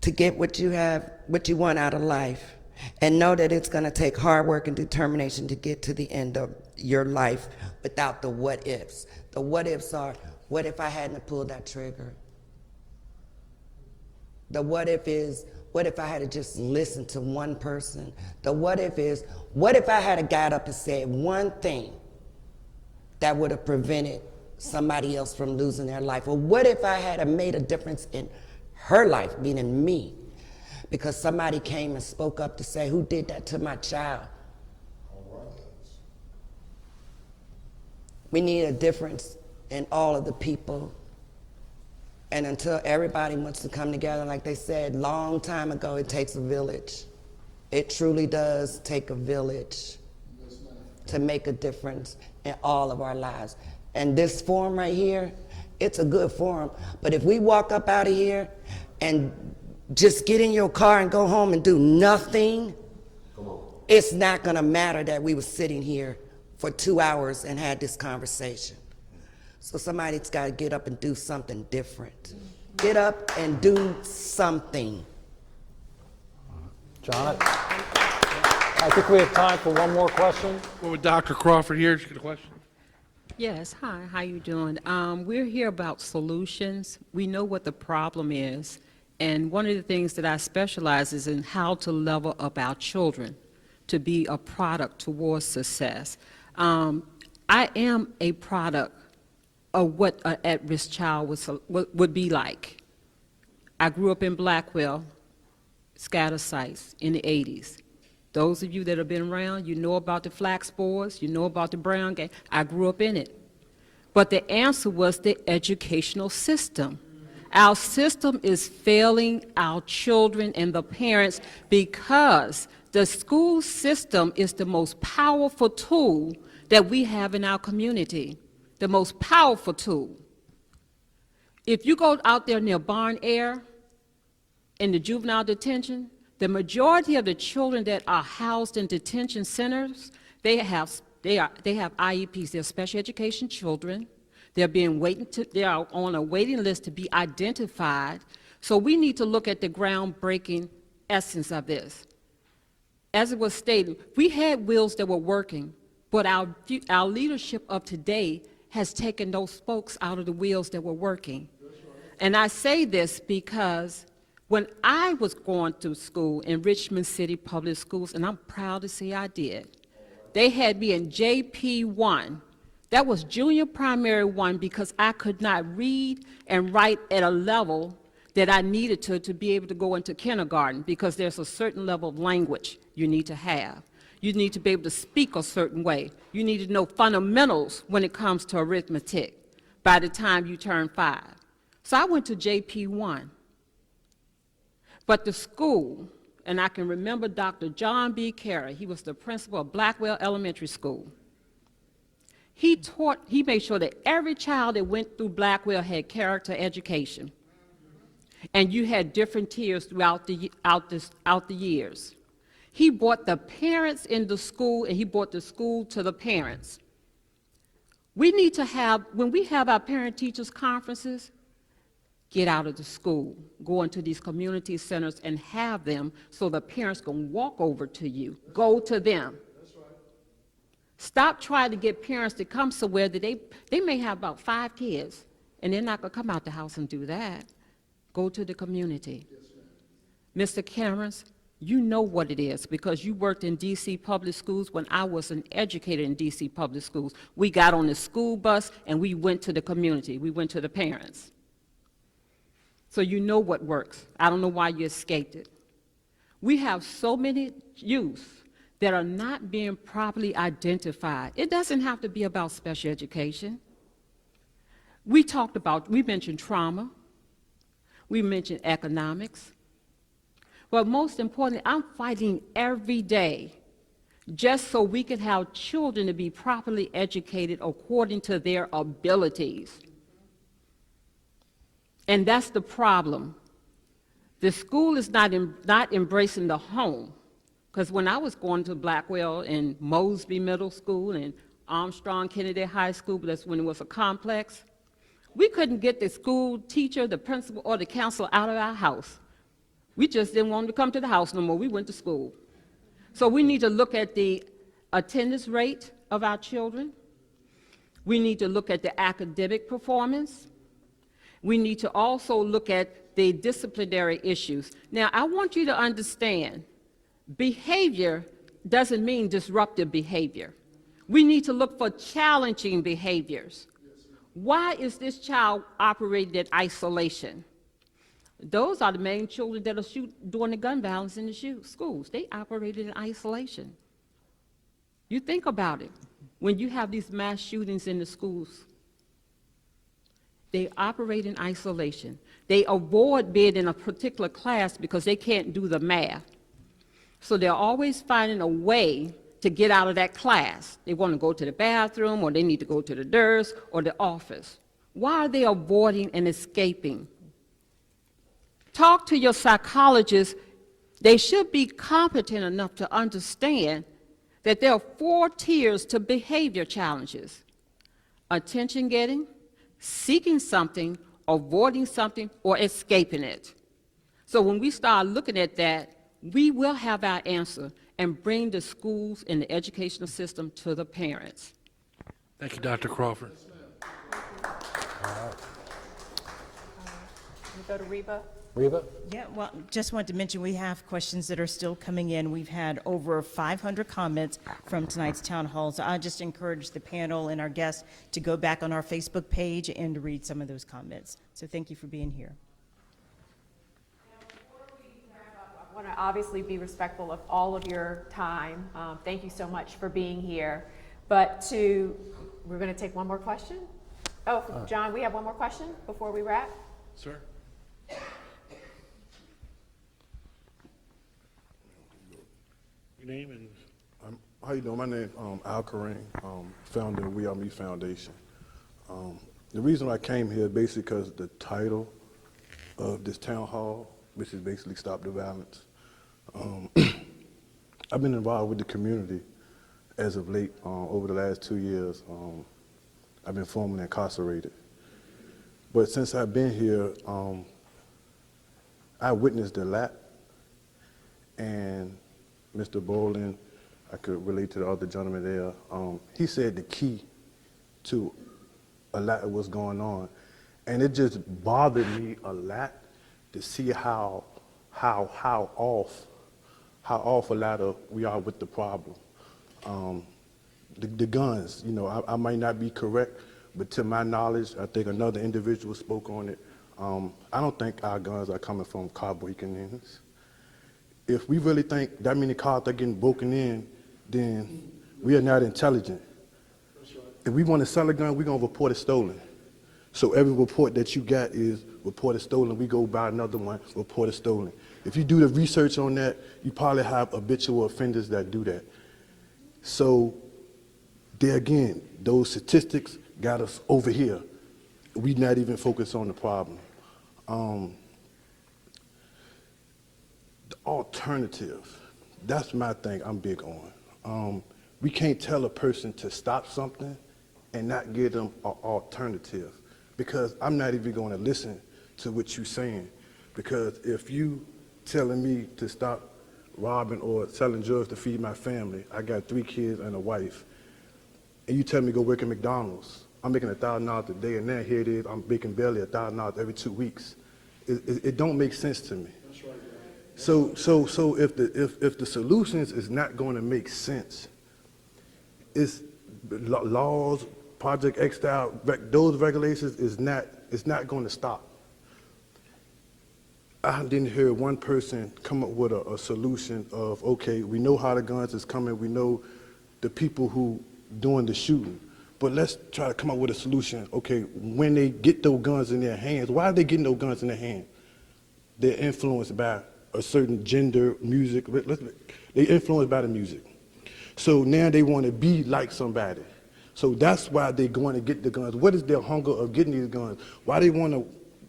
to get what you have, what you want out of life, and know that it's gonna take hard work and determination to get to the end of your life without the what ifs. The what ifs are, what if I hadn't pulled that trigger? The what if is, what if I had to just listen to one person? The what if is, what if I had got up and said one thing that would have prevented somebody else from losing their life? Or what if I had made a difference in her life, meaning me? Because somebody came and spoke up to say, who did that to my child? We need a difference in all of the people. And until everybody wants to come together, like they said long time ago, it takes a village. It truly does take a village to make a difference in all of our lives. And this forum right here, it's a good forum. But if we walk up out of here and just get in your car and go home and do nothing, it's not gonna matter that we were sitting here for 2 hours and had this conversation. So somebody's gotta get up and do something different. Get up and do something. John, I think we have time for one more question. Well, with Dr. Crawford here, she's got a question. Yes, hi, how you doing? We're here about solutions. We know what the problem is, and one of the things that I specialize is in how to level up our children to be a product towards success. I am a product of what an at-risk child would be like. I grew up in Blackwell, scatter sites in the 80s. Those of you that have been around, you know about the flax boards, you know about the brown gang. I grew up in it. But the answer was the educational system. Our system is failing our children and the parents because the school system is the most powerful tool that we have in our community, the most powerful tool. If you go out there near Barn Air in the juvenile detention, the majority of the children that are housed in detention centers, they have IEPs. They're special education children. They are on a waiting list to be identified. So we need to look at the groundbreaking essence of this. As it was stated, we had wheels that were working, but our leadership of today has taken those spokes out of the wheels that were working. And I say this because when I was going through school in Richmond City Public Schools, and I'm proud to say I did, they had me in JP1. That was junior primary 1 because I could not read and write at a level that I needed to be able to go into kindergarten, because there's a certain level of language you need to have. You need to be able to speak a certain way. You need to know fundamentals when it comes to arithmetic by the time you turn 5. So I went to JP1. But the school, and I can remember Dr. John B. Carey, he was the principal of Blackwell Elementary School. He made sure that every child that went through Blackwell had character education. And you had different tiers throughout the years. He brought the parents in the school, and he brought the school to the parents. We need to have, when we have our parent-teachers conferences, get out of the school, go into these community centers and have them so the parents can walk over to you, go to them. Stop trying to get parents to come somewhere that they may have about 5 kids, and they're not going to come out the house and do that. Go to the community. Mr. Cameron, you know what it is because you worked in D.C. public schools when I was an educator in D.C. public schools. We got on the school bus and we went to the community. We went to the parents. So you know what works. I don't know why you escaped it. We have so many youth that are not being properly identified. It doesn't have to be about special education. We mentioned trauma. We mentioned economics. But most importantly, I'm fighting every day just so we can have children to be properly educated according to their abilities. And that's the problem. The school is not embracing the home. Because when I was going to Blackwell and Mosby Middle School and Armstrong Kennedy High School, but that's when it was a complex, we couldn't get the school teacher, the principal, or the counselor out of our house. We just didn't want them to come to the house no more. We went to school. So we need to look at the attendance rate of our children. We need to look at the academic performance. We need to also look at the disciplinary issues. Now, I want you to understand, behavior doesn't mean disruptive behavior. We need to look for challenging behaviors. Why is this child operating in isolation? Those are the main children that are doing the gun violence in the schools. They operated in isolation. You think about it. When you have these mass shootings in the schools, they operate in isolation. They avoid being in a particular class because they can't do the math. So they're always finding a way to get out of that class. They want to go to the bathroom, or they need to go to the desk or the office. Why are they avoiding and escaping? Talk to your psychologist. They should be competent enough to understand that there are 4 tiers to behavior challenges: attention getting, seeking something, avoiding something, or escaping it. So when we start looking at that, we will have our answer and bring the schools and the educational system to the parents. Thank you, Dr. Crawford. We go to Reba. Reba? Yeah, well, just wanted to mention we have questions that are still coming in. We've had over 500 comments from tonight's town hall. So I just encourage the panel and our guests to go back on our Facebook page and read some of those comments. So thank you for being here. I want to obviously be respectful of all of your time. Thank you so much for being here. But we're going to take one more question. Oh, John, we have one more question before we wrap. Sir? Your name and... How you doing? My name is Al Kareem, founder of We Are Me Foundation. The reason I came here is basically because the title of this town hall, which is basically Stop the Violence. I've been involved with the community as of late. Over the last 2 years, I've been formerly incarcerated. But since I've been here, I witnessed a lot, and Mr. Bolin, I could relate to the other gentleman there. He said the key to a lot of what's going on, and it just bothered me a lot to see how off a lot of we are with the problem. The guns, you know, I might not be correct, but to my knowledge, I think another individual spoke on it. I don't think our guns are coming from car break-ins. If we really think that many cars are getting broken in, then we are not intelligent. If we want to sell a gun, we're going to report it stolen. So every report that you got is report it stolen. We go buy another one, report it stolen. If you do the research on that, you probably have habitual offenders that do that. So there again, those statistics got us over here. We not even focused on the problem. The alternative, that's my thing I'm big on. We can't tell a person to stop something and not give them an alternative, because I'm not even going to listen to what you're saying. Because if you telling me to stop robbing or selling drugs to feed my family, I got 3 kids and a wife, and you tell me to go work at McDonald's, I'm making $1,000 a day, and now here it is, I'm making barely $1,000 every 2 weeks. It don't make sense to me. That's right. So if the solutions is not going to make sense, it's laws, Project X style, those regulations is not going to stop. I didn't hear one person come up with a solution of, okay, we know how the guns is coming, we know the people who doing the shooting, but let's try to come up with a solution. Okay, when they get those guns in their hands, why are they getting those guns in their hand? They're influenced by a certain gender, music, they're influenced by the music. So now they want to be like somebody. So that's why they're going to get the guns. What is their hunger of getting these guns? Why they want to,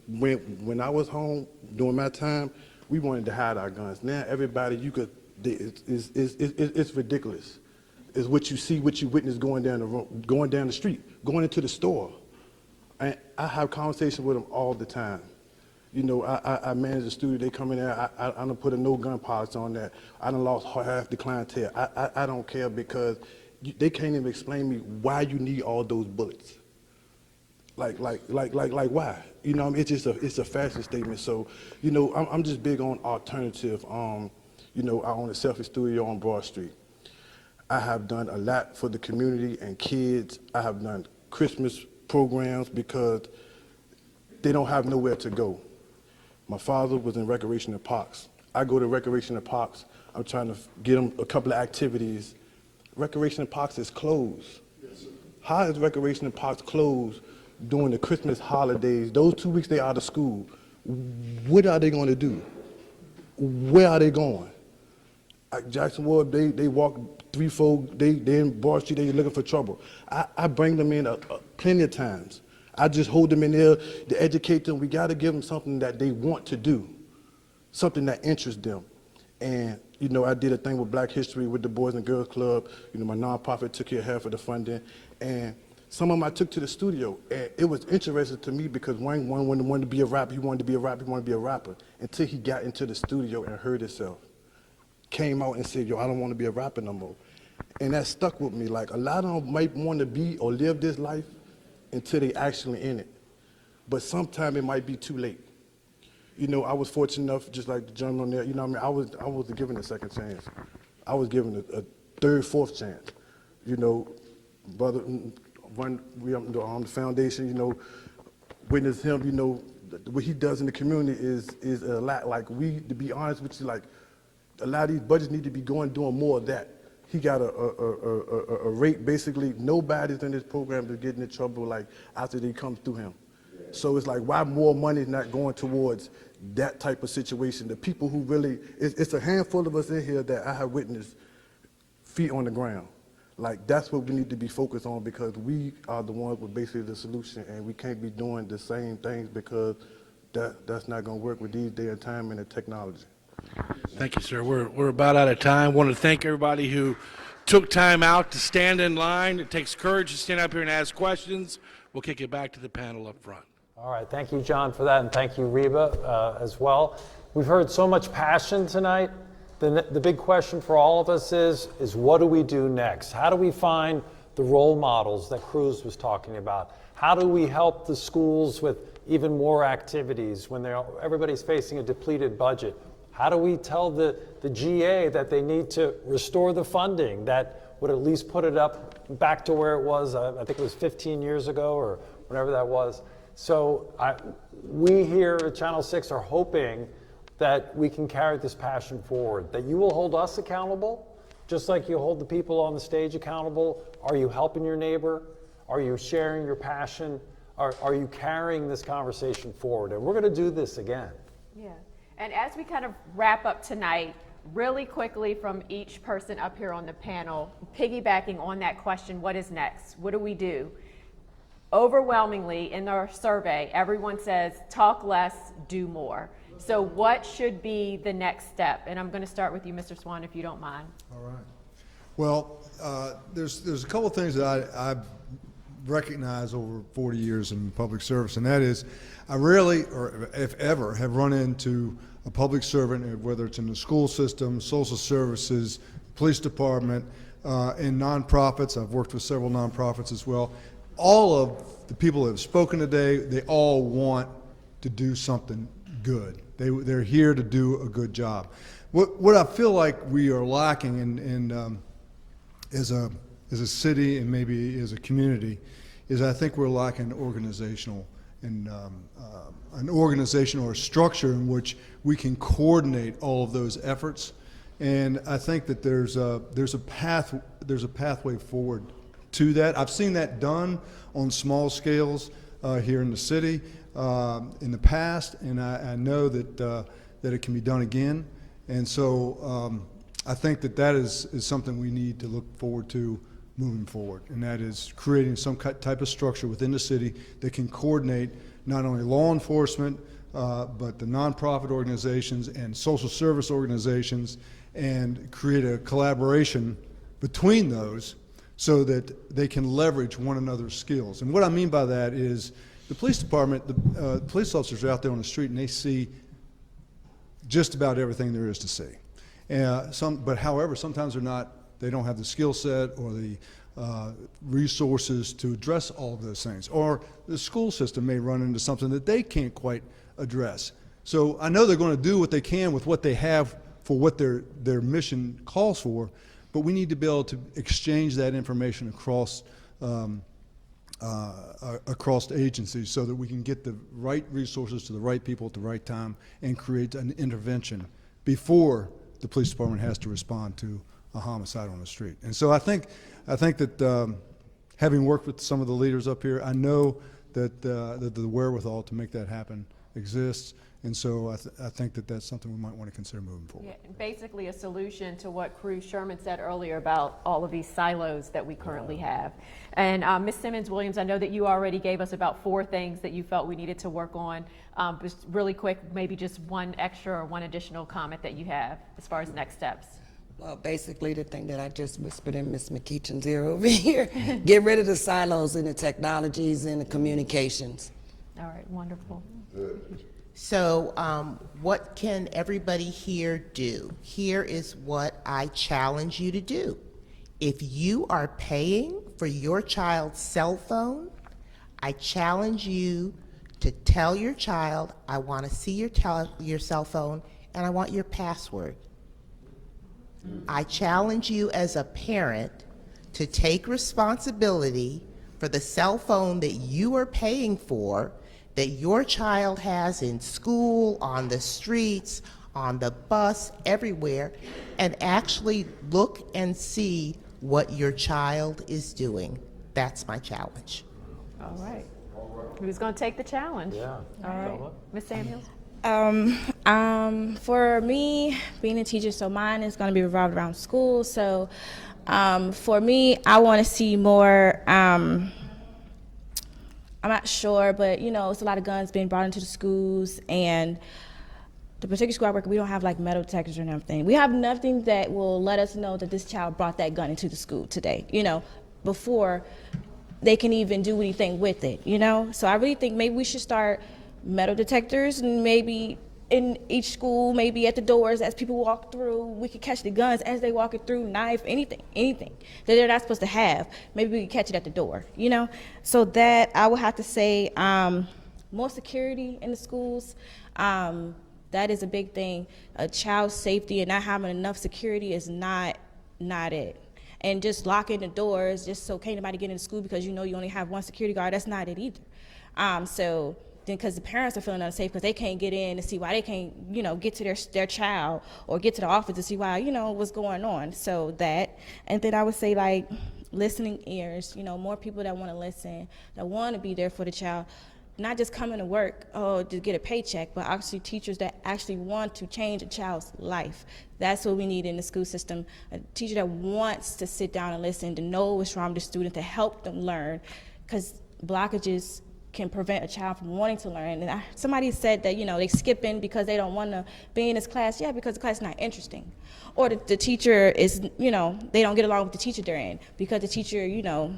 when I was home during my time, we wanted to hide our guns. Now everybody, it's ridiculous. It's what you see, what you witness going down the street, going into the store. And I have conversations with them all the time. You know, I manage a studio, they come in there, I done put a no gun policy on that. I done lost half the clientele. I don't care, because they can't even explain to me why you need all those bullets. Like why? You know, I mean, it's a fashion statement. So, you know, I'm just big on alternative. You know, I own a selfie studio on Broad Street. I have done a lot for the community and kids. I have done Christmas programs because they don't have nowhere to go. My father was in Recreation and Parks. I go to Recreation and Parks. I'm trying to get them a couple of activities. Recreation and Parks is closed. How is Recreation and Parks closed during the Christmas holidays? Those 2 weeks they out of school. What are they going to do? Where are they going? Like Jackson Ward, they walk 3-4, they in Broad Street, they looking for trouble. I bring them in plenty of times. I just hold them in there to educate them. We got to give them something that they want to do, something that interests them. And, you know, I did a thing with Black History with the Boys and Girls Club. You know, my nonprofit took care of half of the funding. And some of them I took to the studio. And it was interesting to me because one wanted to be a rapper. He wanted to be a rapper. He wanted to be a rapper until he got into the studio and heard himself. Came out and said, yo, I don't want to be a rapper no more. And that stuck with me. Like, a lot of them might want to be or live this life until they actually in it. But sometimes it might be too late. You know, I was fortunate enough, just like the gentleman there, you know what I mean? I wasn't given a second chance. I was given a third, fourth chance. You know, brother, the foundation, you know, witness him, you know, what he does in the community is a lot. Like, to be honest with you, like, a lot of these budgets need to be doing more of that. He got a rate, basically, nobody's in this program that's getting in trouble, like, after they come through him. So it's like, why more money is not going towards that type of situation? The people who really, it's a handful of us in here that I have witnessed feet on the ground. Like, that's what we need to be focused on, because we are the ones with basically the solution, and we can't be doing the same things because that's not going to work with these day and time and the technology. Thank you, sir. We're about out of time. I want to thank everybody who took time out to stand in line. It takes courage to stand up here and ask questions. We'll kick it back to the panel up front. All right, thank you, John, for that, and thank you, Reba, as well. We've heard so much passion tonight. The big question for all of us is what do we do next? How do we find the role models that Cruz was talking about? How do we help the schools with even more activities when everybody's facing a depleted budget? How do we tell the GA that they need to restore the funding that would at least put it up back to where it was, I think it was 15 years ago or whatever that was. So we here at Channel 6 are hoping that we can carry this passion forward, that you will hold us accountable, just like you hold the people on the stage accountable. Are you helping your neighbor? Are you sharing your passion? Are you carrying this conversation forward? And we're going to do this again. Yeah. And as we kind of wrap up tonight, really quickly from each person up here on the panel, piggybacking on that question, what is next? What do we do? Overwhelmingly in our survey, everyone says talk less, do more. So what should be the next step? And I'm going to start with you, Mr. Swan, if you don't mind. All right. Well, there's a couple of things that I recognize over 40 years in public service, and that is I rarely, or if ever, have run into a public servant, whether it's in the school system, social services, police department, in nonprofits. I've worked with several nonprofits as well. All of the people that have spoken today, they all want to do something good. They're here to do a good job. What I feel like we are lacking as a city and maybe as a community is I think we're lacking organizational and an organization or a structure in which we can coordinate all of those efforts. And I think that there's a pathway forward to that. I've seen that done on small scales here in the city in the past, and I know that it can be done again. And so I think that is something we need to look forward to moving forward, and that is creating some type of structure within the city that can coordinate not only law enforcement, but the nonprofit organizations and social service organizations, and create a collaboration between those so that they can leverage one another's skills. And what I mean by that is the police department, the police officers are out there on the street and they see just about everything there is to see. But however, sometimes they don't have the skill set or the resources to address all of those things. Or the school system may run into something that they can't quite address. So I know they're going to do what they can with what they have for what their mission calls for, but we need to be able to exchange that information across agencies so that we can get the right resources to the right people at the right time and create an intervention before the police department has to respond to a homicide on the street. And so I think that having worked with some of the leaders up here, I know that the wherewithal to make that happen exists. And so I think that that's something we might want to consider moving forward. Yeah, basically a solution to what Cruz Sherman said earlier about all of these silos that we currently have. And Ms. Simmons-Williams, I know that you already gave us about 4 things that you felt we needed to work on. Just really quick, maybe just one extra or one additional comment that you have as far as next steps. Well, basically the thing that I just whispered in Ms. McKeechen's ear over here, get rid of the silos in the technologies and the communications. All right, wonderful. So what can everybody here do? Here is what I challenge you to do. If you are paying for your child's cell phone, I challenge you to tell your child, I want to see your cell phone and I want your password. I challenge you as a parent to take responsibility for the cell phone that you are paying for, that your child has in school, on the streets, on the bus, everywhere, and actually look and see what your child is doing. That's my challenge. All right. Who's going to take the challenge? Yeah. All right. Ms. Samuels? For me, being a teacher, so mine is going to be revolved around school. So for me, I want to see more, I'm not sure, but you know, it's a lot of guns being brought into the schools, and the particular school I work at, we don't have like metal detectors or nothing. We have nothing that will let us know that this child brought that gun into the school today, you know, before they can even do anything with it, you know? So I really think maybe we should start metal detectors, and maybe in each school, maybe at the doors as people walk through, we could catch the guns as they walk it through, knife, anything that they're not supposed to have. Maybe we could catch it at the door, you know? So that, I would have to say, more security in the schools. That is a big thing. Child safety and not having enough security is not it. And just locking the doors just so can't nobody get into school because you know you only have one security guard, that's not it either. So then, because the parents are feeling unsafe because they can't get in to see why they can't, you know, get to their child or get to the office to see why, you know, what's going on. So that, and then I would say like listening ears, you know, more people that want to listen, that want to be there for the child, not just coming to work to get a paycheck, but actually teachers that actually want to change a child's life. That's what we need in the school system, a teacher that wants to sit down and listen, to know what's wrong with the student, to help them learn, because blockages can prevent a child from wanting to learn. And somebody said that, you know, they skipping because they don't want to be in this class. Yeah, because the class is not interesting. Or the teacher is, you know, they don't get along with the teacher they're in because the teacher, you know,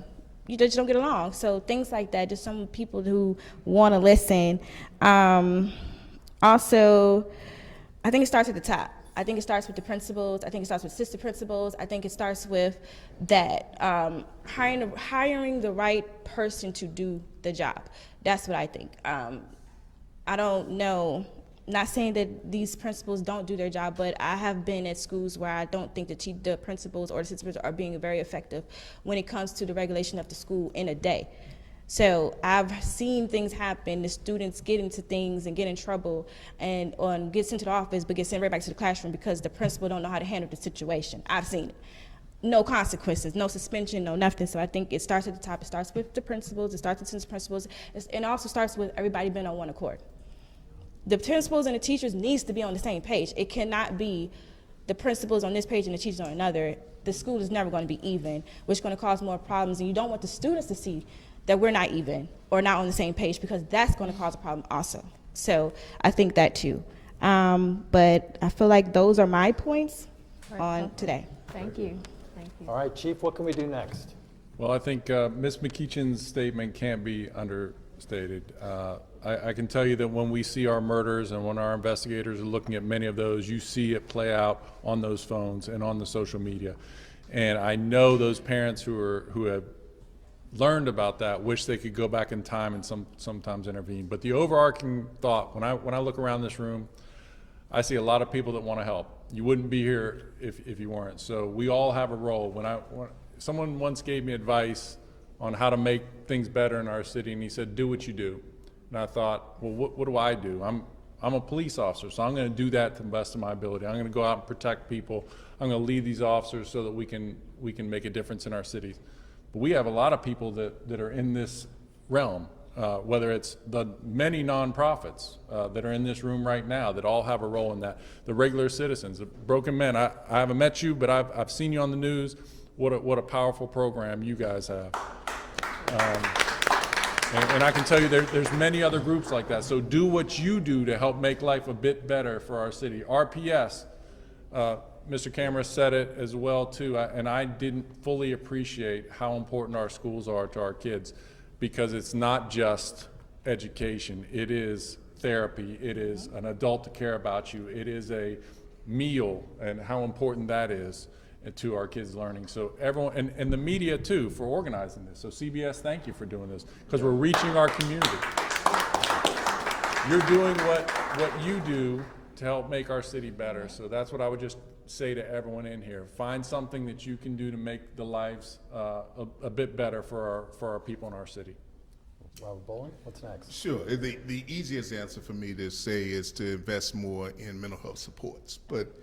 you just don't get along. So things like that, just some people who want to listen. Also, I think it starts at the top. I think it starts with the principals. I think it starts with assistant principals. I think it starts with that, hiring the right person to do the job. That's what I think. I don't know, not saying that these principals don't do their job, but I have been at schools where I don't think the principals or the assistant principals are being very effective when it comes to the regulation of the school in a day. So I've seen things happen, the students get into things and get in trouble and get sent to the office but get sent right back to the classroom because the principal don't know how to handle the situation. I've seen it. No consequences, no suspension, no nothing. So I think it starts at the top. It starts with the principals, it starts with the principals, and it also starts with everybody being on one accord. The principals and the teachers needs to be on the same page. It cannot be the principals on this page and the teachers on another. The school is never going to be even, which is going to cause more problems, and you don't want the students to see that we're not even or not on the same page because that's going to cause a problem also. So I think that too. But I feel like those are my points on today. Thank you. Thank you. All right, Chief, what can we do next? Well, I think Ms. McKeechen's statement can't be understated. I can tell you that when we see our murders and when our investigators are looking at many of those, you see it play out on those phones and on the social media. And I know those parents who have learned about that wish they could go back in time and sometimes intervene. But the overarching thought, when I look around this room, I see a lot of people that want to help. You wouldn't be here if you weren't. So we all have a role. When someone once gave me advice on how to make things better in our city, and he said, do what you do. And I thought, well, what do I do? I'm a police officer, so I'm going to do that to the best of my ability. I'm going to go out and protect people. I'm going to lead these officers so that we can make a difference in our cities. But we have a lot of people that are in this realm. whether it's the many nonprofits that are in this room right now that all have a role in that, the regular citizens, the Broken Men. I haven't met you, but I've seen you on the news. What a powerful program you guys have. And I can tell you there's many other groups like that. So do what you do to help make life a bit better for our city. RPS, Mr. Camera said it as well too, and I didn't fully appreciate how important our schools are to our kids, because it's not just education. It is therapy. It is an adult to care about you. It is a meal, and how important that is to our kids' learning. So everyone, and the media too, for organizing this. So CBS, thank you for doing this, because we're reaching our community. You're doing what you do to help make our city better. So that's what I would just say to everyone in here. Find something that you can do to make the lives a bit better for our people in our city. Robert Bowling, what's next? Sure. The easiest answer for me to say is to invest more in mental health supports, but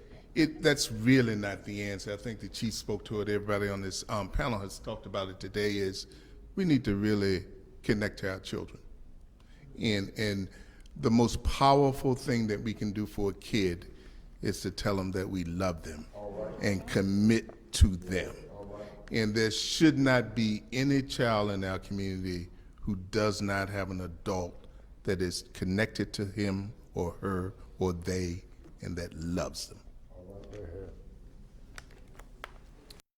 that's really not the answer. I think the chief spoke to it. Everybody on this panel has talked about it today. Is we need to really connect to our children, and the most powerful thing that we can do for a kid is to tell them that we love them and commit to them. And there should not be any child in our community who does not have an adult that is connected to him or her or they and that loves them. Here, here.